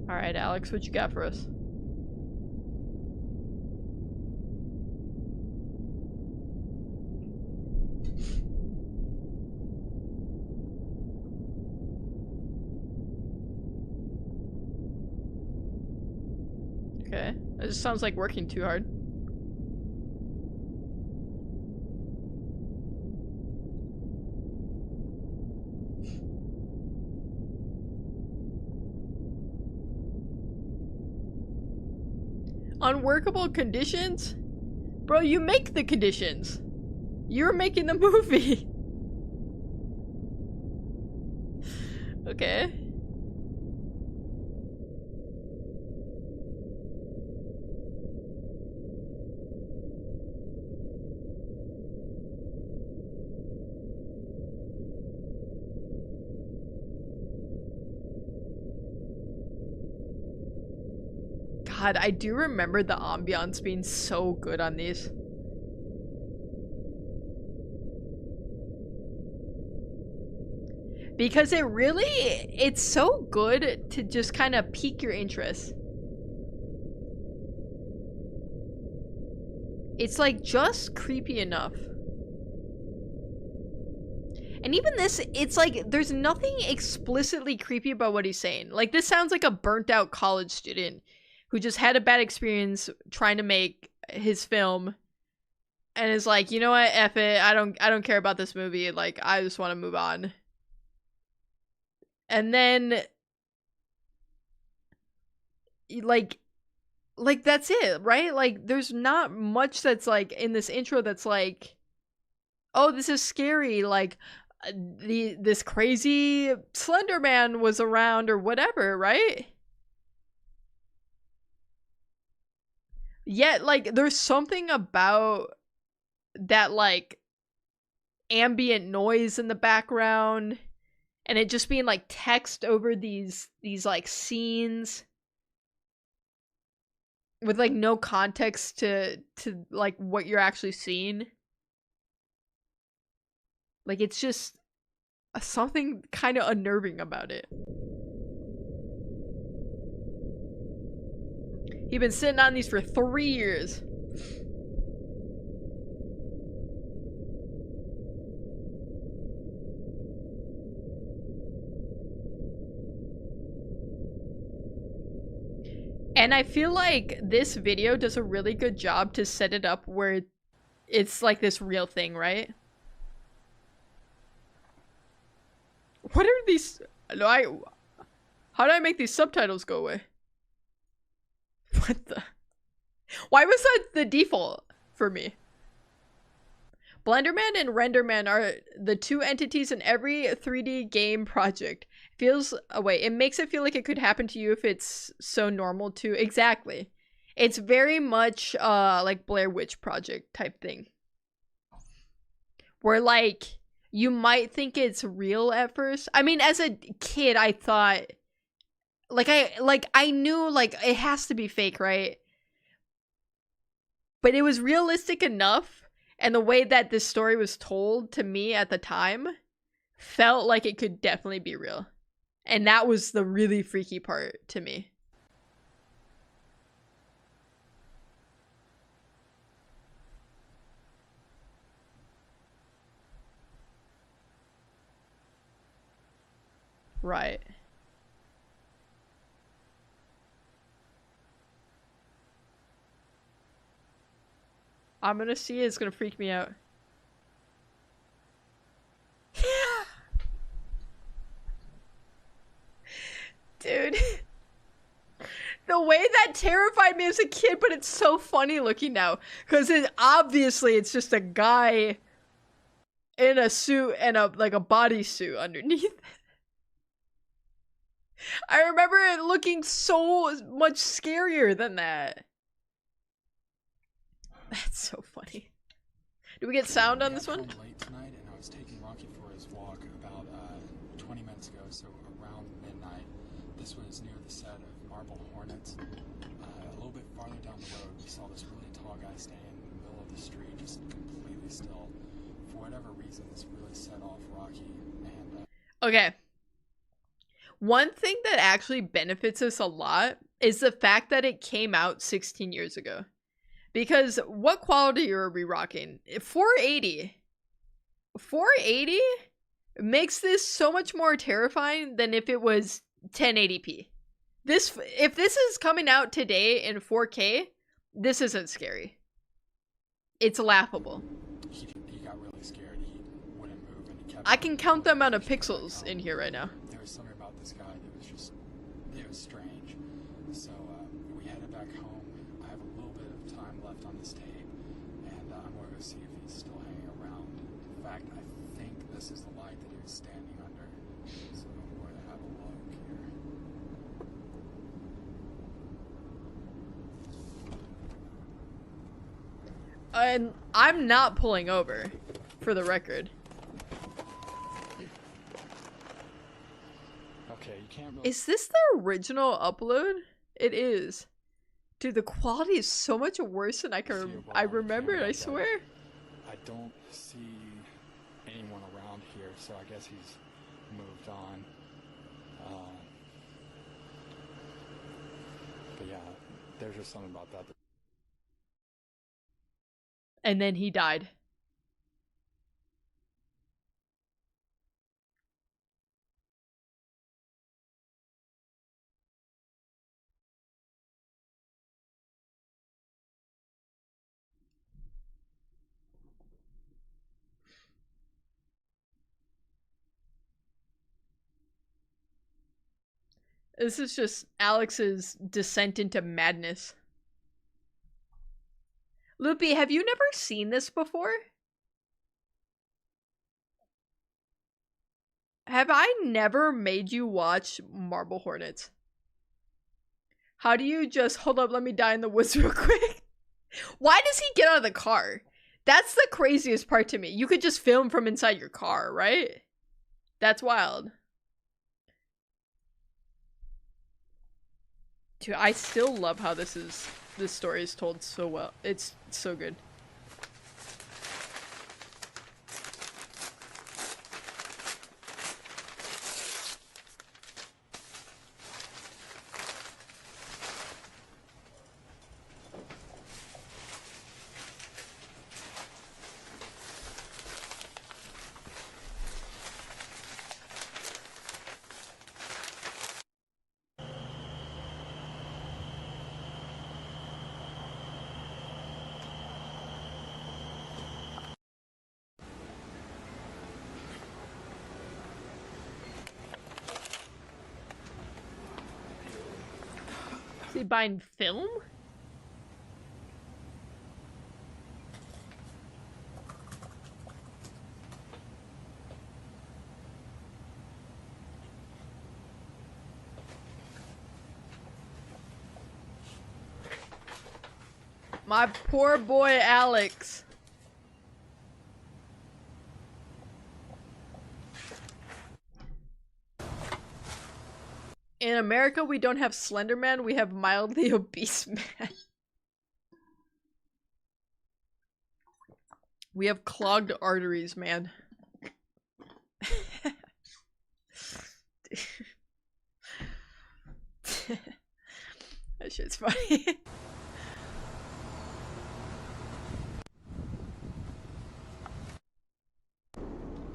Alright, Alex, what you got for us? Okay. It just sounds like working too hard. Unworkable conditions? Bro, you make the conditions. You're making the movie. Okay. God, I do remember the ambiance being so good on these. because it's so good to just kind of pique your interest. It's like just creepy enough. And even this, it's like there's nothing explicitly creepy about what he's saying. Like, this sounds like a burnt out college student who just had a bad experience trying to make his film and is like, you know what, F it, I don't care about this movie, like, I just want to move on. And then like that's it, right? Like, there's not much that's like in this intro that's like, oh, this is scary, like this crazy Slender Man was around or whatever, right? Yet, like, there's something about that, like, ambient noise in the background and it just being like text over these like scenes with like no context to like what you're actually seeing. Like, it's just something kind of unnerving about it. He's been sitting on these for 3 years. And I feel like this video does a really good job to set it up where it's like this real thing, right? What are these? How did I make these subtitles go away? What the? Why was that the default for me? Blenderman and Renderman are the two entities in every 3D game project. It makes it feel like it could happen to you if it's so normal to. Exactly. It's very much like Blair Witch Project type thing. Where like you might think it's real at first. I mean, as a kid, I thought I knew like it has to be fake, right? But it was realistic enough, and the way that this story was told to me at the time felt like it could definitely be real. And that was the really freaky part to me. Right. I'm gonna see it. It's gonna freak me out. Dude. The way that terrified me as a kid, but it's so funny looking now. Because obviously it's just a guy in a suit and a bodysuit underneath. I remember it looking so much scarier than that. That's so funny. Do we get sound on this one? Late tonight, and I was taking Rocky for his walk about 20 minutes ago, so around midnight. This was near the set of Marble Hornets. A little bit farther down the road, we saw this really tall guy standing in the middle of the street, just completely still. For whatever reason, this really set off Rocky. And okay. One thing that actually benefits us a lot is the fact that it came out 16 years ago. Because what quality are we rocking? 480. 480 makes this so much more terrifying than if it was 1080p. If this is coming out today in 4K, this isn't scary. It's laughable. he got really scared. He wouldn't move, and he kept. I can count the amount of pixels in here right now. There was something about this guy that was just, it was strange. So we headed back home. I have a little bit of time left on this tape, and I'm going to go see if he's still hanging around. In fact, I think this is the light that he was standing under. So I'm going to have a look here. And I'm not pulling over, for the record. Okay, you can't really. Is this the original upload? It is. Dude, the quality is so much worse than I remember it, I swear. I don't see anyone around here, so I guess he's moved on. But yeah, there's just something about that. And then he died. This is just Alex's descent into madness. Loopy, have you never seen this before? Have I never made you watch Marble Hornets? How do you just hold up, let me die in the woods real quick? Why does he get out of the car? That's the craziest part to me. You could just film from inside your car, right? That's wild. Dude, I still love how this story is told so well. It's so good. Is he buying film? My poor boy Alex. In America, we don't have Slender Man, we have mildly obese man. We have clogged arteries, man. That shit's funny.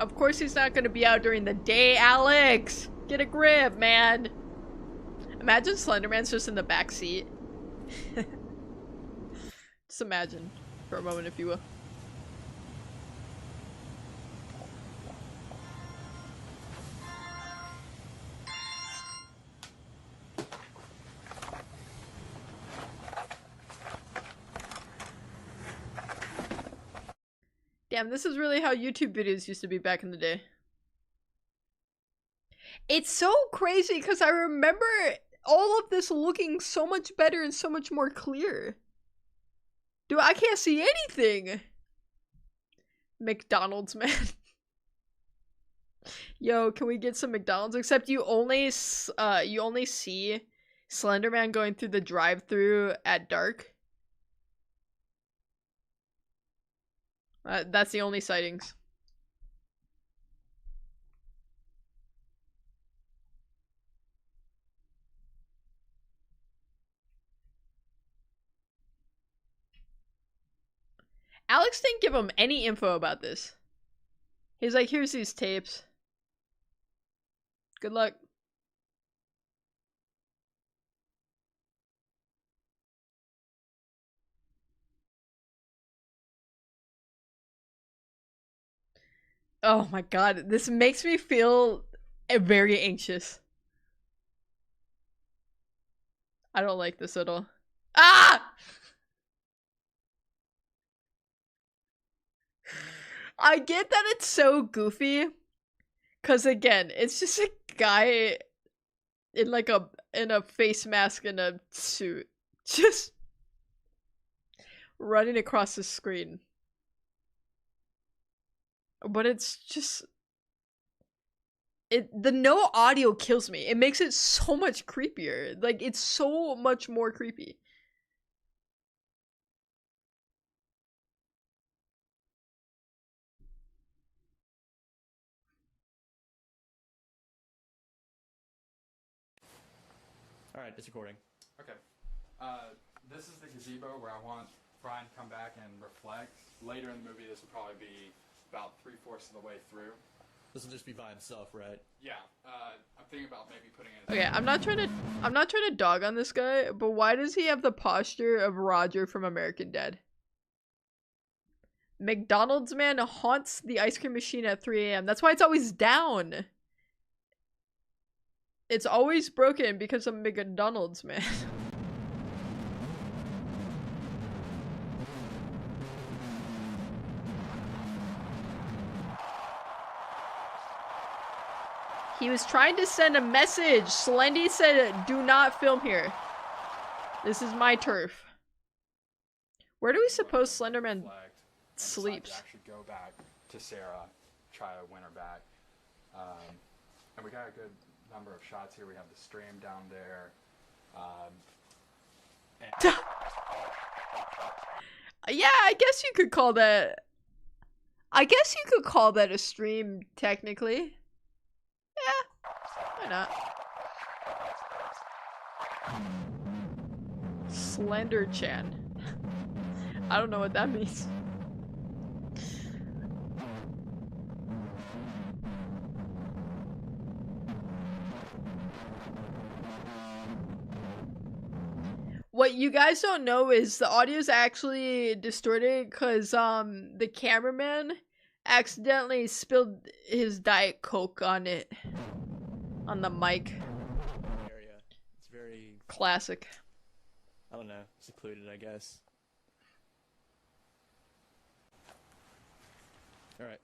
Of course he's not gonna be out during the day, Alex! Get a grip, man! Imagine Slenderman's just in the back seat. Just imagine for a moment, if you will. Damn, this is really how YouTube videos used to be back in the day. It's so crazy because I remember all of this looking so much better and so much more clear. Dude, I can't see anything. McDonald's, man. Yo, can we get some McDonald's? Except you only see Slenderman going through the drive-thru at dark. That's the only sightings. Alex didn't give him any info about this. He's like, here's these tapes. Good luck. Oh my god, this makes me feel very anxious. I don't like this at all. Ah! I get that it's so goofy. Cause again, it's just a guy in like in a face mask and a suit. Just running across the screen. But it's just the no audio kills me. It makes it so much creepier. Like, it's so much more creepy. Alright, it's recording. Okay. This is the gazebo where I want Brian to come back and reflect. Later in the movie, this will probably be about 3/4 of the way through. This will just be by himself, right? Yeah. I'm thinking about maybe putting it. Okay, I'm not trying to dog on this guy, but why does he have the posture of Roger from American Dad? McDonald's man haunts the ice cream machine at 3 a.m. That's why it's always down. It's always broken because of McDonald's man. He was trying to send a message. Slendy said, do not film here. This is my turf. Where do we suppose Slenderman sleeps? Actually go back to Sarah, try to win her back. And we got a good number of shots here. We have the stream down there. Yeah, I guess you could call that... I guess you could call that a stream, technically. Yeah, why not? Slender-chan. I don't know what that means. What you guys don't know is the audio is actually distorted because the cameraman accidentally spilled his Diet Coke on it. On the mic. Area. It's very, classic. I don't know, secluded, I guess. Alright.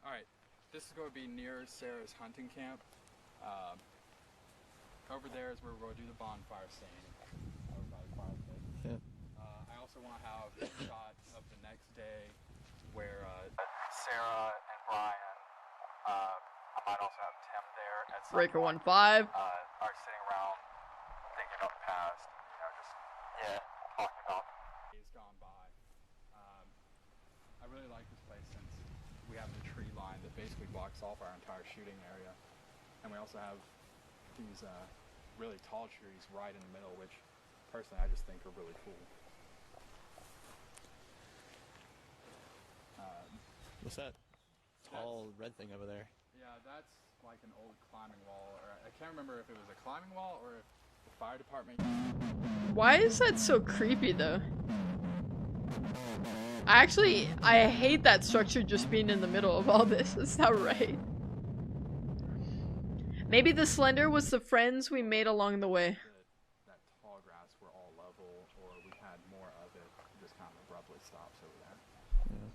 Alright, this is going to be near Sarah's hunting camp. Over there is where we're going to do the bonfire scene. Over by the fireplace. Yeah. I also want to have a shot of the next day where Sarah and Brian, I might also have Tim there at some Breaker point, 1-5. are sitting around thinking about the past, you know, just talking about days gone by. I really like this place since we have the tree line that basically blocks off our entire shooting area, and we also have these really tall trees right in the middle, which personally I just think are really cool. What's that tall red thing over there? Yeah, that's like an old climbing wall, or I can't remember if it was a climbing wall or if the fire department. Why is that so creepy though? I hate that structure just being in the middle of all this. It's not right. Maybe the Slender was the friends we made along the way. That tall grass were all level, or we had more of it, just kind of abruptly stops over there. Yeah.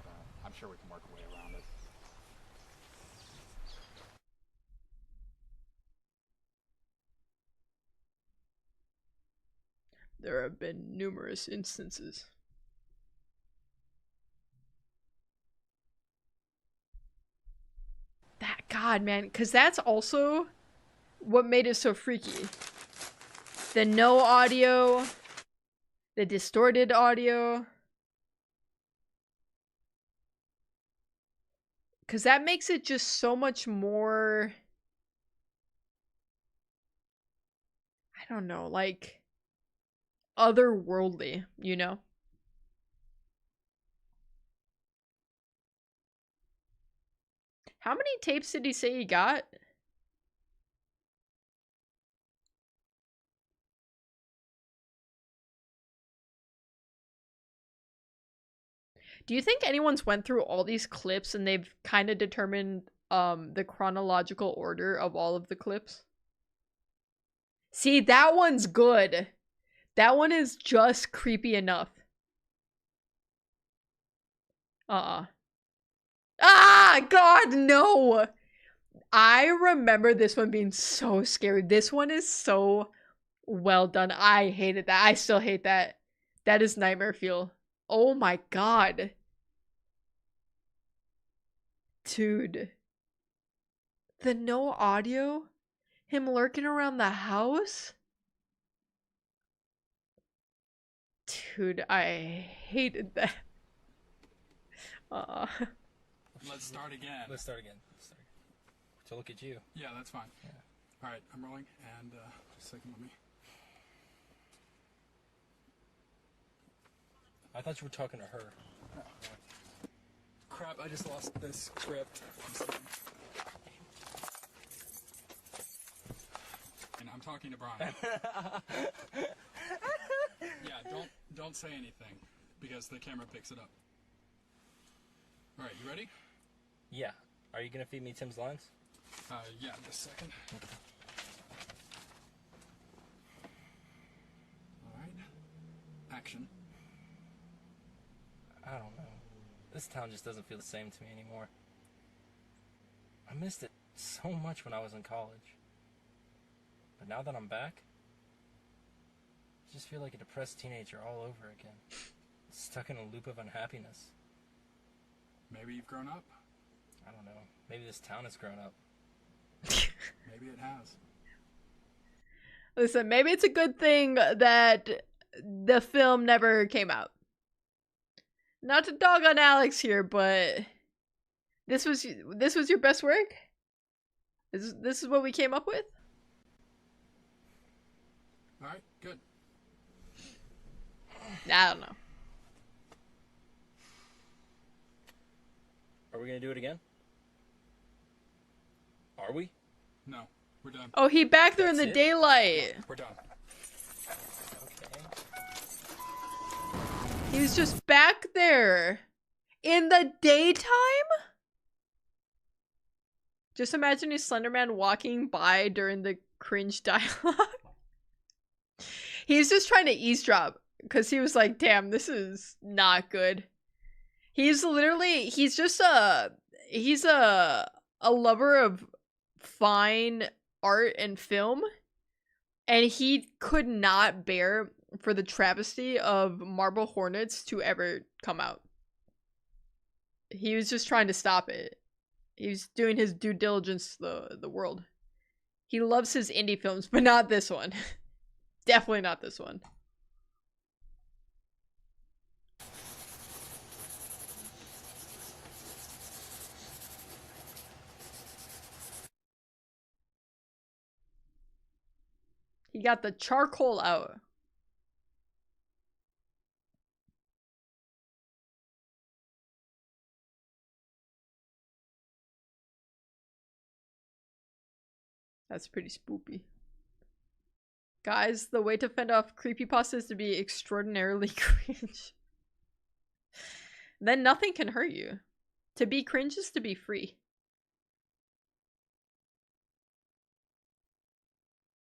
But I'm sure we can work a way around it. There have been numerous instances. That God, man, because that's also what made it so freaky. The no audio, the distorted audio. Because that makes it just so much more... I don't know, like... otherworldly, you know? How many tapes did he say he got? Do you think anyone's went through all these clips and they've kind of determined the chronological order of all of the clips? See, that one's good. That one is just creepy enough. Ah, God, no! I remember this one being so scary. This one is so well done. I hated that. I still hate that. That is nightmare fuel. Oh my God. Dude. The no audio? Him lurking around the house? Dude, I hated that. Let's start again. Let's start again. To look at you. Yeah, that's fine. Yeah. Alright, I'm rolling, and just a second, let me... I thought you were talking to her. Oh, crap, I just lost this script. And I'm talking to Brian. Yeah, don't say anything, because the camera picks it up. Alright, you ready? Yeah. Are you gonna feed me Tim's lines? Yeah, just a second. Alright. Action. I don't know. This town just doesn't feel the same to me anymore. I missed it so much when I was in college. But now that I'm back, I just feel like a depressed teenager all over again. Stuck in a loop of unhappiness. Maybe you've grown up. I don't know. Maybe this town has grown up. Maybe it has. Listen, maybe it's a good thing that the film never came out. Not to dog on Alex here, but this was your best work? This is what we came up with? Alright, good. I don't know. Are we gonna do it again? Are we? No, we're done. Oh, he back there in the That's it? daylight. We're done. Okay. He was just back there in the daytime? Just imagining Slenderman walking by during the cringe dialogue. He's just trying to eavesdrop because he was like, damn, this is not good. He's just he's a lover of fine art and film, and he could not bear for the travesty of Marble Hornets to ever come out. He was just trying to stop it. He was doing his due diligence to the world. He loves his indie films, but not this one. Definitely not this one. He got the charcoal out. That's pretty spoopy. Guys, the way to fend off creepypasta is to be extraordinarily cringe. Then nothing can hurt you. To be cringe is to be free.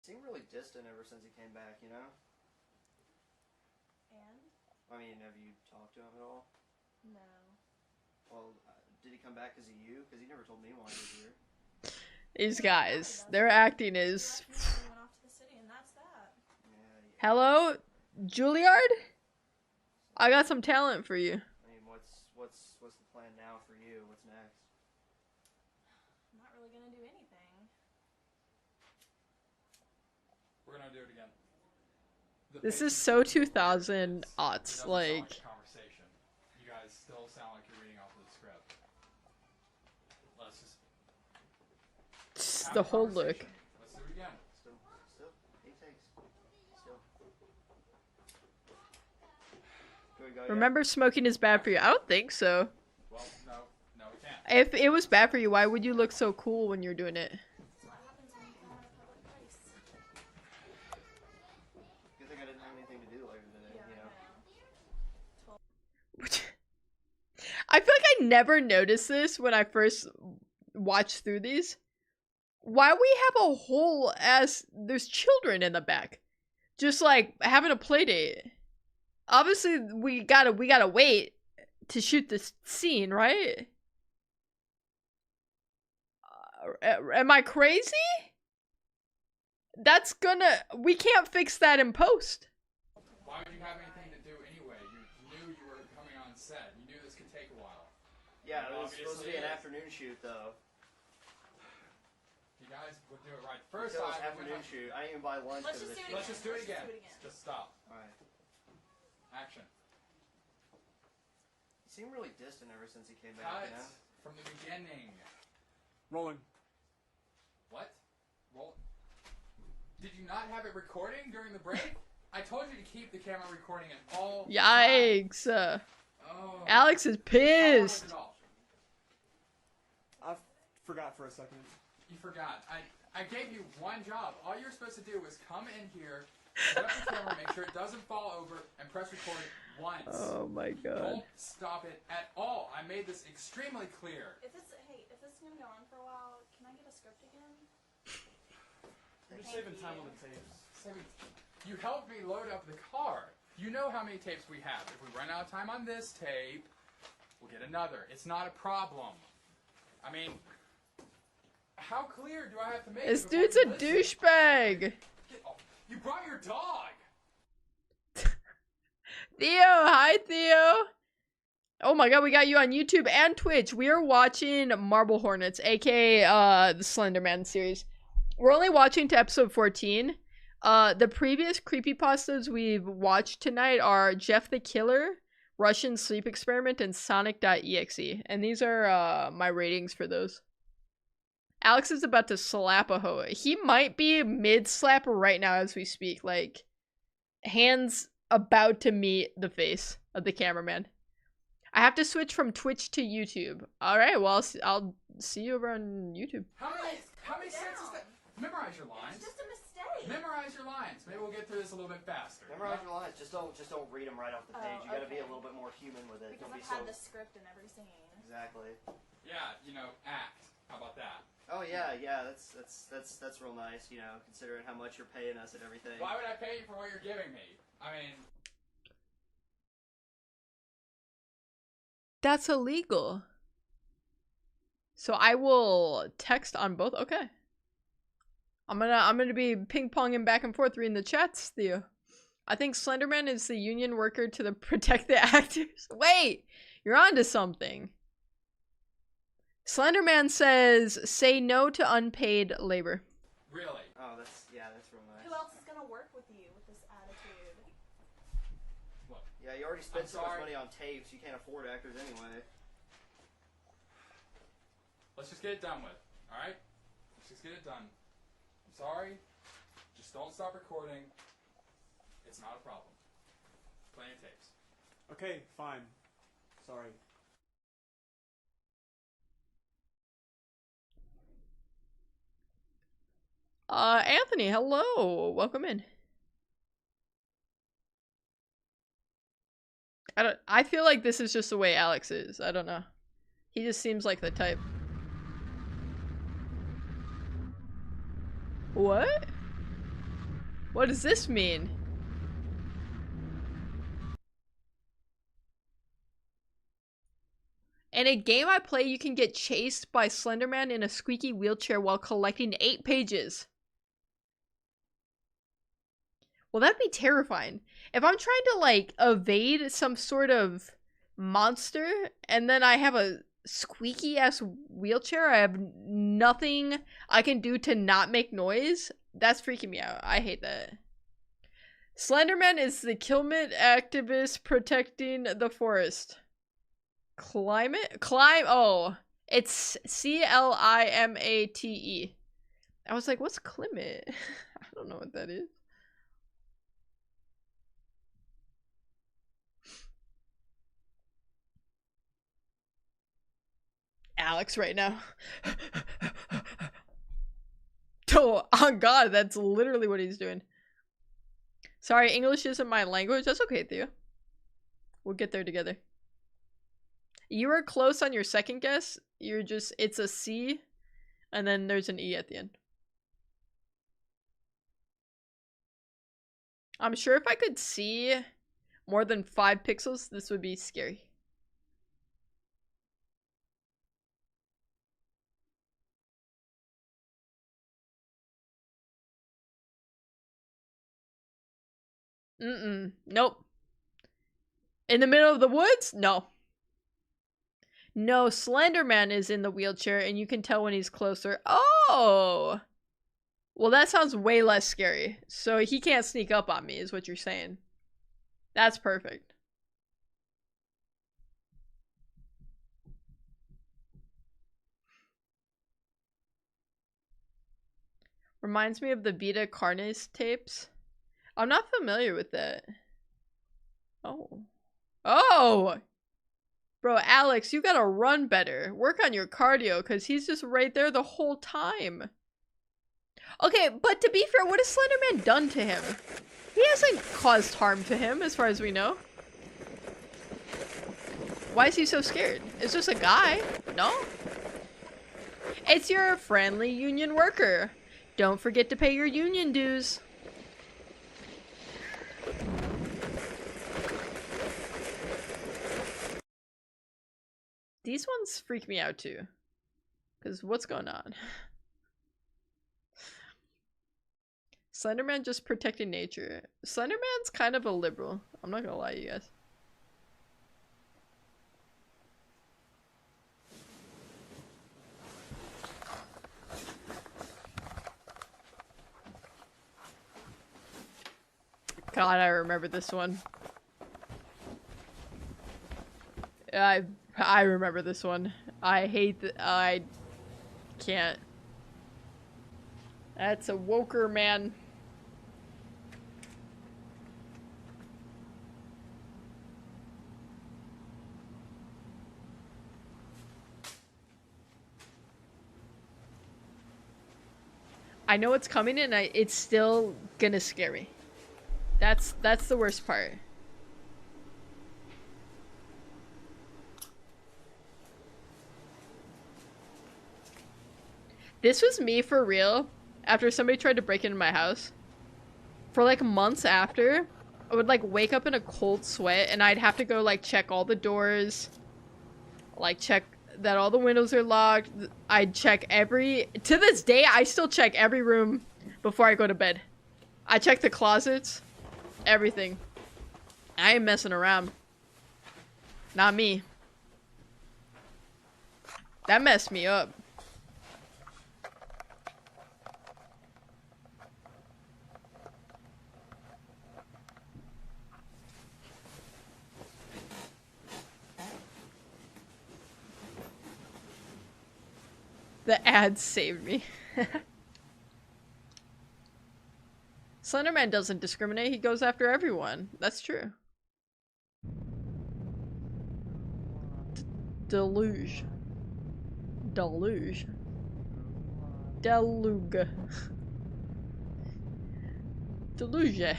Seemed really distant ever since he came back, you know? And? I mean, have you talked to him at all? No. Well, did he come back because of you? Because he never told me why he was here. These guys, their acting is... He went off to the city and that's that. Yeah. Hello, Juilliard? I got some talent for you. I mean, what's the plan now for you? What's next? I'm not really gonna do anything. We're gonna do it again. This is so 2000 aughts, like... Conversation. You guys still sound like you're reading off of the script. Let's just The whole look. Let's do it again. Still, 8 takes. Still. Here we go, Remember smoking is bad for you? I don't think so. Well, no, we can't. If it was bad for you, why would you look so cool when you're doing it? That's what happens when you come out of a public place. Good thing I didn't have anything to do later today, Yeah, you know? I know. I feel like I never noticed this when I first watched through these. Why we have a whole ass... There's children in the back. Just like having a play date. Obviously, we gotta wait to shoot this scene, right? Am I crazy? That's gonna... We can't fix that in post. Why would you have anything to do anyway? You knew you were coming on set. You knew this could take a while. Yeah, it was supposed to be an Obviously it is. afternoon shoot, though. You guys would do it right first It was time. afternoon shoot. I didn't even buy lunch Let's for just this do it shoot. Let's just do it Let's just again. do it again. Just stop. Alright. Action. He seemed really distant ever since he came back, Cut. you know? From the beginning. Rolling. What? Roll. it recording during the break? I told you to keep the camera recording at all Yikes. times. Oh. Alex is pissed. I forgot for a second. You forgot. I gave you one job. All you're supposed to do is come in here, set up the camera, make sure it doesn't fall over, and press record once. Oh my god. Don't stop it at all. I made this extremely clear. If this is gonna go on for a while, can I get a script again? You're saving time on the tapes. You helped me load up the car. You know how many tapes we have. If we run out of time on this tape, we'll get another. It's not a problem. I mean, how clear do I have to make This it dude's before a you listen? douchebag. You brought your dog. Theo, hi Theo. Oh my god, we got you on YouTube and Twitch. We are watching Marble Hornets, aka the Slender Man series. We're only watching to episode 14. The previous creepypastas we've watched tonight are Jeff the Killer, Russian Sleep Experiment, and Sonic.exe. And these are my ratings for those. Alex is about to slap a hoe. He might be mid-slap right now as we speak. Like, hands about to meet the face of the cameraman. I have to switch from Twitch to YouTube. Alright, well, I'll see you over on YouTube. How many sets is that? Memorize your lines. It's just a mistake. Memorize your lines. Maybe we'll get through this a little bit faster. Memorize your lines. Just don't read them right off the page. You gotta be a okay. little bit more human with it. Because Don't I've be had so... the script in every scene. Exactly. Yeah, act. How about that? Oh yeah, that's real nice. Considering how much you're paying us and everything. Why would I pay you for what you're giving me? I mean, That's illegal. So I will text on both. Okay. I'm gonna be ping-ponging back and forth reading the chats, Theo. I think Slenderman is the union worker to the protect the actors. Wait! You're onto something. Slenderman says, say no to unpaid labor. really? Oh, that's real nice. Who else is gonna work with you with this attitude? What? Yeah, you already spent I'm so much sorry. money on tapes. You can't afford actors anyway. Let's just get it done with. All right? Let's just get it done. I'm sorry. Just don't stop recording. It's not a problem. Plenty of tapes. Okay, fine. Sorry. Anthony, hello. Welcome in. I feel like this is just the way Alex is. I don't know. He just seems like the type. What? What does this mean? In a game I play, you can get chased by Slenderman in a squeaky wheelchair while collecting 8 pages. Well, that'd be terrifying. If I'm trying to, like, evade some sort of monster, and then I have a squeaky-ass wheelchair, I have nothing I can do to not make noise, that's freaking me out. I hate that. Slenderman is the climate activist protecting the forest. Oh, it's Climate. I was like, what's climate? I don't know what that is. Alex right now. Oh god, that's literally what he's doing. Sorry, English isn't my language. That's okay, Theo. We'll get there together. You were close on your second guess. It's a C, and then there's an E at the end. I'm sure if I could see more than 5 pixels, this would be scary. Nope. In the middle of the woods? No. No, Slenderman is in the wheelchair, and you can tell when he's closer. Oh! Well, that sounds way less scary. So he can't sneak up on me, is what you're saying. That's perfect. Reminds me of the Vita Carnes tapes. I'm not familiar with that. Oh. Oh! Bro, Alex, you gotta run better. Work on your cardio, because he's just right there the whole time. Okay, but to be fair, what has Slenderman done to him? He hasn't caused harm to him, as far as we know. Why is he so scared? It's just a guy, no? It's your friendly union worker. Don't forget to pay your union dues. These ones freak me out too. Because what's going on? Slenderman just protecting nature. Slenderman's kind of a liberal. I'm not gonna lie to you guys. God, I remember this one. I remember this one. I hate I can't. That's a woker man. I know it's coming and it's still gonna scare me. That's the worst part. This was me for real after somebody tried to break into my house. For like months after, I would like wake up in a cold sweat and I'd have to go like check all the doors, like check that all the windows are locked. I'd check to this day, I still check every room before I go to bed. I check the closets, everything. I ain't messing around. Not me. That messed me up. The ads saved me. Slenderman doesn't discriminate, he goes after everyone. That's true. Deluge. Deluge. Deluge. Deluge.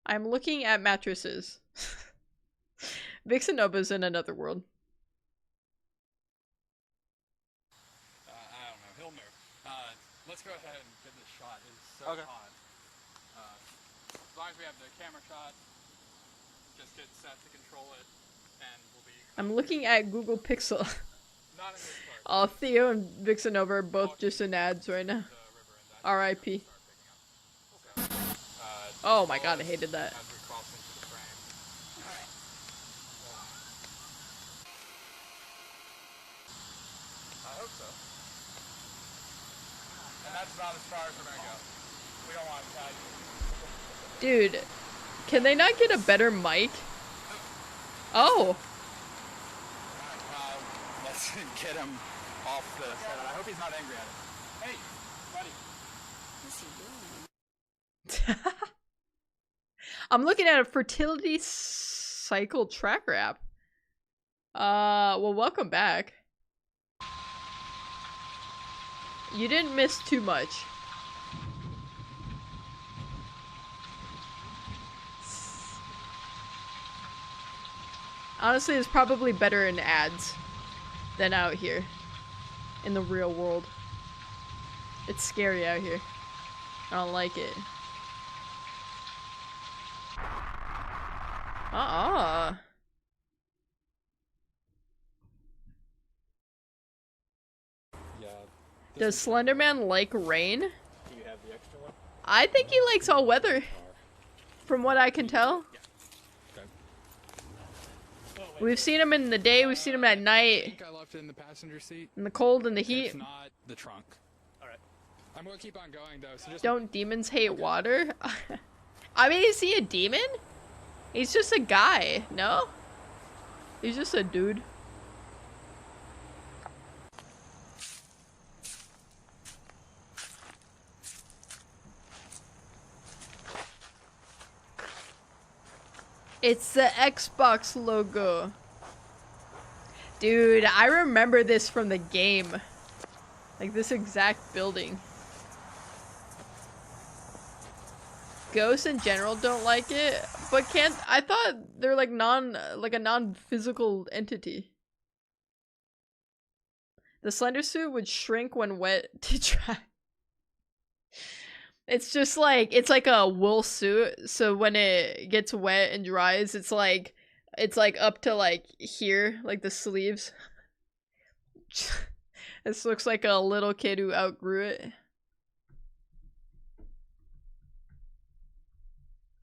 I'm looking at mattresses. Vixenova's in another world. I don't know. He'll move. Let's go ahead and get this shot. It's so Okay. hot. As long as we have the camera shot, just get set to control it, and we'll be... I'm looking at Google Pixel. Not in this part. Theo and Vixenova are both just in ads right now. R.I.P. Oh my god, I hated that. As we cross into the frame. I hope so. And that's about as far as we're gonna go. We don't want to tag you. Dude, can they not get a better mic? Oh. Let's get him off the set. I hope he's not angry at it. Hey, buddy. I'm looking at a fertility cycle tracker app. Well, welcome back. You didn't miss too much. Honestly, it's probably better in ads than out here in the real world. It's scary out here. I don't like it. Yeah. Does Slenderman like rain? Do you have the extra one? I think he likes all weather. From what I can tell. We've seen him in the day, we've seen him at I night. think I left it in the passenger seat. In the cold and the If heat. not, the trunk. Alright. I'm gonna keep on going though, so just... Don't demons hate water? I mean, is he a demon? He's just a guy, no? He's just a dude. It's the Xbox logo. Dude, I remember this from the game. Like this exact building. Ghosts in general don't like it, but can't. I thought they're like a non-physical entity. The slender suit would shrink when wet to dry. It's just like, it's like a wool suit, so when it gets wet and dries, it's like up to like here, like the sleeves. This looks like a little kid who outgrew it.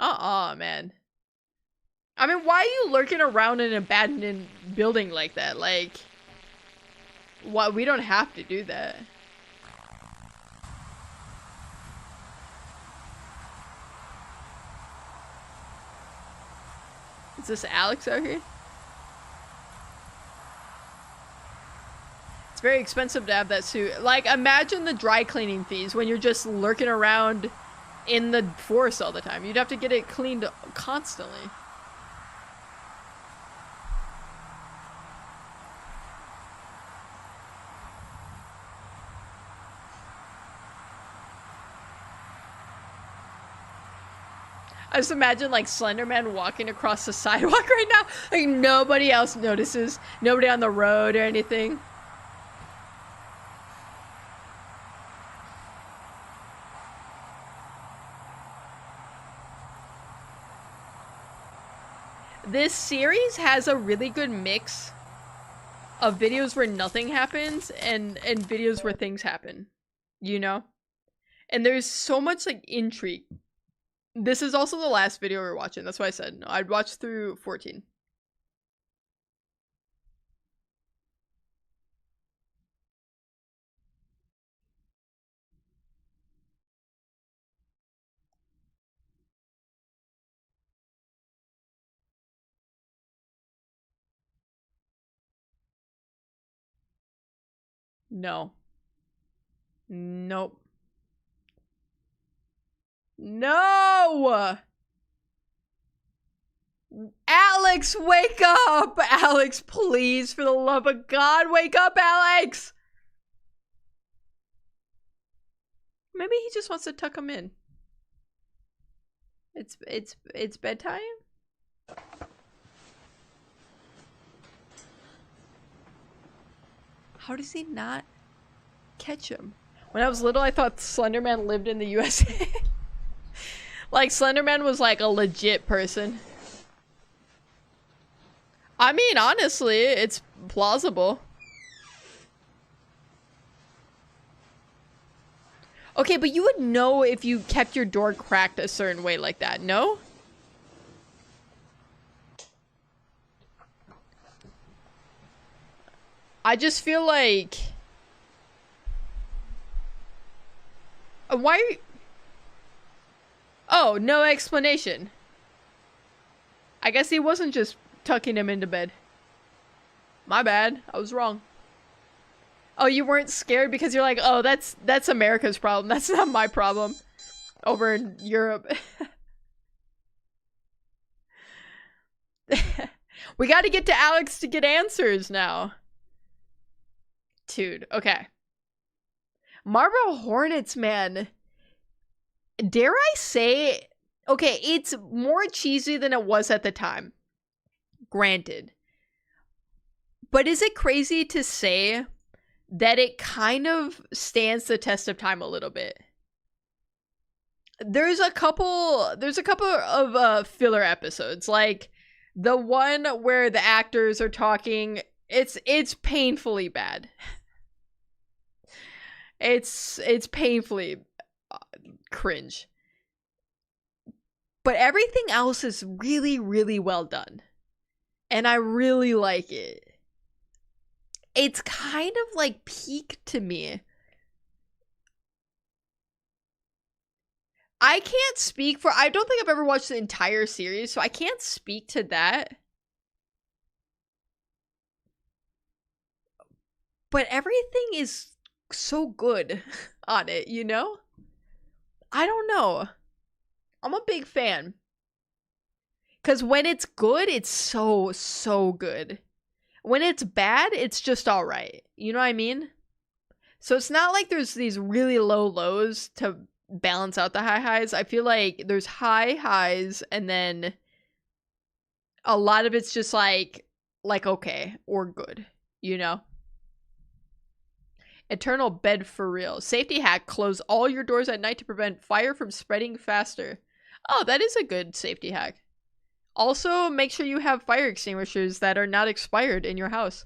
Man. I mean, why are you lurking around in an abandoned building like that? Like, what? We don't have to do that. Is this Alex out here? It's very expensive to have that suit. Like, imagine the dry cleaning fees when you're just lurking around in the forest all the time. You'd have to get it cleaned constantly. I just imagine like Slender Man walking across the sidewalk right now. Like nobody else notices. Nobody on the road or anything. This series has a really good mix of videos where nothing happens and videos where things happen. You know? And there's so much like intrigue. This is also the last video we're watching. That's why I said no. I'd watch through 14. No. Nope. No! Alex, wake up! Alex, please, for the love of God, wake up, Alex! Maybe he just wants to tuck him in. It's bedtime? How does he not catch him? When I was little, I thought Slenderman lived in the USA. Like, Slenderman was like a legit person. I mean, honestly, it's plausible. Okay, but you would know if you kept your door cracked a certain way like that, no? I just feel like... why... Oh, no explanation. I guess he wasn't just tucking him into bed. My bad. I was wrong. Oh, you weren't scared because you're like, oh, that's America's problem. That's not my problem. Over in Europe. We gotta get to Alex to get answers now. Dude, okay. Marble Hornets, man. Dare I say, okay, it's more cheesy than it was at the time. Granted. But is it crazy to say that it kind of stands the test of time a little bit? There's a couple of filler episodes, like the one where the actors are talking. It's painfully bad. It's painfully cringe. But everything else is really, really well done. And I really like it. It's kind of like peak to me. I can't speak for... I don't think I've ever watched the entire series, so I can't speak to that. But everything is so good on it, you know? I don't know. I'm a big fan. Because when it's good, it's so, so good. When it's bad, it's just alright. You know what I mean? So it's not like there's these really low lows to balance out the high highs. I feel like there's high highs and then a lot of it's just like okay or good, you know? Eternal bed for real. Safety hack, close all your doors at night to prevent fire from spreading faster. Oh, that is a good safety hack. Also, make sure you have fire extinguishers that are not expired in your house.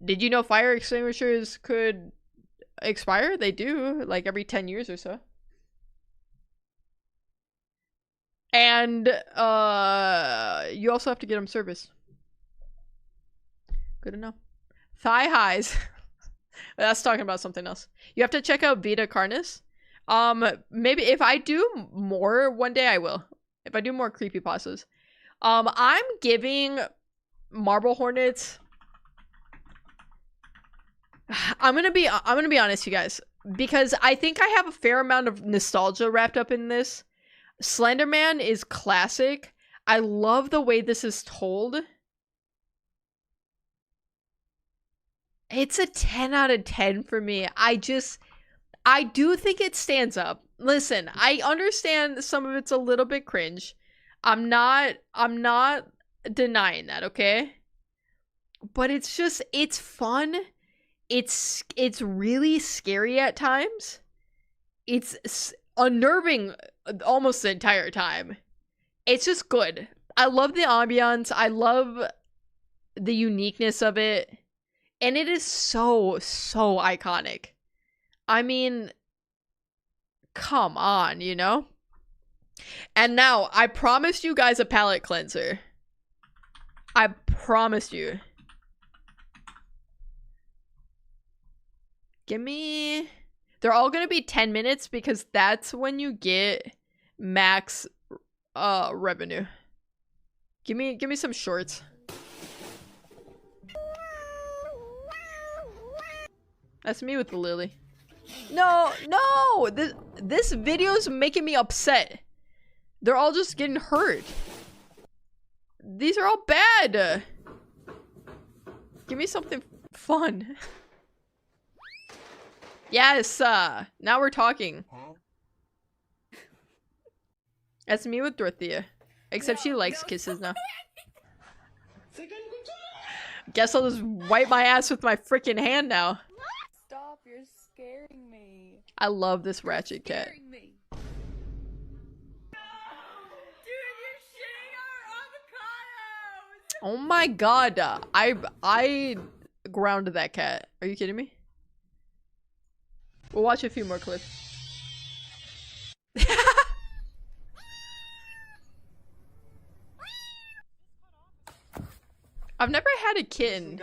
Did you know fire extinguishers could expire? They do, like every 10 years or so. And you also have to get them serviced. Good enough. Thigh highs. That's talking about something else. You have to check out Vita Carnis. Maybe if I do more one day, I will. If I do more creepypastas. I'm giving Marble Hornets. I'm gonna be honest, you guys, because I think I have a fair amount of nostalgia wrapped up in this. Slenderman is classic. I love the way this is told. It's a 10 out of 10 for me. I do think it stands up. Listen, I understand some of it's a little bit cringe. I'm not denying that, okay? But it's fun. It's really scary at times. It's unnerving almost the entire time. It's just good. I love the ambiance. I love the uniqueness of it. And it is so, so iconic. I mean, come on, you know? And now, I promised you guys a palate cleanser. I promised you. They're all gonna be 10 minutes because that's when you get max revenue. Give me some shorts. That's me with the lily. No! This video's making me upset. They're all just getting hurt. These are all bad. Give me something fun. Yes, now we're talking. That's me with Dorothea. Except she likes kisses now. Guess I'll just wipe my ass with my freaking hand now. Stop, you're scaring me. I love this ratchet cat. Me. Oh my god, I grounded that cat. Are you kidding me? We'll watch a few more clips. I've never had a kitten.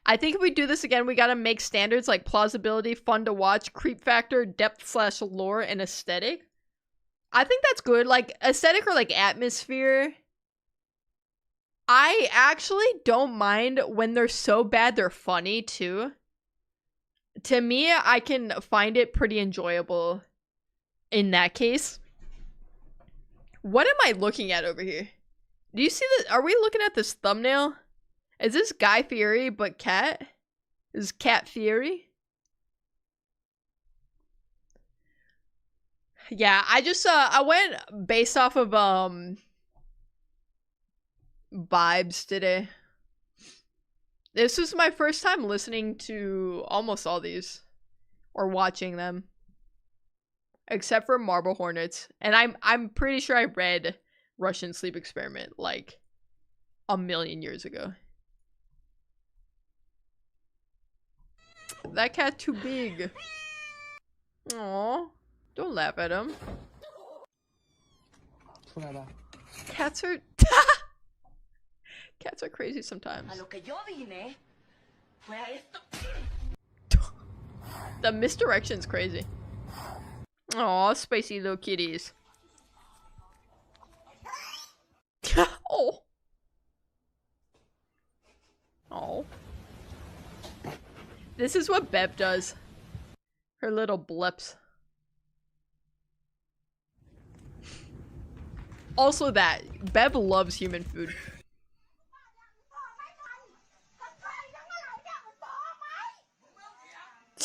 I think if we do this again, we gotta make standards like plausibility, fun to watch, creep factor, depth/lore, and aesthetic. I think that's good. Like, aesthetic or like atmosphere. I actually don't mind when they're so bad they're funny too. To me, I can find it pretty enjoyable in that case. What am I looking at over here? Do you see this? Are we looking at this thumbnail? Is this Guy Fieri but cat? Is Cat Fieri? Yeah, I just I went based off of vibes today. This was my first time listening to almost all these or watching them. Except for Marble Hornets. And I'm pretty sure I read Russian Sleep Experiment like a million years ago. That cat too big. Aw, don't laugh at him. Cats are cats are crazy sometimes. The misdirection's crazy. Aw, spicy little kitties. Oh. Oh. This is what Bev does. Her little blips. Also that. Bev loves human food.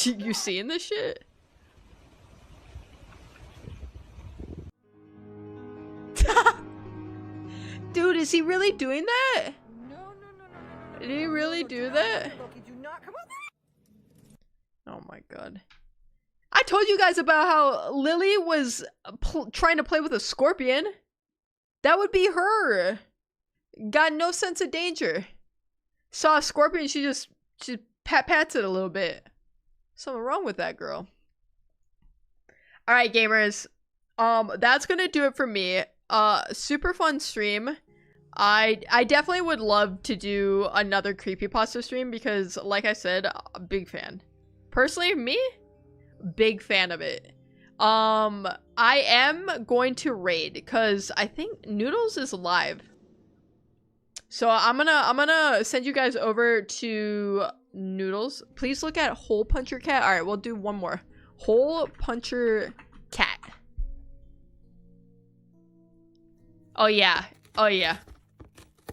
You seeing this shit? Dude, is he really doing that? Did he really do that? Oh my god. I told you guys about how Lily was trying to play with a scorpion. That would be her. Got no sense of danger. Saw a scorpion, she pats it a little bit. Something wrong with that girl. Alright, gamers. That's gonna do it for me. Super fun stream. I definitely would love to do another creepypasta stream because, like I said, a big fan. Personally, me, big fan of it. I am going to raid because I think Noodles is live. So I'm gonna send you guys over to Noodles. Please look at Hole Puncher Cat. All right, we'll do one more. Hole Puncher Cat. Oh yeah. Oh yeah.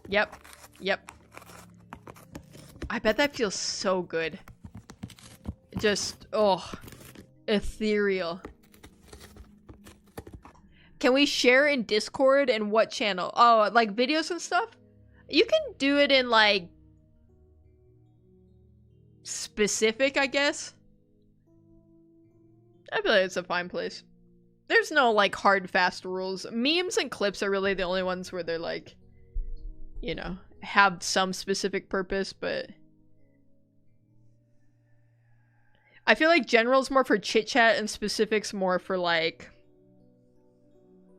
Yep. Yep. I bet that feels so good. Just, oh, ethereal. Can we share in Discord and what channel? Oh, like videos and stuff? You can do it in like specific, I guess. I feel like it's a fine place. There's no like hard, fast rules. Memes and clips are really the only ones where they're like, you know, have some specific purpose, but I feel like general's more for chit chat and specifics more for like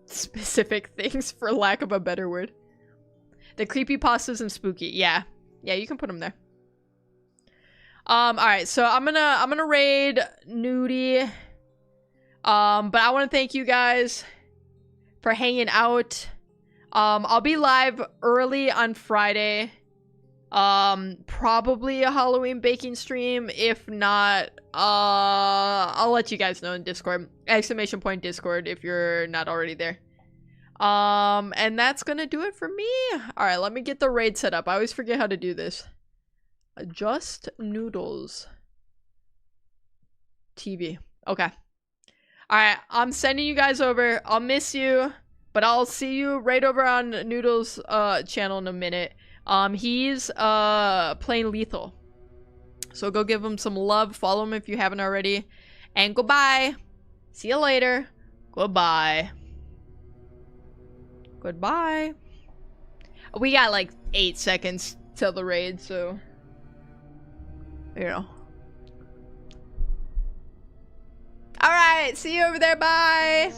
specific things, for lack of a better word. The creepypastas and spooky. Yeah. Yeah, you can put them there. Alright, so I'm gonna raid Nudie. But I want to thank you guys for hanging out. I'll be live early on Friday. Probably a Halloween baking stream. If not, I'll let you guys know in Discord. Exclamation point Discord if you're not already there. And that's gonna do it for me. Alright, let me get the raid set up. I always forget how to do this. Just Noodles TV. Okay. Alright, I'm sending you guys over. I'll miss you, but I'll see you right over on Noodles' channel in a minute. He's playing Lethal. So go give him some love. Follow him if you haven't already. And goodbye. See you later. Goodbye. Goodbye. We got like 8 seconds till the raid, so you know. Alright, see you over there. Bye.